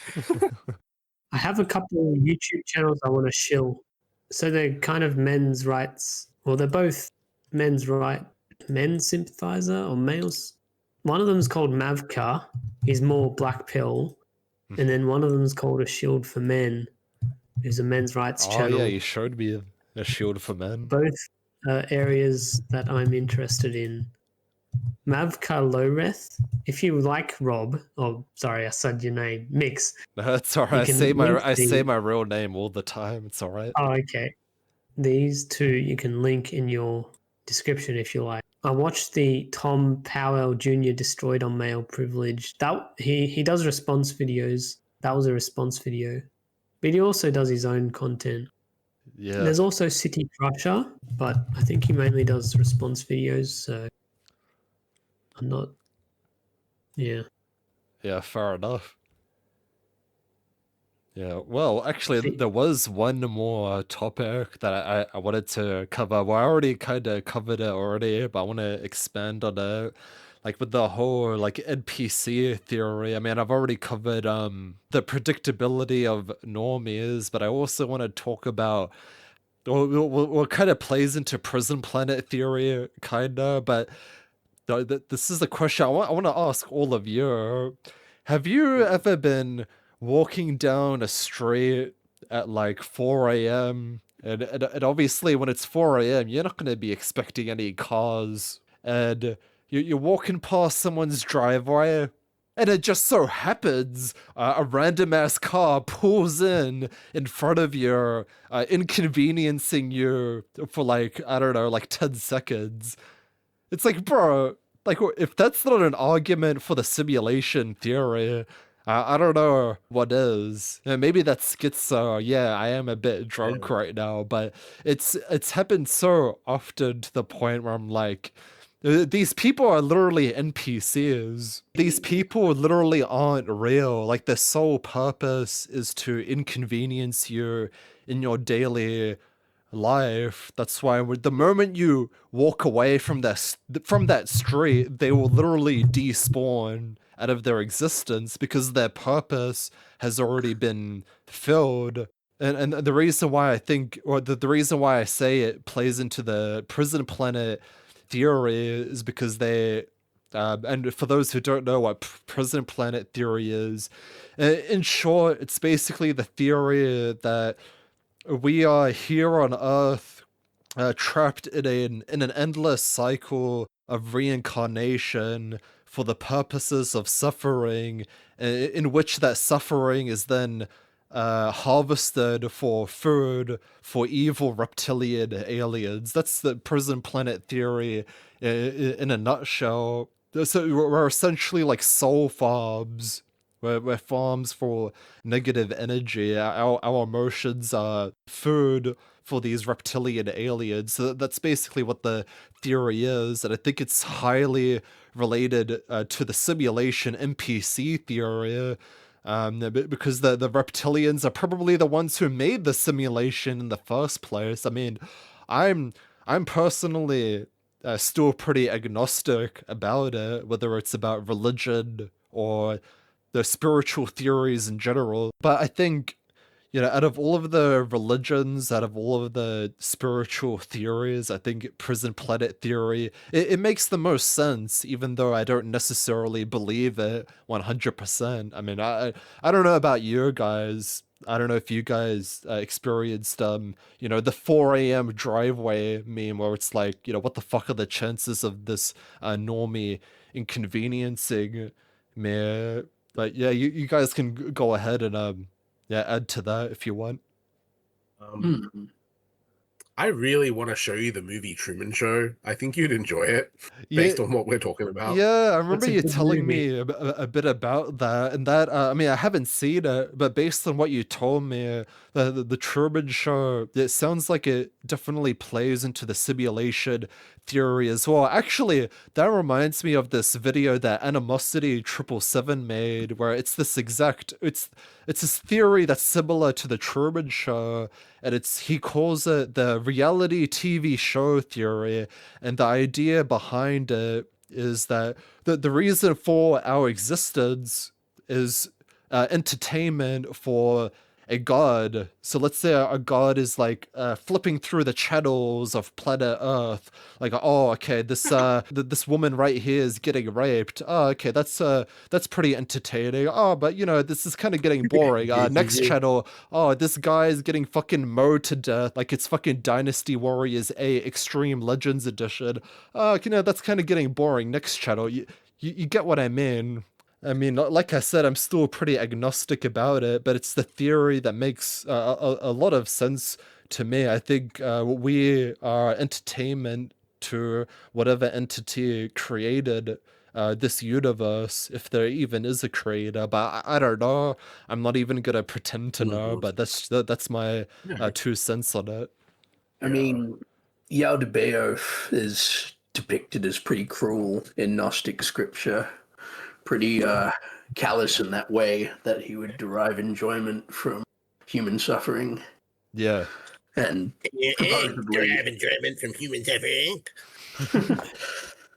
I have a couple of YouTube channels I want to shill. So they're kind of men's rights. Well, they're both men's sympathizer or males. One of them is called Mavka. He's more black pill. And then one of them is called A Shield for Men, who's a men's rights Oh channel. yeah, you showed me a shield for men. Both areas that I'm interested in. Mavkaloreth. If you like Rob, oh sorry, I said your name, Mix. That's alright. You I can say link I say the. my real name all the time. It's alright. Oh, okay. These two you can link in your description if you like. I watched the Tom Powell Jr. Destroyed on Male Privilege. That he does response videos. That was a response video, but he also does his own content. Yeah. There's also City Crusher, but I think he mainly does response videos. So I'm not. Yeah. Yeah, fair enough. Yeah, well, actually, The- there was one more topic that I wanted to cover. Well, I already kind of covered it already, but I want to expand on it. Like with the whole like NPC theory. I mean, I've already covered the predictability of normies, but I also want to talk about what kind of plays into prison planet theory, kinda. But this is a question I want to ask all of you. Have you ever been walking down a street at like 4 a.m.? And obviously, when it's 4 a.m., you're not going to be expecting any cars. And you're walking past someone's driveway, and it just so happens a random ass car pulls in front of you, inconveniencing you for like, I don't know, like 10 seconds. It's like, bro, like if that's not an argument for the simulation theory, I don't know what is. Maybe that's schizo. Yeah, I am a bit drunk Yeah. right now, but it's happened so often to the point where I'm like, these people are literally NPCs. These people literally aren't real. Like their sole purpose is to inconvenience you in your daily life. That's why the moment you walk away from that street, they will literally despawn out of their existence because their purpose has already been filled. And the reason why I think, or the reason why I say it plays into the prison planet theory is because they. And for those who don't know what prison planet theory is, in short, it's basically the theory that we are here on Earth, trapped in an endless cycle of reincarnation for the purposes of suffering, in which that suffering is then harvested for food for evil reptilian aliens. That's the prison planet theory in a nutshell. So we're essentially like soul farms. We're farms for negative energy. Our emotions are food for these reptilian aliens. So that's basically what the theory is, and I think it's highly related to the simulation NPC theory. Because the reptilians are probably the ones who made the simulation in the first place. I mean, I'm I'm personally still pretty agnostic about it, whether it's about religion or the spiritual theories in general. But I think, out of all of the religions, out of all of the spiritual theories, I think prison planet theory, it makes the most sense, even though I don't necessarily believe it 100%. I mean, I don't know about you guys. I don't know if you guys experienced, the 4 a.m. driveway meme where it's like, what the fuck are the chances of this normie inconveniencing me? But yeah, you guys can go ahead and yeah, add to that if you want. Um, I really want to show you the movie Truman Show. I think you'd enjoy it Yeah, based on what we're talking about. yeah, I That's remember a you good telling movie. me a bit about that, and that I mean, I haven't seen it, but based on what you told me, the Truman Show, it sounds like it definitely plays into the simulation theory as well. Actually, that reminds me of this video that Animosity 777 made, where it's this theory that's similar to the Truman Show, and he calls it the reality TV show theory, and the idea behind it is that the reason for our existence is entertainment for a god. So let's say a god is like flipping through the channels of planet Earth, like, oh, okay, this woman right here is getting raped. Oh, okay, that's pretty entertaining. Oh, but this is kind of getting boring. Next channel, oh, this guy is getting fucking mowed to death, like it's fucking Dynasty Warriors A Extreme Legends Edition. That's kind of getting boring. Next channel, you get what I mean. I mean, like I said, I'm still pretty agnostic about it, but it's the theory that makes a lot of sense to me. I think we are entertainment to whatever entity created this universe, if there even is a creator. But I don't know. I'm not even gonna pretend to know. But that's my 2 cents on it. I mean, Yaldabaoth is depicted as pretty cruel in Gnostic scripture, pretty callous in that way that he would derive enjoyment from human suffering. Yeah. And supposedly, derive enjoyment from human suffering.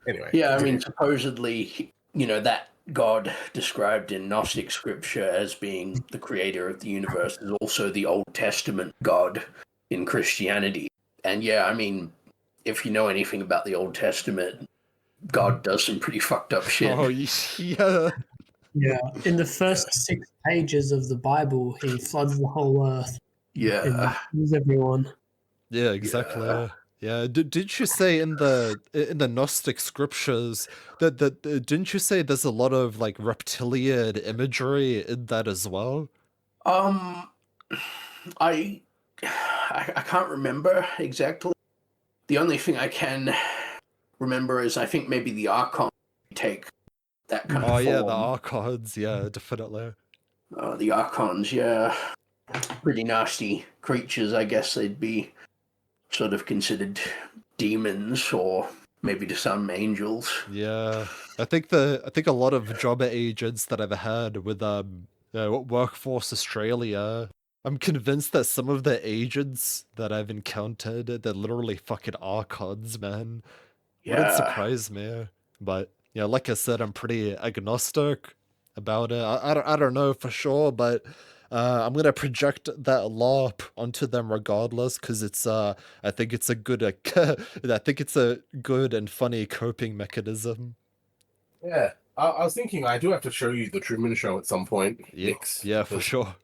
Anyway. Yeah, I mean, supposedly, that God described in Gnostic scripture as being the creator of the universe is also the Old Testament God in Christianity. And yeah, I mean, if you know anything about the Old Testament, God does some pretty fucked up shit. Oh, yeah. Yeah. In the first 6 pages of the Bible, he floods the whole earth Yeah. and kills everyone. Yeah, exactly. Yeah. Didn't you say in the Gnostic scriptures that didn't you say there's a lot of like reptilian imagery in that as well? I can't remember exactly. The only thing I can remember is I think maybe the Archon take that kind Oh of yeah, form. the Archons, yeah, definitely. The Archons, yeah. Pretty nasty creatures, I guess they'd be sort of considered demons or maybe to some angels. Yeah. I think a lot of job agents that I've had with Workforce Australia, I'm convinced that some of the agents that I've encountered, they're literally fucking Archons, man. Wouldn't surprise me. But yeah, like I said, I'm pretty agnostic about it. I don't know for sure, but I'm gonna project that LARP onto them regardless, because it's I think it's a good I think it's a good and funny coping mechanism. Yeah. I was thinking I do have to show you the Truman Show at some point. Yeah, Nix, yeah, for sure.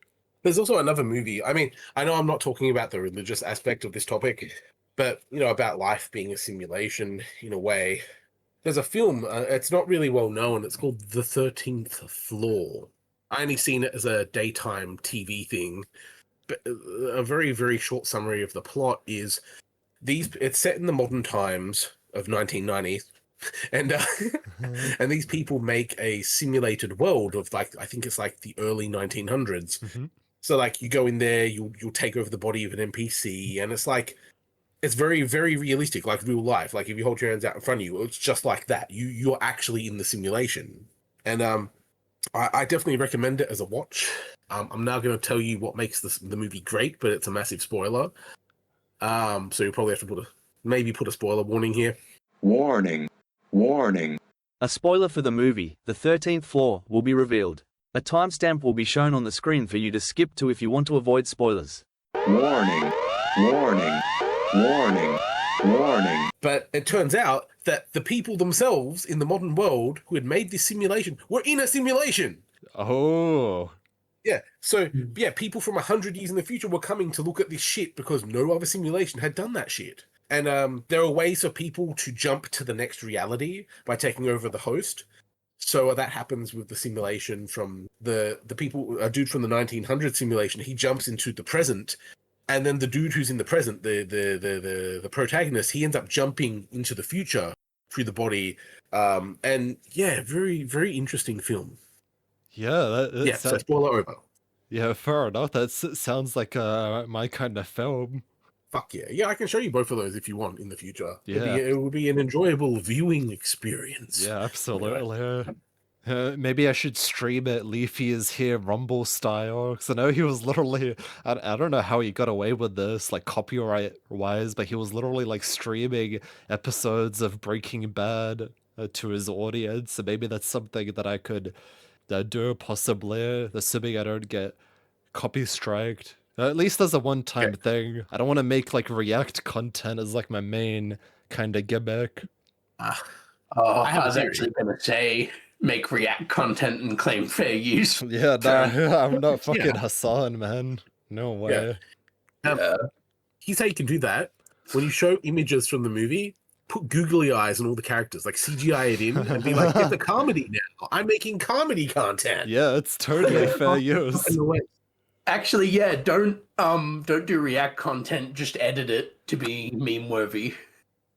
There's also another movie. I mean, I know I'm not talking about the religious aspect of this topic, but about life being a simulation in a way. There's a film. It's not really well known. It's called The 13th Floor. I only seen it as a daytime TV thing, but a very, very short summary of the plot is it's set in the modern times of 1990s, and and these people make a simulated world of, like, I think it's like the early 1900s. So like you go in there, you'll take over the body of an NPC, and it's very, very realistic, like real life. Like if you hold your hands out in front of you, it's just like that. You're actually in the simulation, and I definitely recommend it as a watch. I'm now going to tell you what makes the movie great, but it's a massive spoiler. So you probably have to put a spoiler warning here. Warning. Warning. A spoiler for the movie, The 13th Floor, will be revealed. A timestamp will be shown on the screen for you to skip to if you want to avoid spoilers. Warning. Warning. Warning. Warning. But it turns out that the people themselves in the modern world who had made this simulation were in a simulation. Oh. Yeah. So, yeah, people from 100 years in the future were coming to look at this shit because no other simulation had done that shit. And there are ways for people to jump to the next reality by taking over the host. So that happens with the simulation from the people, a dude from the 1900 simulation, he jumps into the present. And then the dude who's in the present, the protagonist, he ends up jumping into the future through the body. And yeah, very, very interesting film. Yeah, that So spoiler over. Yeah, fair enough. That sounds like my kind of film. Fuck yeah. Yeah, I can show you both of those if you want in the future. Yeah. It will be an enjoyable viewing experience. Yeah, absolutely. Maybe I should stream it Leafy is here Rumble style, because I know he was literally, I don't know how he got away with this, like copyright wise, but he was literally like streaming episodes of Breaking Bad to his audience, so maybe that's something that I could do possibly, assuming I don't get copy striked. At least as a one-time thing. I don't want to make like React content as like my main kind of gimmick. Oh, I have I a was theory. actually going to say make React content and claim fair use. Yeah, nah, I'm not fucking Yeah. Hassan, man. No way. Yeah. Here's how you can do that. When you show images from the movie, put googly eyes on all the characters, like CGI it in, and be like, it's a comedy now. I'm making comedy content. Yeah, it's totally Yeah. fair use. In the West. Actually, yeah, don't do React content, just edit it to be meme worthy.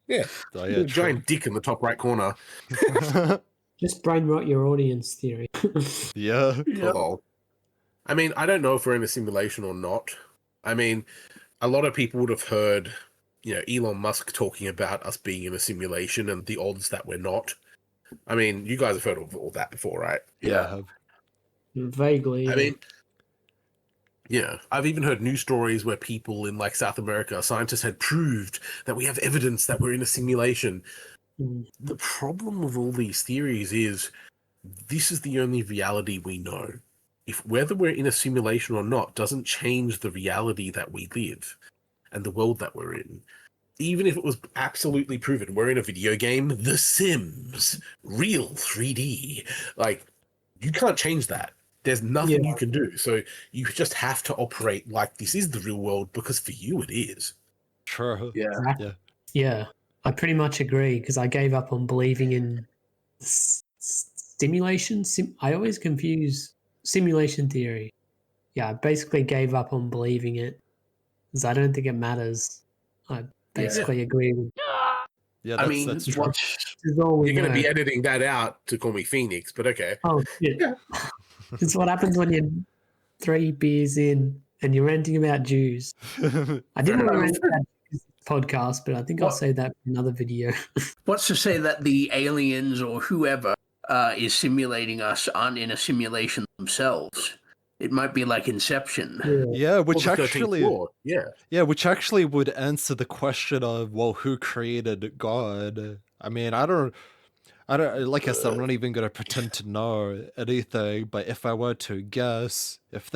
Yeah. Oh, Put yeah, a giant dick in the top right corner. true. Just brain rot your audience theory. Yeah. Yeah. Lol. I mean, I don't know if we're in a simulation or not. I mean, a lot of people would have heard, Elon Musk talking about us being in a simulation and the odds that we're not. I mean, you guys have heard of all that before, right? Yeah. I have. Vaguely. I Yeah. mean, I've even heard news stories where people in like South America, scientists had proved that we have evidence that we're in a simulation. Mm. The problem with all these theories is this is the only reality we know. If whether we're in a simulation or not doesn't change the reality that we live and the world that we're in. Even if it was absolutely proven, we're in a video game, The Sims, real 3D. Like, you can't change that. There's nothing you can do. So you just have to operate like this is the real world because for you it is. True. Yeah. Yeah. Yeah, I pretty much agree because I gave up on believing in stimulation. I always confuse simulation theory. Yeah, I basically gave up on believing it because I don't think it matters. I basically agree with Yeah, I that's mean, that's true. what's this is all we You're going to know. be editing that out to call me Phoenix, but okay. Oh shit! Yeah. It's what happens when you're 3 beers in and you're ranting about Jews. I didn't want to rant about this podcast, but I think I'll What? say that in another video. what's to say that the aliens or whoever is simulating us aren't in a simulation themselves? It might be like Inception. Yeah, Or which the 13th actually floor. Yeah. which actually would answer the question of, well, who created God? I mean, I don't like I said, I'm not even gonna pretend to know anything, but if I were to guess, if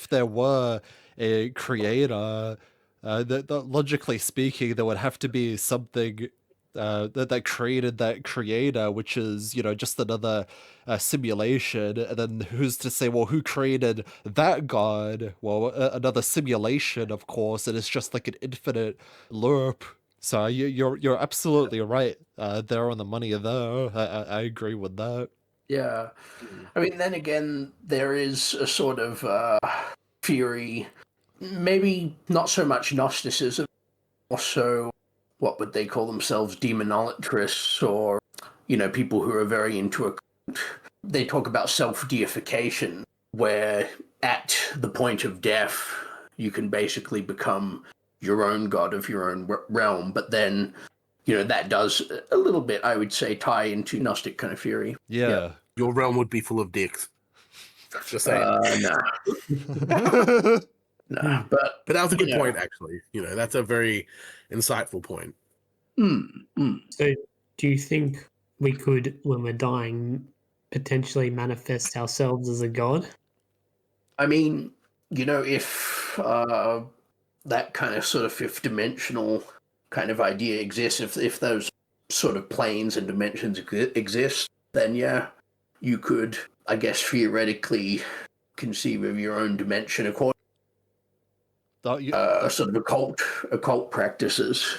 there were a creator, that logically speaking, there would have to be something that created that creator, which is, just another simulation. And then who's to say, well, who created that god? Well, another simulation, of course, and it's just like an infinite loop. So you're absolutely right. They're on the money there. I agree with that. Yeah. I mean, then again, there is a sort of theory, maybe not so much Gnosticism, also, what would they call themselves, demonolatrists, or, people who are very into a cult. They talk about self-deification, where at the point of death, you can basically become your own god of your own realm, but then that does a little bit, I would say, tie into Gnostic kind of theory. Yeah. Your realm would be full of dicks. Just saying. No, but But that was a good Yeah. point, actually. That's a very insightful point. So, do you think we could, when we're dying, potentially manifest ourselves as a god? I mean, if that kind of sort of fifth dimensional kind of idea exists, if those sort of planes and dimensions exist, then yeah, you could, I guess, theoretically conceive of your own dimension according sort of occult practices.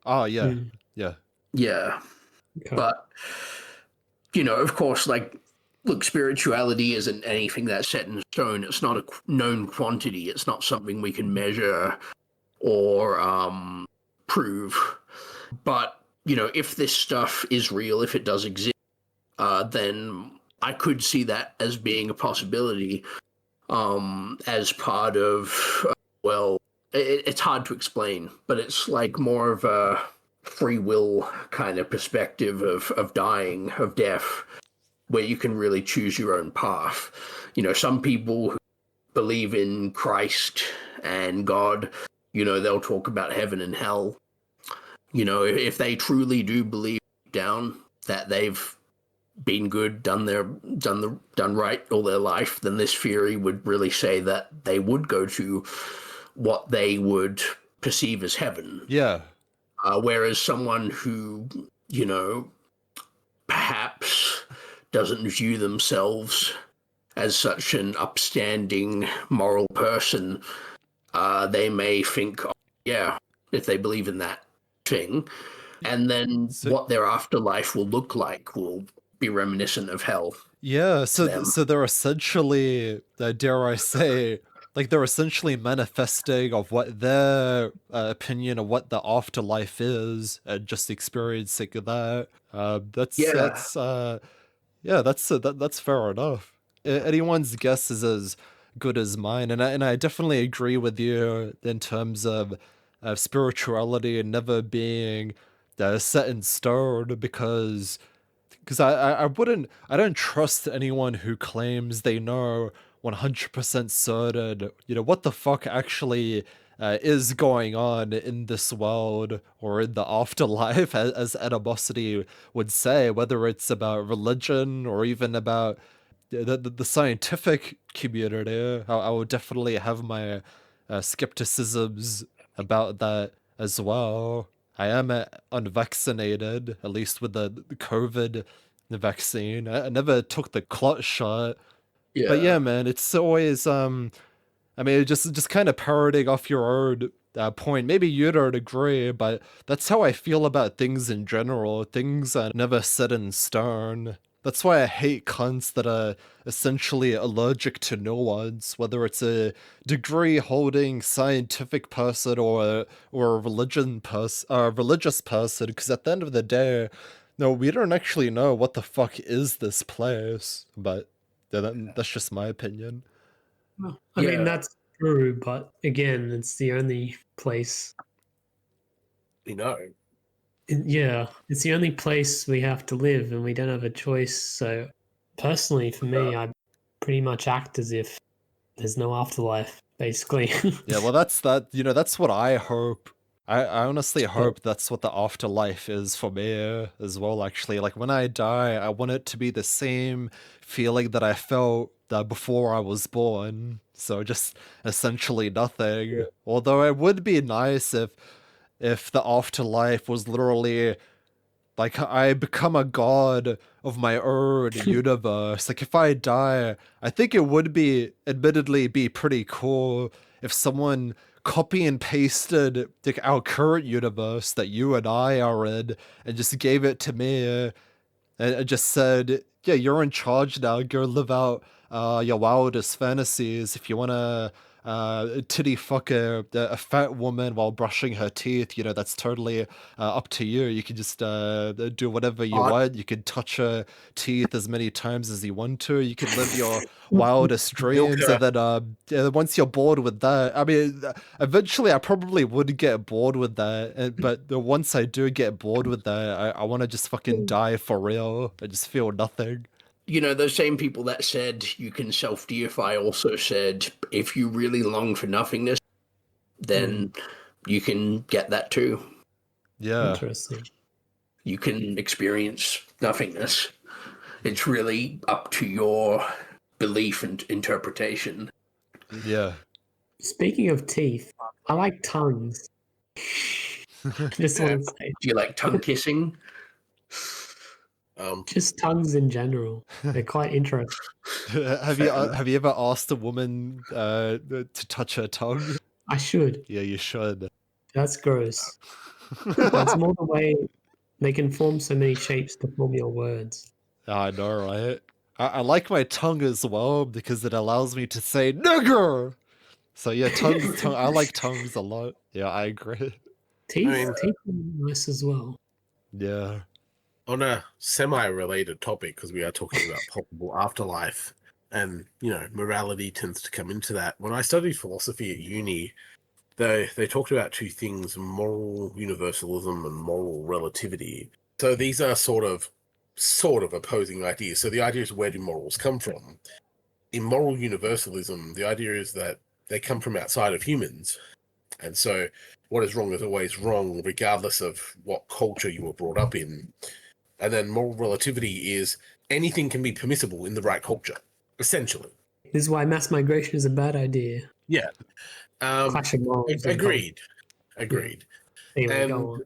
Oh yeah, Hmm. yeah. Yeah. Okay. But, of course, look, spirituality isn't anything that's set in stone. It's not a known quantity. It's not something we can measure or prove. But, if this stuff is real, if it does exist, then I could see that as being a possibility as part of, it's hard to explain, but it's like more of a free will kind of perspective of dying, of death, where you can really choose your own path. Some people who believe in Christ and God, they'll talk about heaven and hell. If they truly do believe down that they've, been good, done right all their life, then this theory would really say that they would go to what they would perceive as heaven. Yeah. Whereas someone who, perhaps doesn't view themselves as such an upstanding moral person, they may think, oh, yeah, if they believe in that thing, and then So what their afterlife will look like will be reminiscent of hell yeah, to so them. so they're essentially, dare I say, like they're essentially manifesting of what their opinion of what the afterlife is, and just experiencing that. Yeah, Yeah, that's fair enough. Anyone's guess is as good as mine, and I definitely agree with you in terms of spirituality and never being set in stone, because I don't trust anyone who claims they know 100% certain, what the fuck actually is going on in this world or in the afterlife, as animosity would say, whether it's about religion or even about the scientific community. I would definitely have my skepticisms about that as well. I am unvaccinated, at least with the COVID vaccine. I never took the clot shot, but yeah, yeah, man, it's always I mean, just kind of parroting off your own point. Maybe you don't agree, but that's how I feel about things in general. Things are never set in stone. That's why I hate cunts that are essentially allergic to nuance, whether it's a degree-holding scientific person or a religious person. Because at the end of the day, no, we don't actually know what the fuck is this place. But that's just my opinion. I mean, yeah. that's true, but again, it's the only place. Yeah, it's the only place we have to live, and we don't have a choice. So, personally, for me, I pretty much act as if there's no afterlife, basically. Yeah, well, that's what I hope. I honestly But hope that's what the afterlife is for me as well, actually. Like, when I die, I want it to be the same feeling that I felt before I was born. So just essentially nothing. Although it would be nice if the afterlife was literally like I become a god of my own universe. Like if I die, I think it would admittedly be pretty cool if someone copy and pasted like our current universe that you and I are in and just gave it to me and just said, "Yeah, you're in charge now. Go live out your wildest fantasies. If you want to titty fuck a fat woman while brushing her teeth, that's totally up to you. You can just do whatever you Odd. want. You can touch her teeth as many times as you want to. You can live your wildest Milk dreams, and her. then once you're bored with that, I mean, eventually I probably would get bored with that, but once I do get bored with that, I want to just fucking die for real. I just feel nothing. Those same people that said you can self-deify also said if you really long for nothingness, then you can get that too. Yeah, interesting. You can experience nothingness. It's really up to your belief and interpretation. yeah. Speaking of teeth, I like tongues. Just want to say, Do you like tongue kissing? just tongues in general. They're quite interesting. Have you ever asked a woman to touch her tongue? I should. Yeah, you should. That's gross. But it's more the way they can form so many shapes to form your words. I know, right? I like my tongue as well because it allows me to say nigger. So yeah, tongue. I like tongues a lot. Yeah, I agree. Teeth, I mean, teeth are nice as well. Yeah. on a semi-related topic, because we are talking about possible afterlife, and morality tends to come into that. When I studied philosophy at uni, they talked about two things: moral universalism and moral relativity. So these are sort of opposing ideas. So the idea is, where do morals come from? In moral universalism, the idea is that they come from outside of humans. And so what is wrong is always wrong, regardless of what culture you were brought up in. And then moral relativity is anything can be permissible in the right culture, essentially. This is why mass migration is a bad idea. Yeah. Clash of morals. and Agreed. Agreed. Anyway, And go on.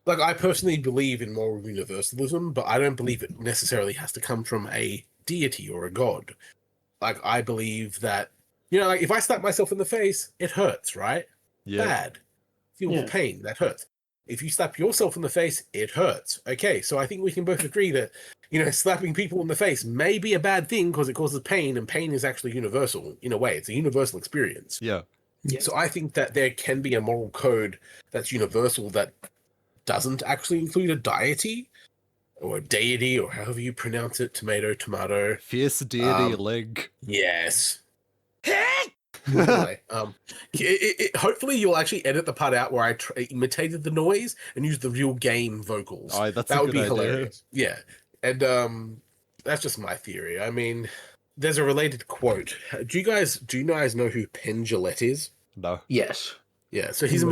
like, I personally believe in moral universalism, but I don't believe it necessarily has to come from a deity or a god. Like, I believe that, like, if I slap myself in the face, it hurts, right? Yeah. Bad. Feels Yeah. pain. That hurts. If you slap yourself in the face, it hurts. Okay, so I think we can both agree that, slapping people in the face may be a bad thing because it causes pain, and pain is actually universal in a way. It's a universal experience. Yeah. Yeah. So I think that there can be a moral code that's universal that doesn't actually include a deity or a deity or however you pronounce it, tomato. Fierce deity Link. Yes. Anyway, hopefully you'll actually edit the part out where I imitated the noise and used the real game vocals. Oh, that's that a would be good idea. hilarious. Yeah, and that's just my theory. I mean, there's a related quote. Do you guys know who Penn Jillette is? No. Yes. Yeah, so he's I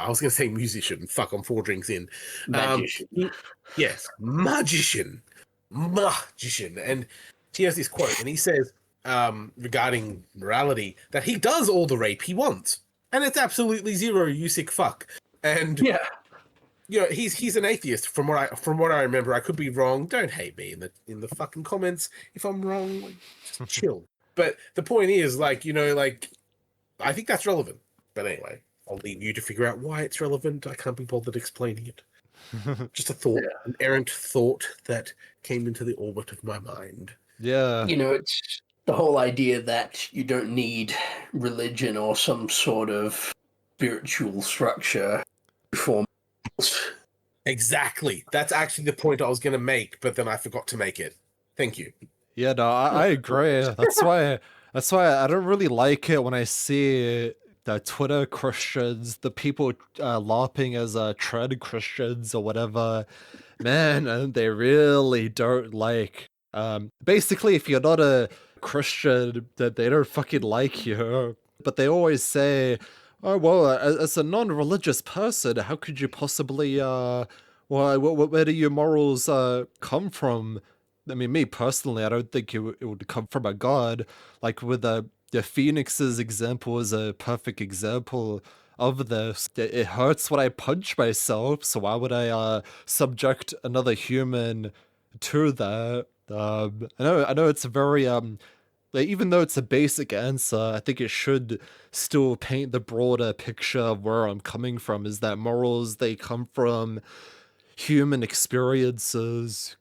was going to say musician. Fuck, I'm 4 drinks in. Magician. Yes, magician. And he has this quote, and he says, regarding morality, that he does all the rape he wants, and it's absolutely zero, you sick fuck. And Yeah. he's an atheist from what I remember. I could be wrong. Don't hate me in the fucking comments if I'm wrong. Like, just chill. But the point is, like, I think that's relevant. But anyway, I'll leave you to figure out why it's relevant. I can't be bothered explaining it. Just a thought, an errant thought that came into the orbit of my mind. Yeah. It's the whole idea that you don't need religion or some sort of spiritual structure to form. Exactly. That's actually the point I was going to make, but then I forgot to make it. Thank you. Yeah, no, I agree. That's why I don't really like it when I see the Twitter Christians, the people LARPing as trad Christians or whatever. Man, and they really don't like. Basically, if you're not a Christian, that they don't fucking like you. But they always say, "Oh well, as a non-religious person, how could you possibly where do your morals come from?" I mean, me personally, I don't think it would come from a god. Like with the Phoenix's example is a perfect example of this. It hurts when I punch myself, so why would I subject another human to that? I know it's very like, even though it's a basic answer, I think it should still paint the broader picture of where I'm coming from. Is that morals, they come from human experiences.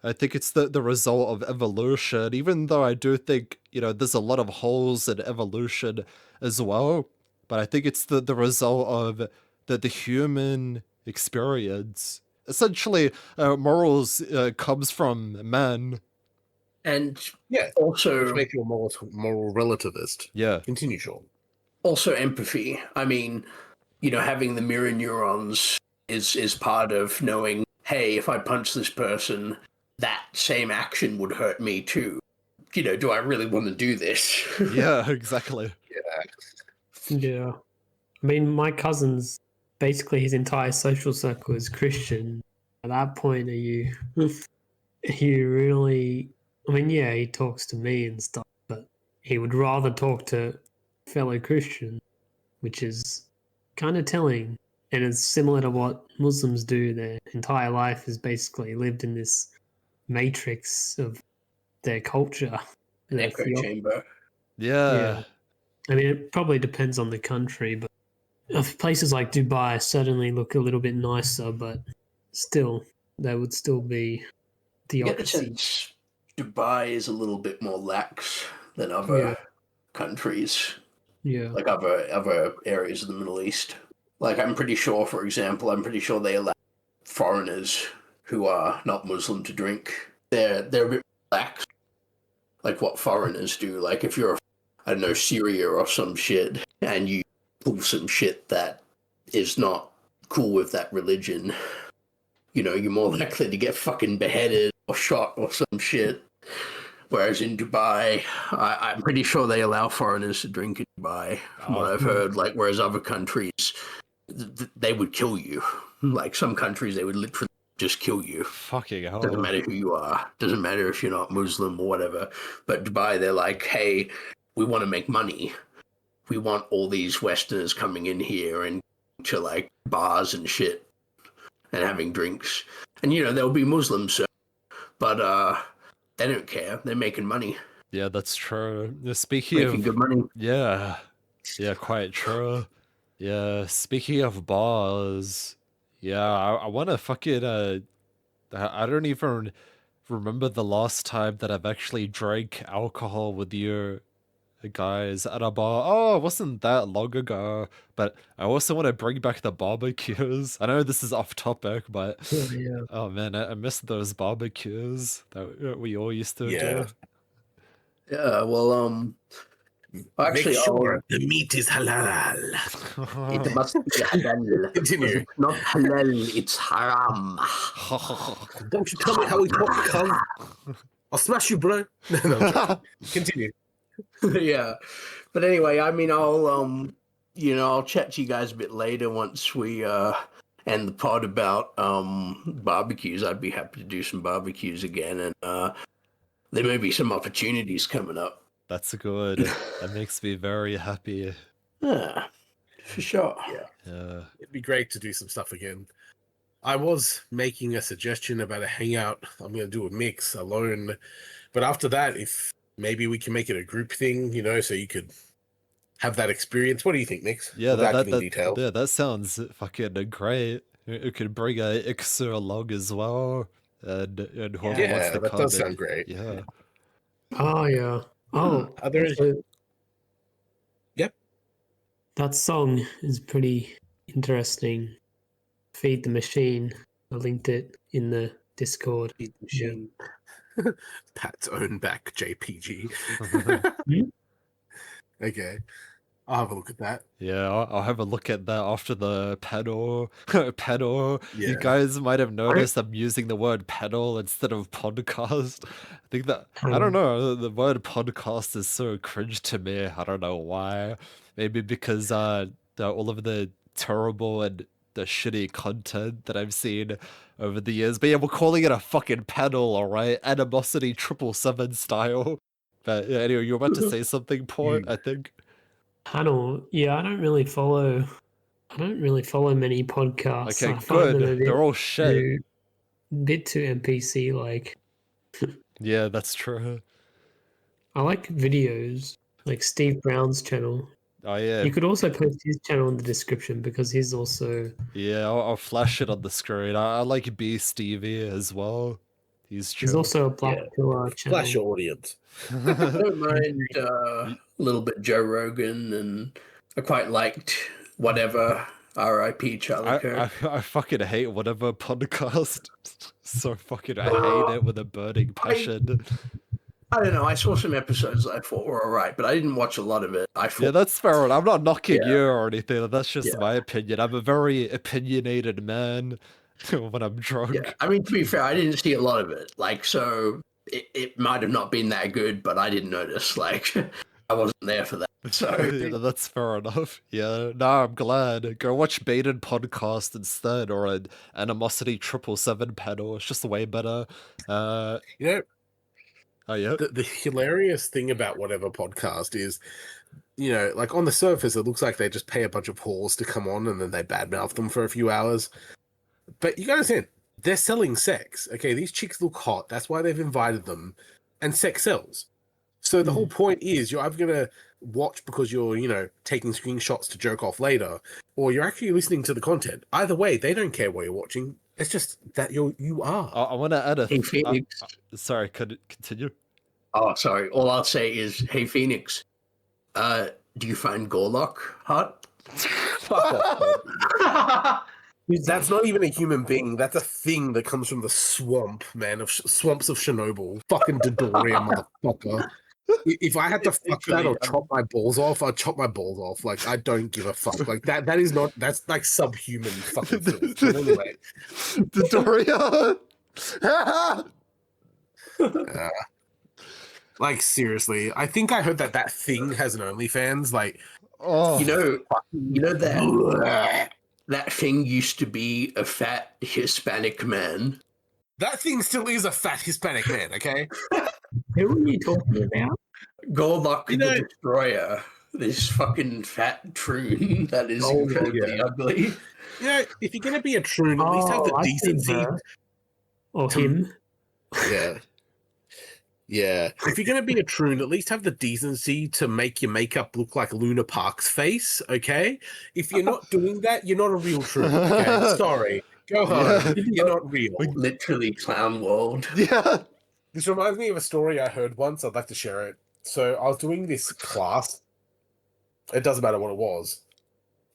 I think it's the result of evolution, even though I do think, there's a lot of holes in evolution as well. But I think it's the result of the human experience. Essentially, morals comes from men. And Yeah. also, Which makes you a moral relativist. Yeah. Continue, Sean. also empathy. I mean, having the mirror neurons is part of knowing, hey, if I punch this person, that same action would hurt me too. Do I really want to do this? Yeah, exactly. Yeah. I mean, my cousin's basically his entire social circle is Christian. At that point, are you really? I mean, yeah, he talks to me and stuff, but he would rather talk to fellow Christians, which is kind of telling. And it's similar to what Muslims do. Their entire life is basically lived in this matrix of their culture. An echo chamber. Yeah. I mean, it probably depends on the country, but places like Dubai certainly look a little bit nicer, but still, they would still be the I get the opposite. sense Dubai is a little bit more lax than other countries, Yeah. like other areas of the Middle East. Like, I'm pretty sure, for example, they allow foreigners who are not Muslim to drink. They're a bit lax, like what foreigners do. Like, if you're, I don't know, Syria or some shit, and you pull some shit that is not cool with that religion, you're more likely to get fucking beheaded or shot or some shit. Whereas in Dubai, I'm pretty sure they allow foreigners to drink in Dubai, from what I've heard. Like, whereas other countries, they would kill you. Like, some countries, they would literally just kill you. Fucking Doesn't hell. matter who you are. Doesn't matter if you're not Muslim or whatever. But Dubai, they're like, hey, we want to make money. We want all these Westerners coming in here and to like bars and shit and having drinks. And there'll be Muslims, but they don't care. They're making money, Yeah, that's true. Speaking making of, good money. yeah, quite true. Yeah, speaking of bars, yeah, I want to fucking I don't even remember the last time that I've actually drank alcohol with you guys at a bar. Oh, it wasn't that long ago, but I also want to bring back the barbecues. I know this is off topic, but Oh, yeah. oh man, I miss those barbecues that we all used to Yeah. Yeah, well, actually, Make sure the meat is halal. it do. must be halal. Continue. If it's not halal, it's haram. Don't you tell me how we talk, cuz. I'll smash you, bro. No, I'm joking. Continue. Yeah, but anyway, I mean, I'll chat to you guys a bit later once we end the pod about barbecues. I'd be happy to do some barbecues again, and there may be some opportunities coming up. That's good. That makes me very happy. Yeah, for sure. Yeah. It'd be great to do some stuff again. I was making a suggestion about a hangout. I'm going to do a mix alone. But after that, if maybe we can make it a group thing, so you could have that experience. What do you think, Nix? Yeah, Without that giving details. yeah, that sounds fucking great. You could bring a Ixer along as well, and whoever Yeah, wants to that come. does sound great. Yeah. Oh, yeah. Oh, Are there- also, Yep. that song is pretty interesting. Feed the Machine. I linked it in the Discord. Beat the machine. Pat's own back JPG. Hmm? Okay. I'll have a look at that. Yeah, I'll have a look at that after the pedal. Pedal. Yeah. You guys might have noticed I'm using the word pedal instead of podcast. I think that, I don't know, the word podcast is so cringe to me. I don't know why. Maybe because all of the terrible and the shitty content that I've seen over the years. But yeah, we're calling it a fucking pedal, alright? Animosity 777 style. But yeah, anyway, you're about to say something, Port, I think. Panel. Yeah, I don't really follow many podcasts. Okay, I find them a good. bit They're all shit. too NPC like. Yeah, that's true. I like videos, like Steve Brown's channel. Oh yeah, You could also post his channel in the description because he's also yeah. I'll flash it on the screen. I like B Stevie as well. He's he's chill. also a Black Pillar channel. Flash your audience. I don't mind a little bit Joe Rogan, and I quite liked whatever R.I.P. Charlie Kirk. I fucking hate whatever podcast. So fucking, I hate it with a burning passion. I don't know. I saw some episodes that I thought were alright, but I didn't watch a lot of it. I thought, Yeah, that's fair. I'm not knocking Yeah. you or anything. That's just Yeah. my opinion. I'm a very opinionated man when I'm drunk. yeah. I mean, to be fair, I didn't see a lot of it. Like, so it might have not been that good, but I didn't notice. Like, I wasn't there for that. So Yeah, that's fair enough. Yeah, no, I'm glad. Go watch Baited Podcast instead, or an Animosity 777 panel. It's just way better. Oh yeah, The hilarious thing about whatever podcast is, like on the surface, it looks like they just pay a bunch of whores to come on and then they badmouth them for a few hours. But you gotta understand, they're selling sex. Okay, these chicks look hot. That's why they've invited them. And sex sells. So the whole point is you're either gonna watch because you're, taking screenshots to jerk off later, or you're actually listening to the content. Either way, they don't care what you're watching. It's just that you are. I want to add a. Hey, Phoenix. Sorry, could continue? Oh, sorry. All I'll say is, hey, Phoenix, do you find Gorlock hot? That's not even a human being. That's a thing that comes from the swamp, man, of swamps of Chernobyl. Fucking Dodoria, motherfucker. If I had to fuck that or chop my balls off, I'd chop my balls off. Like, I don't give a fuck. Like, that is not, that's like subhuman fucking filth. But anyway. Dodoria! Like, seriously. I think I heard that thing has an OnlyFans. Like, Oh, You know that that thing used to be a fat Hispanic man. That thing still is a fat Hispanic man, okay? Who are you talking about? Golok You know- the Destroyer. This fucking fat troon that is Oh, incredibly ugly. You know, if you're gonna be a troon, at least have the Oh, I've seen decency. her. Or to- him. Yeah. Yeah. If you're gonna be a troon, at least have the decency to make your makeup look like Luna Park's face, okay? If you're not doing that, you're not a real troon, okay? Sorry. Go home. Yeah. You're not real. Literally clown world. Yeah. This reminds me of a story I heard once. I'd like to share it. So I was doing this class. It doesn't matter what it was.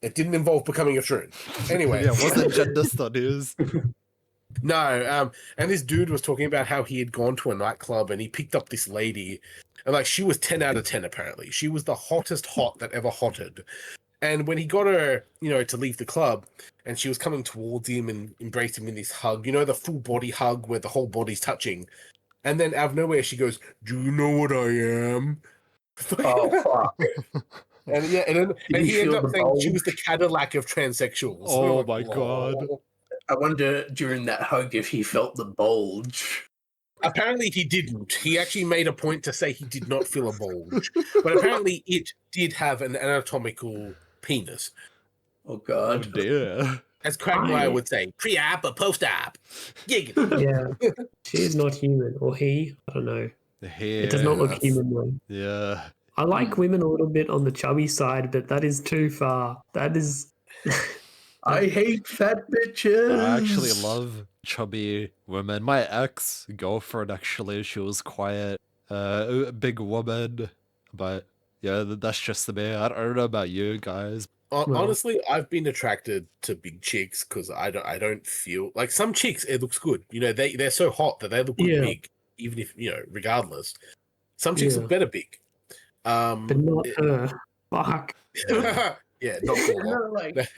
It didn't involve becoming a troon. Anyway. Yeah, it wasn't gender studies. No, and this dude was talking about how he had gone to a nightclub and he picked up this lady, and like she was 10 out of 10 apparently. She was the hottest hot that ever hotted. And when he got her, to leave the club, and she was coming towards him and embraced him in this hug, the full body hug where the whole body's touching. And then out of nowhere she goes, "Do you know what I am?" Oh, fuck. And yeah, and you he ended feel up the saying she was bulge? the Cadillac of transsexuals. Oh my God. I wonder during that hug if he felt the bulge. Apparently he didn't. He actually made a point to say he did not feel a bulge. But apparently it did have an anatomical penis. Oh, Oh God. dear. As Quagmire would say, pre-op or post-op. Giggity. Yeah. She is not human. Or he. I don't know. Hey. It does not look that's- human though. Yeah. I like women a little bit on the chubby side, but that is too far. That is. I hate fat bitches. I actually love chubby women. My ex-girlfriend, actually, she was quite a big woman. But yeah, that's just me. I don't know about you guys. Well- Honestly, I've been attracted to big chicks because I don't feel like some chicks. It looks good, they're so hot that they look good Yeah. big, even if regardless. Some chicks Yeah. look better big. But not her. Fuck. Yeah, not cool. No, like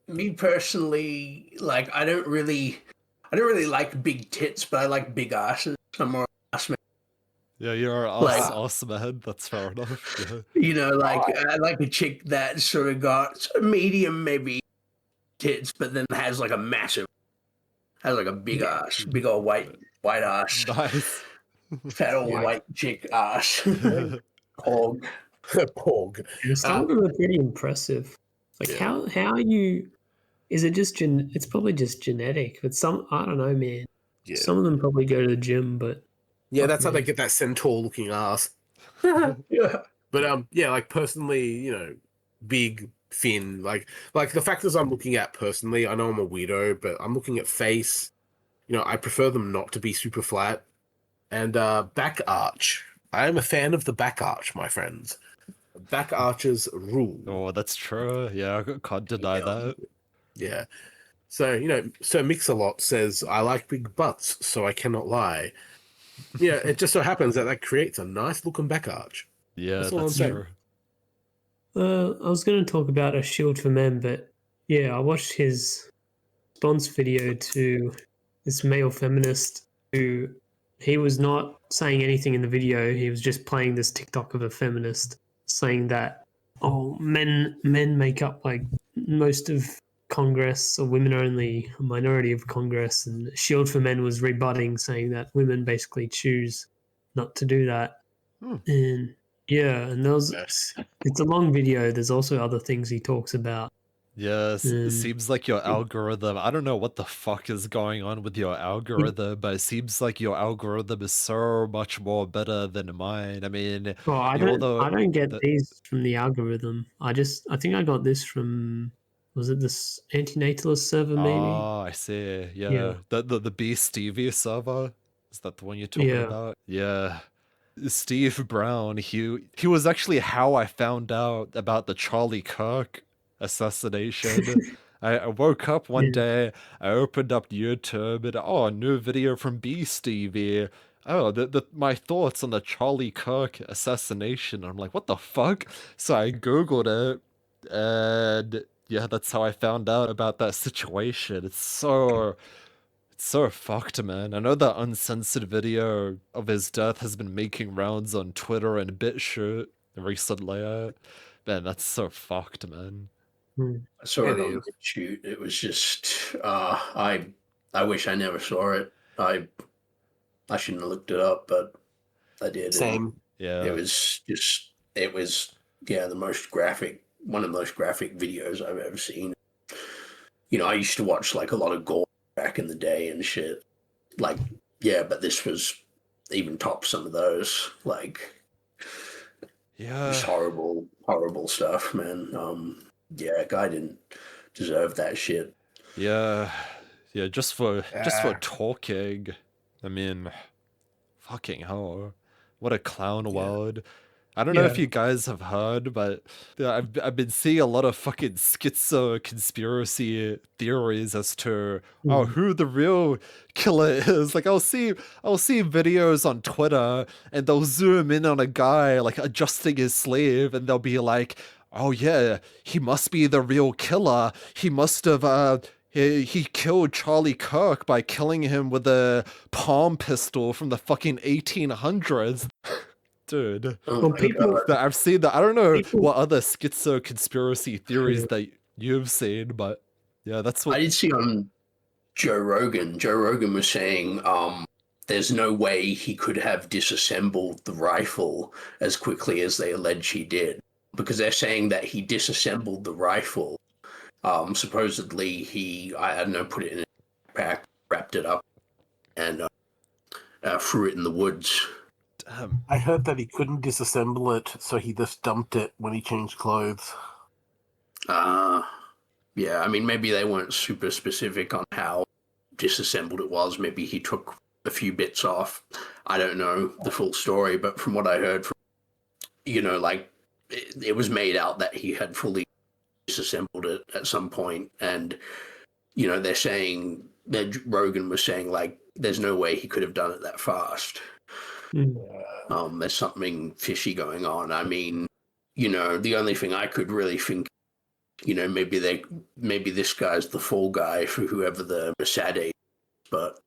me personally, like I don't really like big tits, but I like big asses. I'm more ass man. Yeah, you're Like- us, man. That's fair enough. Yeah. Like I like a chick that sort of got sort of medium maybe tits, but then has like a big ass, big old white ass, Nice. fat old Yeah. white chick ass. Hog. Pog. And some of them are pretty impressive. Like Yeah. how you is it just it's probably just genetic, but some I don't know, man. Yeah. Some of them probably go to the gym, but Yeah, fuck that's how they me. get that centaur looking ass. Yeah. But yeah, like personally, big fin, like the factors I'm looking at personally, I know I'm a weirdo, but I'm looking at face. I prefer them not to be super flat. And back arch. I am a fan of the back arch, my friends. Back arches rule. Oh, that's true. Yeah, I can't deny Yeah. that. Yeah. So, so Mix-a-Lot says, I like big butts, so I cannot lie. Yeah, it just so happens that creates a nice looking back arch. Yeah, That's all I'm that's saying. true. I was going to talk about a shield for men, but yeah, I watched his response video to this male feminist who he was not saying anything in the video. He was just playing this TikTok of a feminist saying that men make up like most of Congress, or women are only a minority of Congress, and Shield for Men was rebutting, saying that women basically choose not to do that. And yeah, and Yes. it's a long video. There's also other things he talks about. Yes, it seems like your algorithm. I don't know what the fuck is going on with your algorithm, but it seems like your algorithm is so much more better than mine. I mean, Oh, I you're don't get the- these from the algorithm. I think I got this from, was it this antinatalist server maybe? Oh, I see. Yeah. The B Stevie server? Is that the one you're talking Yeah. about? Yeah. Steve Brown, he was actually how I found out about the Charlie Kirk assassination. I woke up one Yeah. day, I opened up YouTube, and a new video from B Stevie. Oh, my thoughts on the Charlie Kirk assassination. I'm like, what the fuck? So I Googled it, and yeah, that's how I found out about that situation. It's so fucked, man. I know that uncensored video of his death has been making rounds on Twitter and BitChute recently. Man, that's so fucked, man. I saw It it on is. shoot. It was just I wish I never saw it. I shouldn't have looked it up, but I did. And Same. it Yeah. was just it was the most graphic, one of the most graphic videos I've ever seen. You know, I used to watch like a lot of gore back in the day and shit. Like, yeah, but this was even top some of those. Like, just Yeah. horrible, horrible stuff, man. Yeah, guy didn't deserve that shit. Yeah. Yeah, just for Ah, talking. I mean, fucking hell. What a clown yeah. world. I don't know if Yeah. you guys have heard, but yeah, I've been seeing a lot of fucking schizo conspiracy theories as to Mm. who the real killer is. Like I'll see videos on Twitter and they'll zoom in on a guy like adjusting his sleeve and they'll be like, "Oh yeah, he must be the real killer. He must have he killed Charlie Kirk by killing him with a palm pistol from the fucking 1800s." Dude. Oh Well, my god. That I've seen that. I don't know people, what other schizo conspiracy theories yeah. that you've seen, but yeah, that's I what. did see on Joe Rogan. Joe Rogan was saying there's no way he could have disassembled the rifle as quickly as they allege he did. Because they're saying that he disassembled the rifle. Supposedly I don't know, put it in a pack, wrapped it up, and threw it in the woods. Damn. I heard that he couldn't disassemble it, so he just dumped it when he changed clothes. Uh, yeah, I mean, maybe they weren't super specific on how disassembled it was. Maybe he took a few bits off. I don't know the full story, but from what I heard from, like it was made out that he had fully disassembled it at some point, and they're saying that Rogan was saying like there's no way he could have done it that fast. Mm. There's something fishy going on. I mean, the only thing I could really think, maybe this guy's the fall guy for whoever the Mossad is, but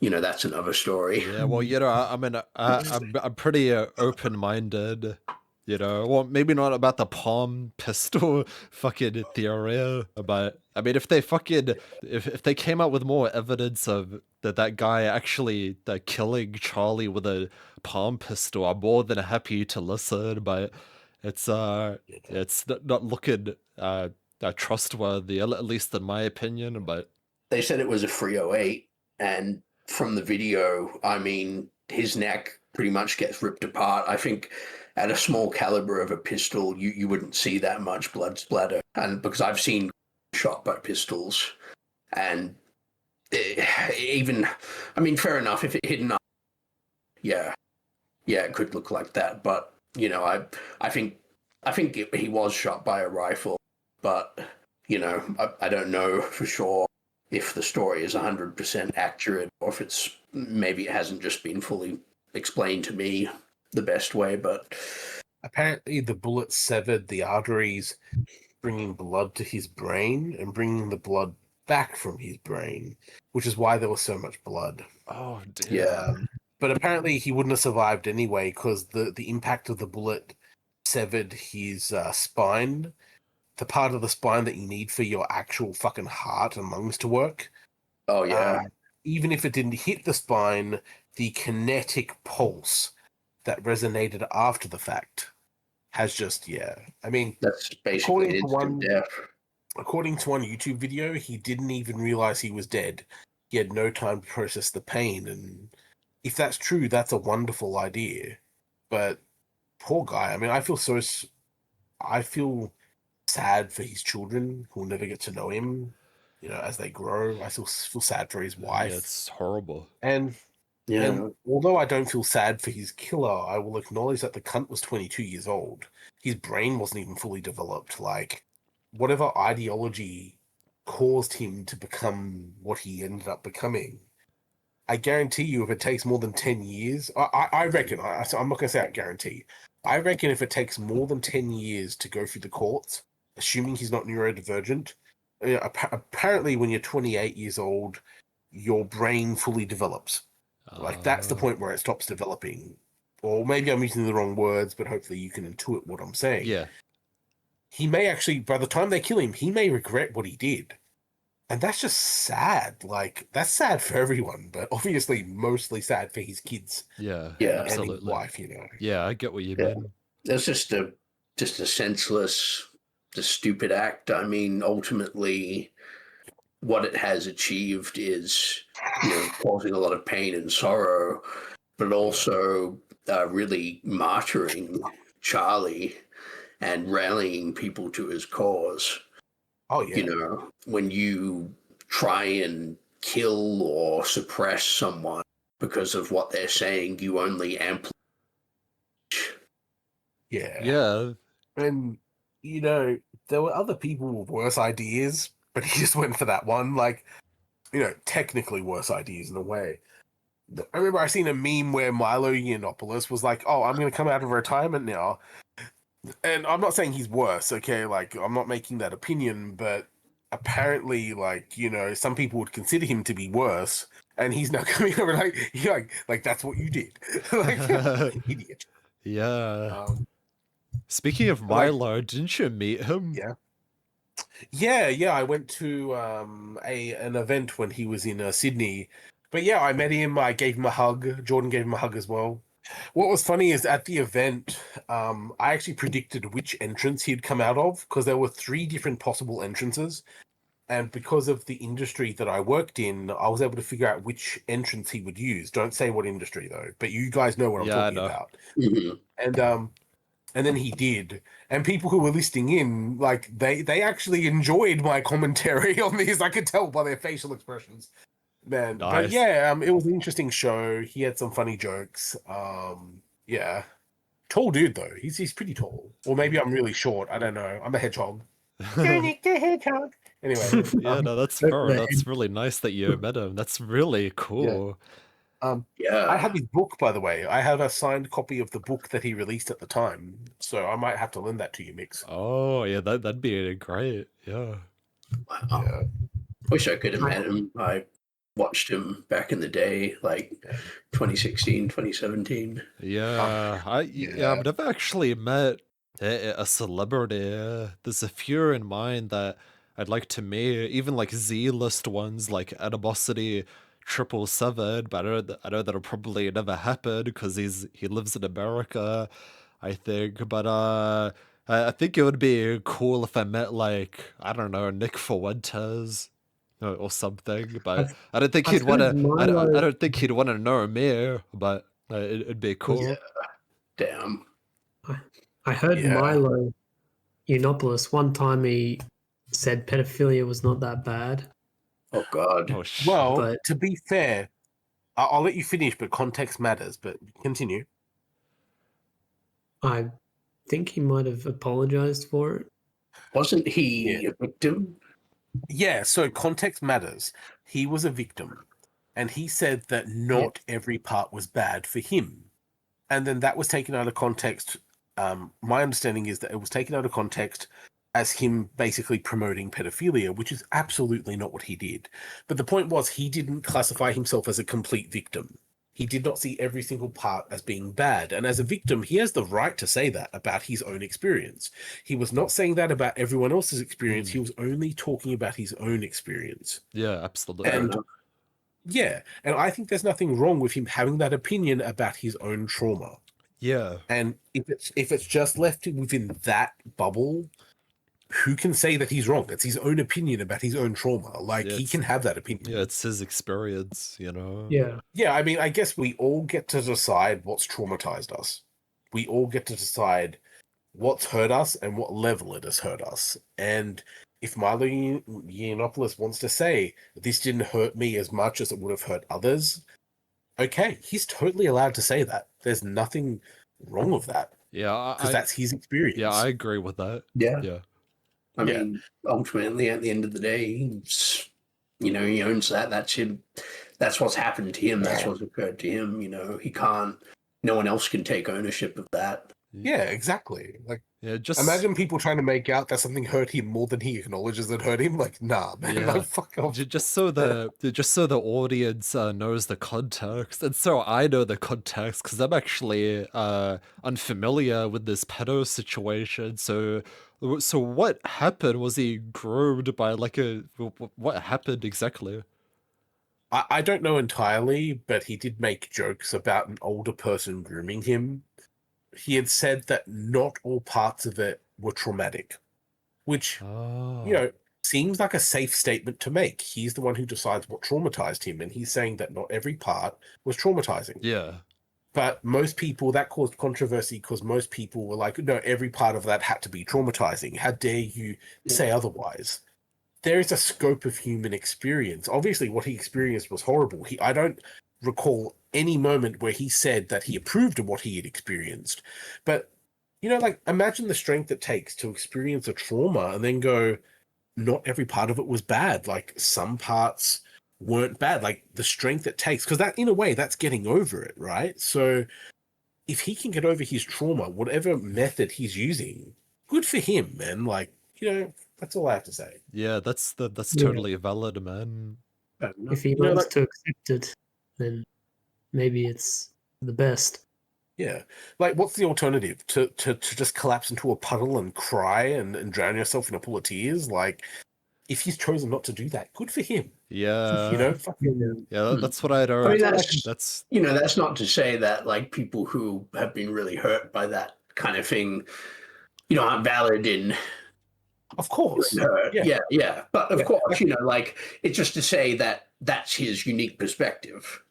that's another story. Yeah, well, I mean, I'm pretty open-minded. Well, maybe not about the palm pistol fucking theory, but I mean, if they came out with more evidence of that guy actually killing Charlie with a palm pistol, I'm more than happy to listen. But it's not looking trustworthy, at least in my opinion. But They said it was a 308, and from the video, I mean, his neck pretty much gets ripped apart. I think at a small caliber of a pistol, you wouldn't see that much blood splatter, and because I've seen shot by pistols, and even, I mean, fair enough if it hit enough, yeah, it could look like that, but I think he was shot by a rifle, but I don't know for sure if the story is 100% accurate or if it's maybe it hasn't just been fully explained to me the best way. But Apparently, the bullet severed the arteries, bringing blood to his brain and bringing the blood back from his brain, which is why there was so much blood. oh damn. yeah, But apparently, he wouldn't have survived anyway because the impact of the bullet severed his spine, the part of the spine that you need for your actual fucking heart and lungs to work. oh yeah, Even if it didn't hit the spine, the kinetic pulse that resonated after the fact has just, I mean, that's basically instant death. according to one YouTube video, he didn't even realize he was dead. He had no time to process the pain. And if that's true, that's a wonderful idea. But poor guy, I mean, I feel sad for his children who will never get to know him, as they grow. I feel sad for his Yeah, wife. it's horrible. And Yeah, And although I don't feel sad for his killer, I will acknowledge that the cunt was 22 years old. His brain wasn't even fully developed. Like, whatever ideology caused him to become what he ended up becoming, I guarantee you if it takes more than 10 years, I reckon, I'm not going to say I guarantee, I reckon if it takes more than 10 years to go through the courts, assuming he's not neurodivergent, apparently when you're 28 years old, your brain fully develops. Like that's the point where it stops developing. Or maybe I'm using the wrong words, but hopefully you can intuit what I'm saying. Yeah. he may actually, by the time they kill him, he may regret what he did. And that's just sad. Like, that's sad for everyone, but obviously mostly sad for his kids Yeah, Yeah. and his absolutely. wife, you know. Yeah, I get what you Yeah. mean. That's just a senseless, just stupid act. I mean, ultimately, what it has achieved is, causing a lot of pain and sorrow, but also really martyring Charlie and rallying people to his cause. Oh, yeah. When you try and kill or suppress someone because of what they're saying, you only amplify. Yeah. Yeah, And, there were other people with worse ideas, but he just went for that one. Like, technically worse ideas in a way. I remember I seen a meme where Milo Yiannopoulos was like, "Oh, I'm going to come out of retirement now." And I'm not saying he's worse, okay? Like, I'm not making that opinion, but apparently, like, some people would consider him to be worse, and he's now coming over like that's what you did. Like, idiot. yeah. Um, Speaking of like- Milo, didn't you meet him? yeah. I went to an event when he was in Sydney, but yeah, I met him. I gave him a hug. Jordan gave him a hug as well. What was funny is at the event, I actually predicted which entrance he'd come out of because there were 3 different possible entrances. And because of the industry that I worked in, I was able to figure out which entrance he would use. Don't say what industry though, but you guys know what I'm Yeah, I talking know. about. Mhm. And then he did. And people who were listening in, like they actually enjoyed my commentary on these. I could tell by their facial expressions. Man, but Nice. yeah, it was an interesting show. He had some funny jokes. Yeah, tall dude though. He's pretty tall, or maybe I'm really short. I don't know. I'm a hedgehog. Sonic the Hedgehog. Anyway, Yeah, no, that's fair. That's really nice that you met him. That's really cool. Yeah. I have his book, by the way. I have a signed copy of the book that he released at the time, so I might have to lend that to you, Mix. Oh, yeah, that'd be great. Yeah. Wow. Yeah. Wish I could have met him. I watched him back in the day, like 2016, 2017. Yeah, yeah. I've never actually met a celebrity. There's a few in mind that I'd like to meet, even like Z-list ones like Animosity 777, but I know that'll probably never happen because he lives in America, I think. But I think it would be cool if I met like, I don't know, Nick Fuentes or something. But I've, I don't think I've he'd want heard to. I Milo. don't think he'd want to know me. But it'd be cool. Yeah. Damn. I heard Yeah. Milo Yiannopoulos one time he said pedophilia was not that bad. Oh God. Oh, Well, But- to be fair, I'll let you finish, but context matters. But continue. I think he might have apologized for it. Wasn't he a victim? Yeah, so context matters. He was a victim, and he said that not every part was bad for him. And then that was taken out of context. My understanding is that it was taken out of context as him basically promoting pedophilia, which is absolutely not what he did. But the point was, he didn't classify himself as a complete victim. He did not see every single part as being bad. And as a victim, he has the right to say that about his own experience. He was not saying that about everyone else's experience. He was only talking about his own experience. Yeah, absolutely. And yeah, and I think there's nothing wrong with him having that opinion about his own trauma. Yeah. And if it's just left within that bubble, who can say that he's wrong? It's his own opinion about his own trauma. Like, Yeah, he can have that opinion. Yeah, it's his experience, you know? Yeah. Yeah, I mean, I guess we all get to decide what's traumatized us. We all get to decide what's hurt us and what level it has hurt us. And if Milo Yiannopoulos wants to say, this didn't hurt me as much as it would have hurt others, okay, he's totally allowed to say that. There's nothing wrong with that. Yeah, Because that's his experience. Yeah, I agree with that. Yeah. Yeah. I mean, ultimately, at the end of the day, he owns that. That's him. That's what's happened to him. That's what's occurred to him. He can't. No one else can take ownership of that. Yeah, exactly. Like, Yeah, just imagine people trying to make out that something hurt him more than he acknowledges it hurt him. Like, nah, man, Yeah. like, fuck off. Just so the audience knows the context, and so I know the context because I'm actually unfamiliar with this pedo situation. So what happened? Was he groomed by like what happened exactly? I don't know entirely, but he did make jokes about an older person grooming him. He had said that not all parts of it were traumatic, which, you Oh, know, seems like a safe statement to make. He's the one who decides what traumatized him, and he's saying that not every part was traumatizing. yeah, But most people, that caused controversy because most people were like, no, every part of that had to be traumatizing. How dare you say otherwise? There is a scope of human experience. Obviously, what he experienced was horrible. I don't recall any moment where he said that he approved of what he had experienced. But, like, imagine the strength it takes to experience a trauma and then go, not every part of it was bad. Like, some parts weren't bad. Like, the strength it takes, because that, in a way, that's getting over it, right? So if he can get over his trauma, whatever method he's using, good for him, man. Like, that's all I have to say. yeah. That's Yeah. totally valid, man. If he learns to accept it, then maybe it's the best. Yeah. Like, what's the alternative? To just collapse into a puddle and cry and drown yourself in a pool of tears? Like, if he's chosen not to do that, good for him. Yeah, Fucking, yeah. That's what I I don't. mean, that's That's that's not to say that like people who have been really hurt by that kind of thing, aren't valid in of course. hurt. Yeah. Yeah. But of Yeah. course, like it's just to say that that's his unique perspective.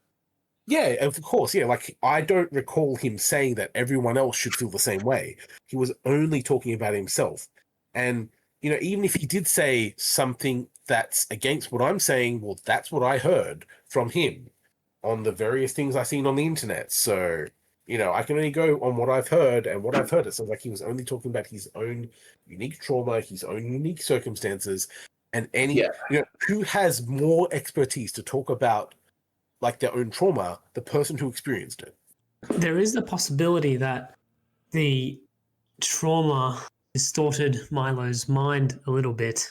Yeah, of course. Yeah, like, I don't recall him saying that everyone else should feel the same way. He was only talking about himself. And, even if he did say something that's against what I'm saying, well, that's what I heard from him on the various things I've seen on the internet. So, I can only go on what I've heard, and what I've heard, it sounds like he was only talking about his own unique trauma, his own unique circumstances, and Yeah. who has more expertise to talk about like their own trauma, the person who experienced it. There is the possibility that the trauma distorted Milo's mind a little bit.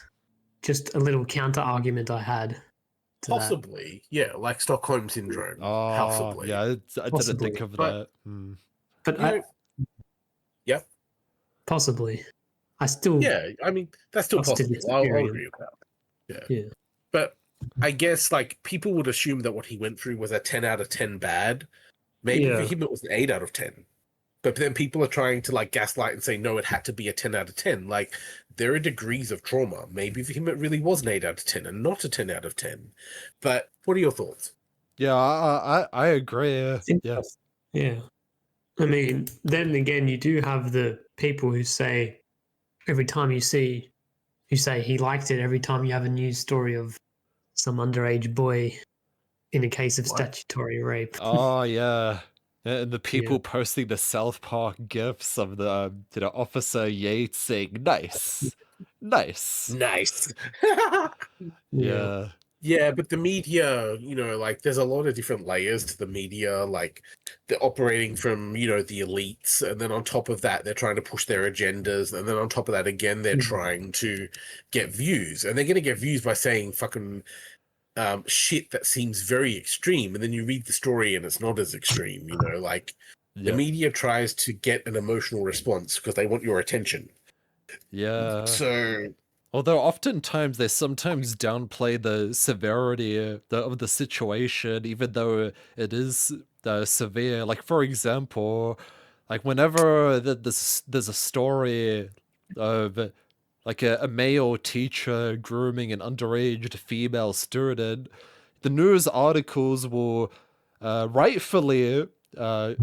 Just a little counter argument I had to that. Possibly, yeah, like Stockholm syndrome. oh Possibly, yeah. I didn't Possibly, think of but- that. Hmm. But yeah, possibly. I still yeah. I mean, that's still Positive possible. I'll experience. agree with that. Yeah. But I guess like people would assume that what he went through was a 10 out of 10 bad. Maybe for Yeah. him it was an 8 out of 10. But then people are trying to like gaslight and say, no, it had to be a 10 out of 10. Like, there are degrees of trauma. Maybe for him it really was an 8 out of 10 and not a 10 out of 10. But what are your thoughts? Yeah, I agree. Yeah. Yeah. I mean, then again, you do have the people who say every time you say he liked it every time you have a news story of some underage boy in a case of What? statutory rape. Oh yeah. And the people Yeah. posting the South Park gifs of the Officer Yates saying nice. Nice. Nice. Yeah. Yeah, but the media, like there's a lot of different layers to the media. Like, they're operating from, the elites, and then on top of that, they're trying to push their agendas, and then on top of that, again, they're trying to get views, and they're going to get views by saying fucking shit that seems very extreme, and then you read the story and it's not as extreme. Like, the Yep. media tries to get an emotional response because they want your attention. Yeah. So Although oftentimes they sometimes downplay the severity of the situation, even though it is severe. Like, for example, like whenever there's a story of like a male teacher grooming an underage female student, the news articles will rightfully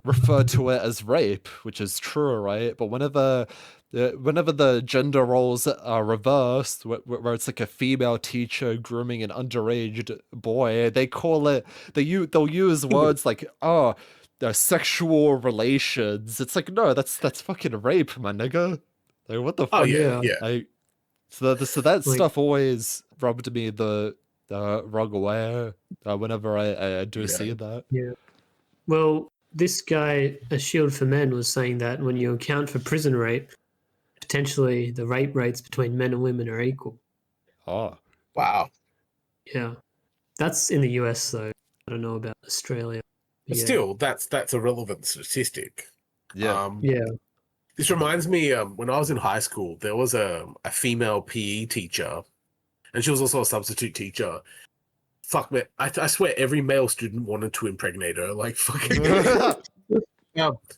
refer to it as rape, which is true, right? But whenever the gender roles are reversed, where it's like a female teacher grooming an underage boy, they call it they'll use words like sexual relations. It's like, no, that's fucking rape, my nigga. Like, what the oh fuck? yeah, Yeah. yeah. So that Like- stuff always rubbed me the wrong way whenever I do Yeah. see that. Yeah. Well, this guy, A Shield for Men, was saying that when you account for prison rape, potentially the rape rates between men and women are equal. Oh. Wow. Yeah. That's in the US, though. I don't know about Australia. But Yeah. still, that's a relevant statistic. Yeah. Yeah. This reminds me, when I was in high school, there was a female PE teacher, and she was also a substitute teacher. Fuck, man, I swear every male student wanted to impregnate her. Like, fucking.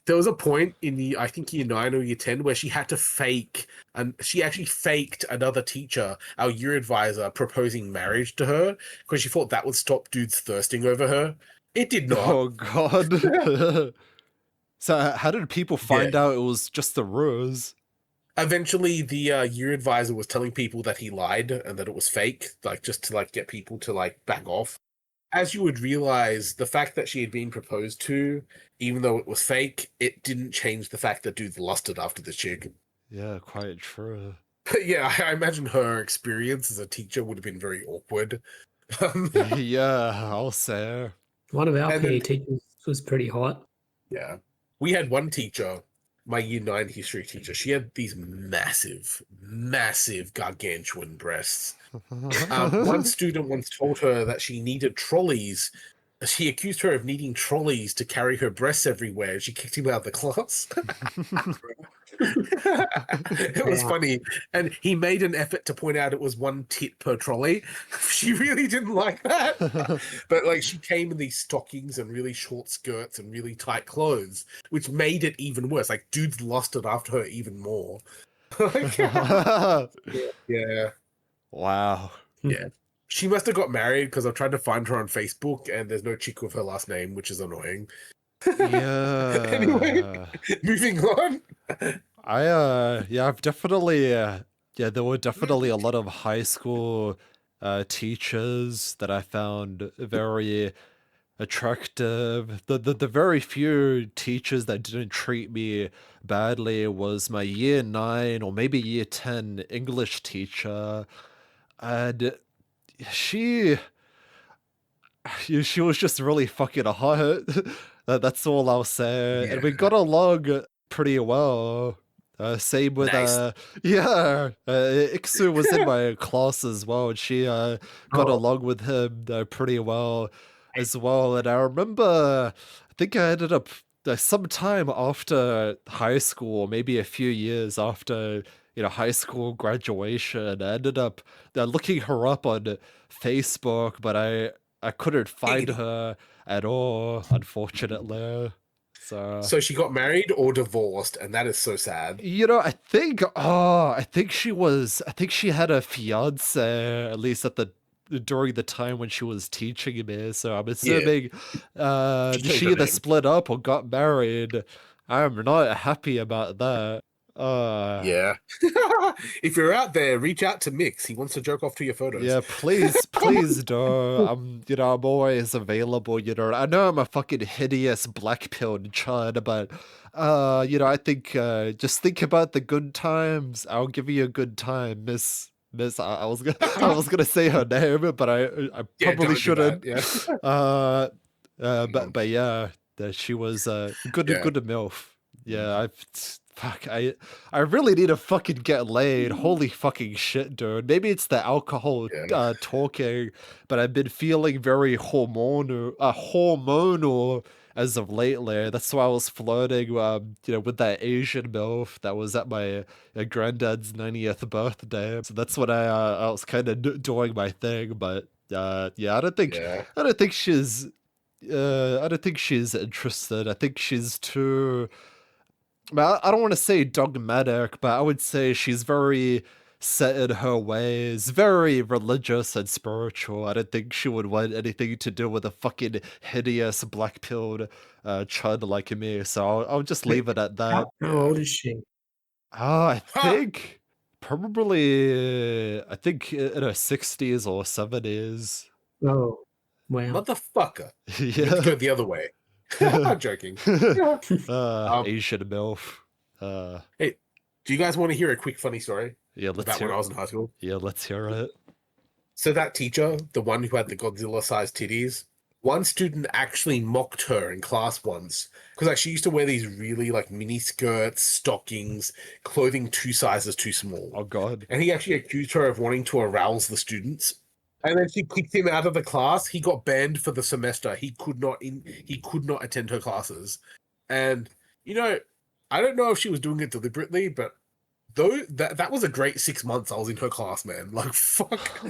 There was a point in I think year 9 or year 10 where she had to fake, and she actually faked another teacher, our year advisor, proposing marriage to her because she thought that would stop dudes thirsting over her. It did not. Oh god. So how did people find out it was just a ruse? Eventually, the year advisor was telling people that he lied and that it was fake, like just to like get people to like back off. As you would realize, the fact that she had been proposed to, even though it was fake, it didn't change the fact that dudes lusted after the chick. Yeah, quite true. But yeah, I imagine her experience as a teacher would have been very awkward. Yeah, I'll say. One of our And PE then- teachers was pretty hot. Yeah. We had one teacher, my year 9 history teacher. She had these massive, massive gargantuan breasts. One student once told her that she needed trolleys. She accused her of needing trolleys to carry her breasts everywhere. She kicked him out of the class. It was funny. And he made an effort to point out it was one tit per trolley. She really didn't like that. But like she came in these stockings and really short skirts and really tight clothes, which made it even worse. Like dudes lusted after her even more. Like, yeah. Wow. Yeah. She must have got married because I've tried to find her on Facebook and there's no chick with her last name, which is annoying. Yeah. Anyway, moving on. I've definitely there were definitely a lot of high school teachers that I found very attractive. The very few teachers that didn't treat me badly was my year 9 or maybe year 10 English teacher. And she she was just really fucking hot. That's all I'll say. And we got along pretty well. Same with Nice. Iksu was in my class as well, and she got along with him pretty well as well. And I remember, I think I ended up sometime after high school, maybe a few years after high school graduation, I ended up looking her up on Facebook, but I couldn't find her at all, unfortunately. So she got married or divorced, and that is so sad. I think she had a fiance, at least during the time when she was teaching me. So I'm assuming changed she her either name. split up or got married. I'm not happy about that. Yeah. If you're out there, reach out to Mix. He wants to jerk off to your photos. Yeah, please do. I'm always available, I know I'm a fucking hideous black-pilled chud, but I think just think about the good times. I'll give you a good time, Miss. I was gonna say her name, but I Yeah, probably don't do shouldn't. that, yeah. But yeah, she was good Yeah. MILF. Yeah, I really need to fucking get laid. Holy fucking shit, dude. Maybe it's the alcohol Yeah. talking, but I've been feeling very hormonal as of lately. That's why I was flirting, with that Asian MILF that was at my granddad's 90th birthday. So that's when I was kind of doing my thing. But yeah, I don't think she's interested. I think she's too. I don't want to say dogmatic, but I would say she's very set in her ways, very religious and spiritual. I don't think she would want anything to do with a fucking hideous black-pilled chud like me. So I'll just leave it at that. How old is she? I think probably, I think in her 60s or 70s. Oh, wow. Motherfucker. You have to go Yeah. the other way. I'm joking. Asian MILF. Hey, do you guys want to hear a quick funny story Yeah, let's about hear when I it. was in high school? Yeah, let's hear it. So that teacher, the one who had the Godzilla-sized titties, one student actually mocked her in class once because like she used to wear these really like mini skirts, stockings, clothing 2 sizes too small. Oh God. And he actually accused her of wanting to arouse the students. And then she kicked him out of the class. He got banned for the semester. He could not attend her classes. And you know, I don't know if she was doing it deliberately, but though that was a great 6 months I was in her class, man. Like fuck.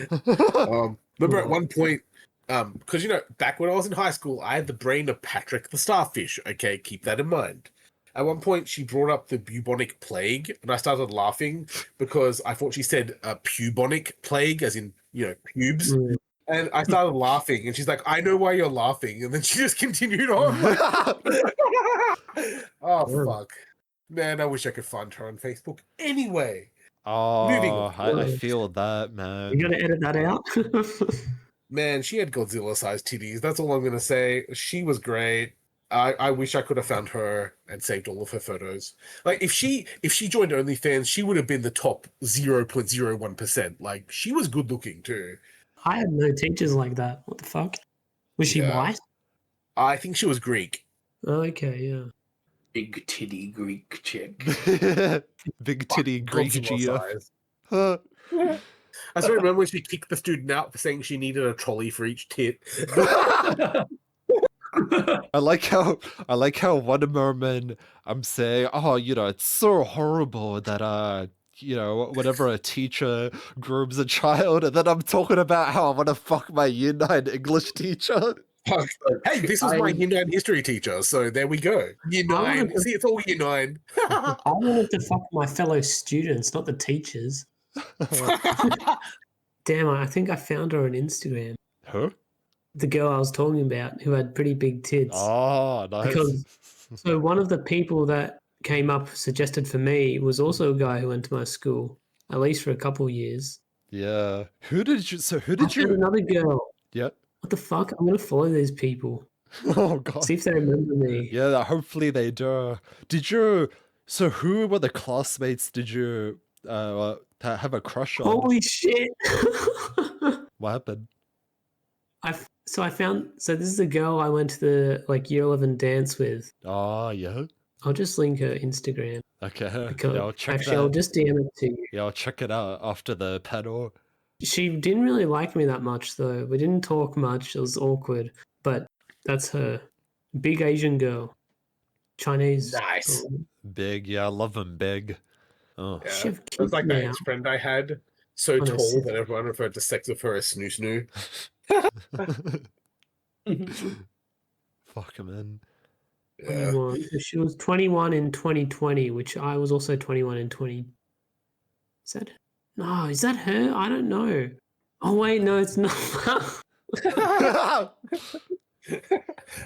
Remember at one point, because you know, back when I was in high school, I had the brain of Patrick the Starfish. Okay, keep that in mind. At one point, she brought up the bubonic plague, and I started laughing because I thought she said pubonic plague, as in, you know, pubes. Mm. And I started laughing, and she's like, I know why you're laughing. And then she just continued on. Like, oh, Yeah. fuck. Man, I wish I could find her on Facebook. Anyway, moving Oh, on. I feel that, man. You gotta edit that out. Man, she had Godzilla-sized titties. That's all I'm going to say. She was great. I wish I could have found her and saved all of her photos. Like if she joined OnlyFans, she would have been the top 0.01%. Like she was good looking too. I had no teachers like that. What the fuck? Was she Yeah. white? I think she was Greek. Okay, yeah. Big titty Greek chick. Big titty Greek Godzilla GF. size. Huh. I still remember when she kicked the student out for saying she needed a trolley for each tit. I like how one moment I'm saying, oh, you know, it's so horrible that you know, whenever a teacher grooms a child, and then I'm talking about how I want to fuck my Year 9 English teacher. Hey, this was my Year 9 history teacher, so there we go. Year 9. See, it's all Year 9. I wanted to fuck my fellow students, not the teachers. Damn, I think I found her on Instagram. Huh? The girl I was talking about who had pretty big tits. Oh, nice. Because so one of the people that came up suggested for me was also a guy who went to my school, at least for a couple of years. Yeah. Who did you I found another girl. Yeah. What the fuck? I'm gonna follow these people. Oh God. See if they remember me. Yeah, hopefully they do. So who were the classmates did you have a crush on? Holy shit! What happened? So this is a girl I went to the like year 11 dance with. Oh, yeah. I'll just link her Instagram. Okay. Because Yeah, I'll check actually, I'll that. just DM it to you. Yeah, I'll check it out after the panel. She didn't really like me that much, though. We didn't talk much. It was awkward. But that's her. Big Asian girl. Chinese. Nice. Big, yeah, I love them big. Oh. Yeah. She have It was like kids that now. ex-friend I had, so Oh, no, tall shit. that everyone referred to sex with her as snoo snoo. Fuck man. Yeah. 21. So she was 21 in 2020, which I was also 21 in 20. Is that? No, is that her? I don't know. Oh wait, no, it's not.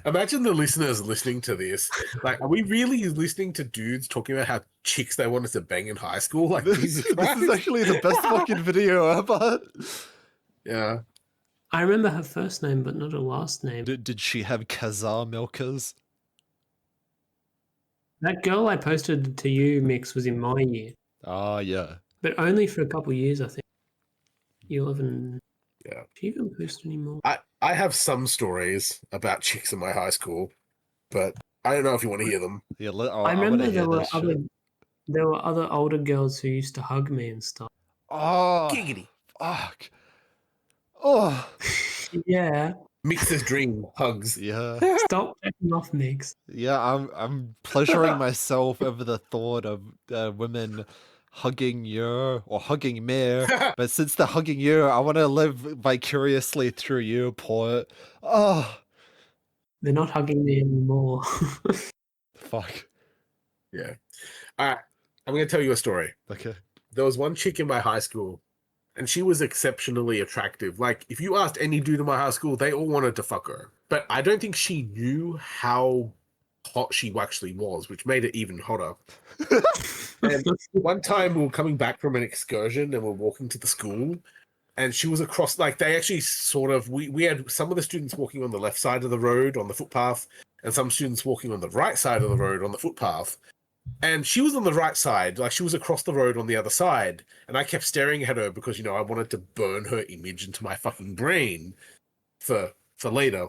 Imagine the listeners listening to this. Like, are we really listening to dudes talking about how chicks they wanted to bang in high school? Like, This Jesus is Christ. actually the best fucking video ever. Yeah. I remember her first name, but not her last name. Did she have Kazaa milkers? That girl I posted to you, Mix, was in my year, Ah, yeah. but only for a couple of years, I think. Year 11. Yeah. Do you even post anymore? I have some stories about chicks in my high school, but I don't know if you want to hear them. Yeah, I I wanna remember hear there were this shit. other older girls who used to hug me and stuff. Oh, Giggity. fuck. Oh, Yeah, Mixer's dream hugs. yeah. stop taking off, Mix. Yeah, I'm pleasuring myself over the thought of women hugging you or hugging me. But since they're hugging you, I want to live vicariously through you, Port. Oh, They're not hugging me anymore. fuck. Yeah. All right. I'm going to tell you a story. Okay. There was one chick in my high school, and she was exceptionally attractive. Like, if you asked any dude in my high school, they all wanted to fuck her. But I don't think she knew how hot she actually was, which made it even hotter. And one time we were coming back from an excursion and we're walking to the school, and she was across, like, they actually sort of, we had some of the students walking on the left side of the road on the footpath, and some students walking on the right side of the road on the footpath. And she was on the right side, like she was across the road on the other side. And I kept staring at her because, you know, I wanted to burn her image into my fucking brain for later.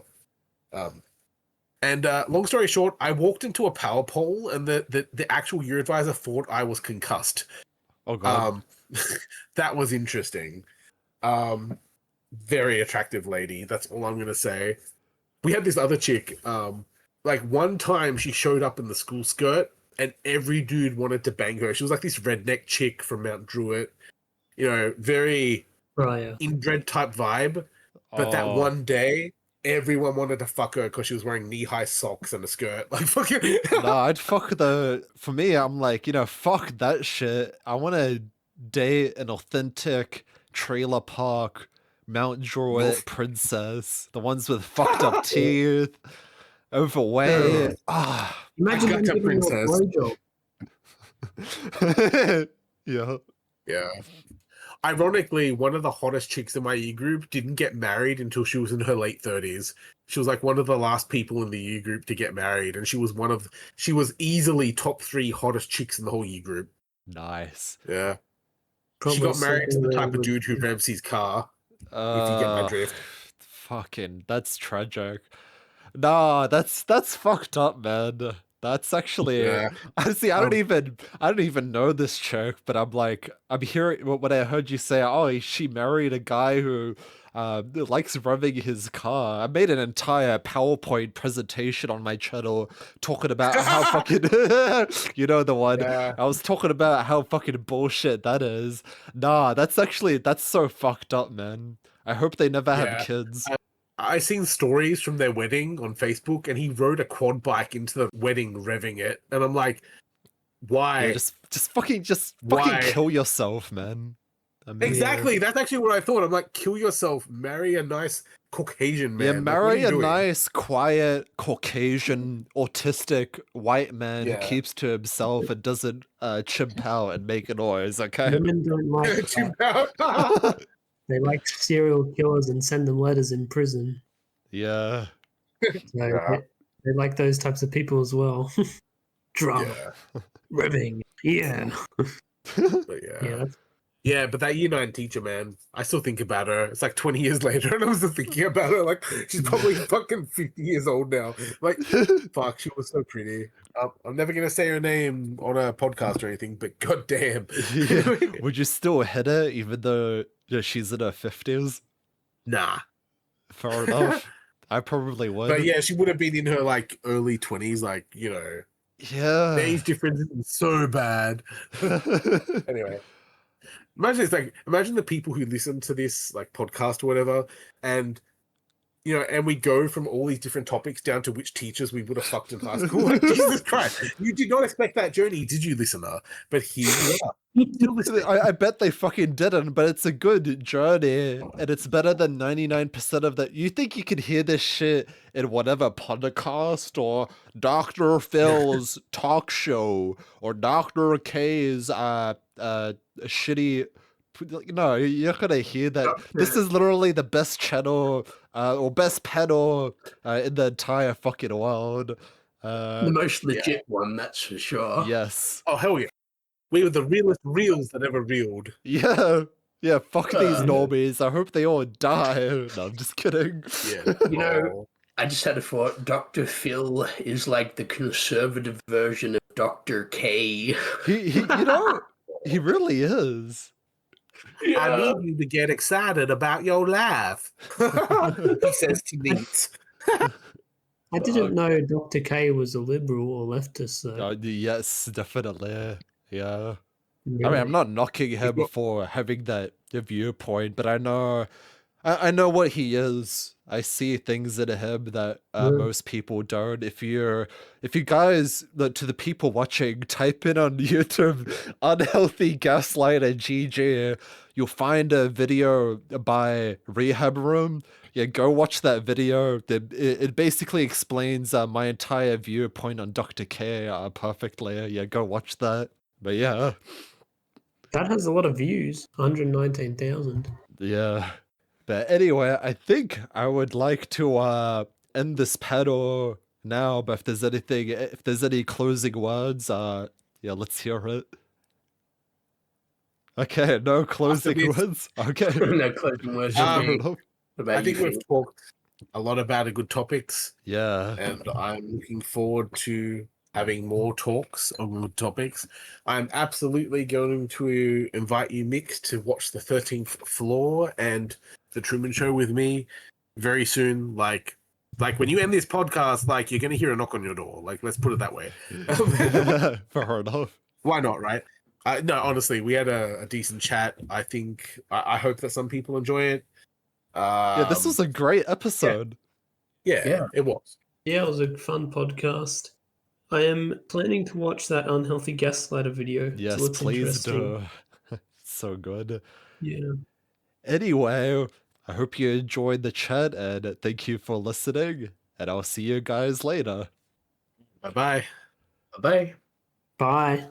And long story short, I walked into a power pole, and the actual year advisor thought I was concussed. Oh god. That was interesting. Very attractive lady. That's all I'm gonna say. We had this other chick. Like one time she showed up in the school skirt, and every dude wanted to bang her. She was like this redneck chick from Mount Druitt. You know, very Oh yeah. inbred type vibe. But that Oh. one day, everyone wanted to fuck her because she was wearing knee-high socks and a skirt. Like fucking. Nah, I'd fuck for me, I'm like, fuck that shit. I want to date an authentic trailer park Mount Druitt Wolf. princess. The ones with fucked up teeth, overweight. Ugh. Ah. Imagine them got a giving you a princess. blowjob. Yeah. Yeah. Ironically, one of the hottest chicks in my U group didn't get married until she was in her late 30s. She was like one of the last people in the U group to get married, and she was easily top 3 hottest chicks in the whole U group. Nice. Yeah. Probably She got married to the type of something dude who revs his car, if you get my drift. Fucking, that's tragic. Nah, that's fucked up, man. That's actually Yeah. honestly, I don't even know this chick, but I'm hearing when I heard you say, oh, she married a guy who likes revving his car. I made an entire PowerPoint presentation on my channel talking about how fucking you know the one. Yeah. I was talking about how fucking bullshit that is. Nah, that's so fucked up, man. I hope they never have Yeah. kids. I seen stories from their wedding on Facebook, and he rode a quad bike into the wedding, revving it, and I'm like, why? Yeah, just fucking Why? kill yourself, man. I mean, Exactly. That's actually what I thought. I'm like, kill yourself. Marry a nice Caucasian man. yeah, Like, what are marry you a doing? nice, quiet, Caucasian, autistic white man who Yeah. keeps to himself and doesn't chimp out and make a noise. Okay. Women don't like that. Chimp out. They like serial killers and send them letters in prison. Yeah. So Yeah. they like those types of people as well. Drama, Yeah. ribbing. Yeah. But Yeah, yeah. that's Yeah, but that year 9 teacher, man, I still think about her. It's like 20 years later, and I'm still thinking about her. Like, she's probably fucking 50 years old now. Like, fuck, she was so pretty. I'm never going to say her name on a podcast or anything, but goddamn. Yeah. Would you still hit her even though she's in her 50s? Nah. Fair enough. I probably would. But yeah, she would have been in her, like, early 20s. Like, you know, the Yeah. age difference is so bad. Anyway. Imagine the people who listen to this like podcast or whatever, and and we go from all these different topics down to which teachers we would have fucked in high school. Like, Jesus Christ, you did not expect that journey, did you, listener? But here you are. Still listening. I bet they fucking didn't, but it's a good journey, and it's better than 99% of that. You think you could hear this shit in whatever podcast or Dr. Phil's talk show or Dr. K's shitty. No, you're not gonna hear that. This is literally the best channel or best panel in the entire fucking world. The most legit one, that's for sure. Yes. Oh hell yeah, we were the realest reels that ever reeled. Yeah. Yeah, fuck these Uh, normies. I hope they all die. No, I'm just kidding. Yeah, You know, I just had a thought. Dr. Phil is like the conservative version of Dr. K. He he really is. I need you to get excited about your life. He says to Neat. I didn't know Dr. K was a liberal or leftist. So Yes, definitely. Yeah. I mean, really. I'm not knocking him for having that viewpoint, but I know what he is. I see things in him that most people don't. If you guys, to the people watching, type in on YouTube "unhealthy gaslight" and GG, you'll find a video by Rehab Room. Yeah, go watch that video. It basically explains my entire viewpoint on Dr. K perfectly. Yeah, go watch that. But yeah. That has a lot of views. 119,000. Yeah. But anyway, I think I would like to end this panel now, but if there's any closing words, yeah, let's hear it. Okay, no closing this- words. Okay. No closing words. Um, Fair enough. What about I think you, we've Phil? talked. a lot about good topics, Yeah. and I'm looking forward to having more talks on good topics. I'm absolutely going to invite you, Mick, to watch The 13th Floor and The Truman Show with me very soon. Like when you end this podcast, like you're going to hear a knock on your door. Like, let's put it that way. Fair enough. Why not, right? No, honestly, we had a decent chat. I think I hope that some people enjoy it. Yeah, this was a great episode. Yeah, it was. Yeah, it was a fun podcast. I am planning to watch that unhealthy gaslighter video. It Yes, looks please interesting. do. So good. Yeah. Anyway, I hope you enjoyed the chat and thank you for listening. And I'll see you guys later. Bye bye. Bye. Bye.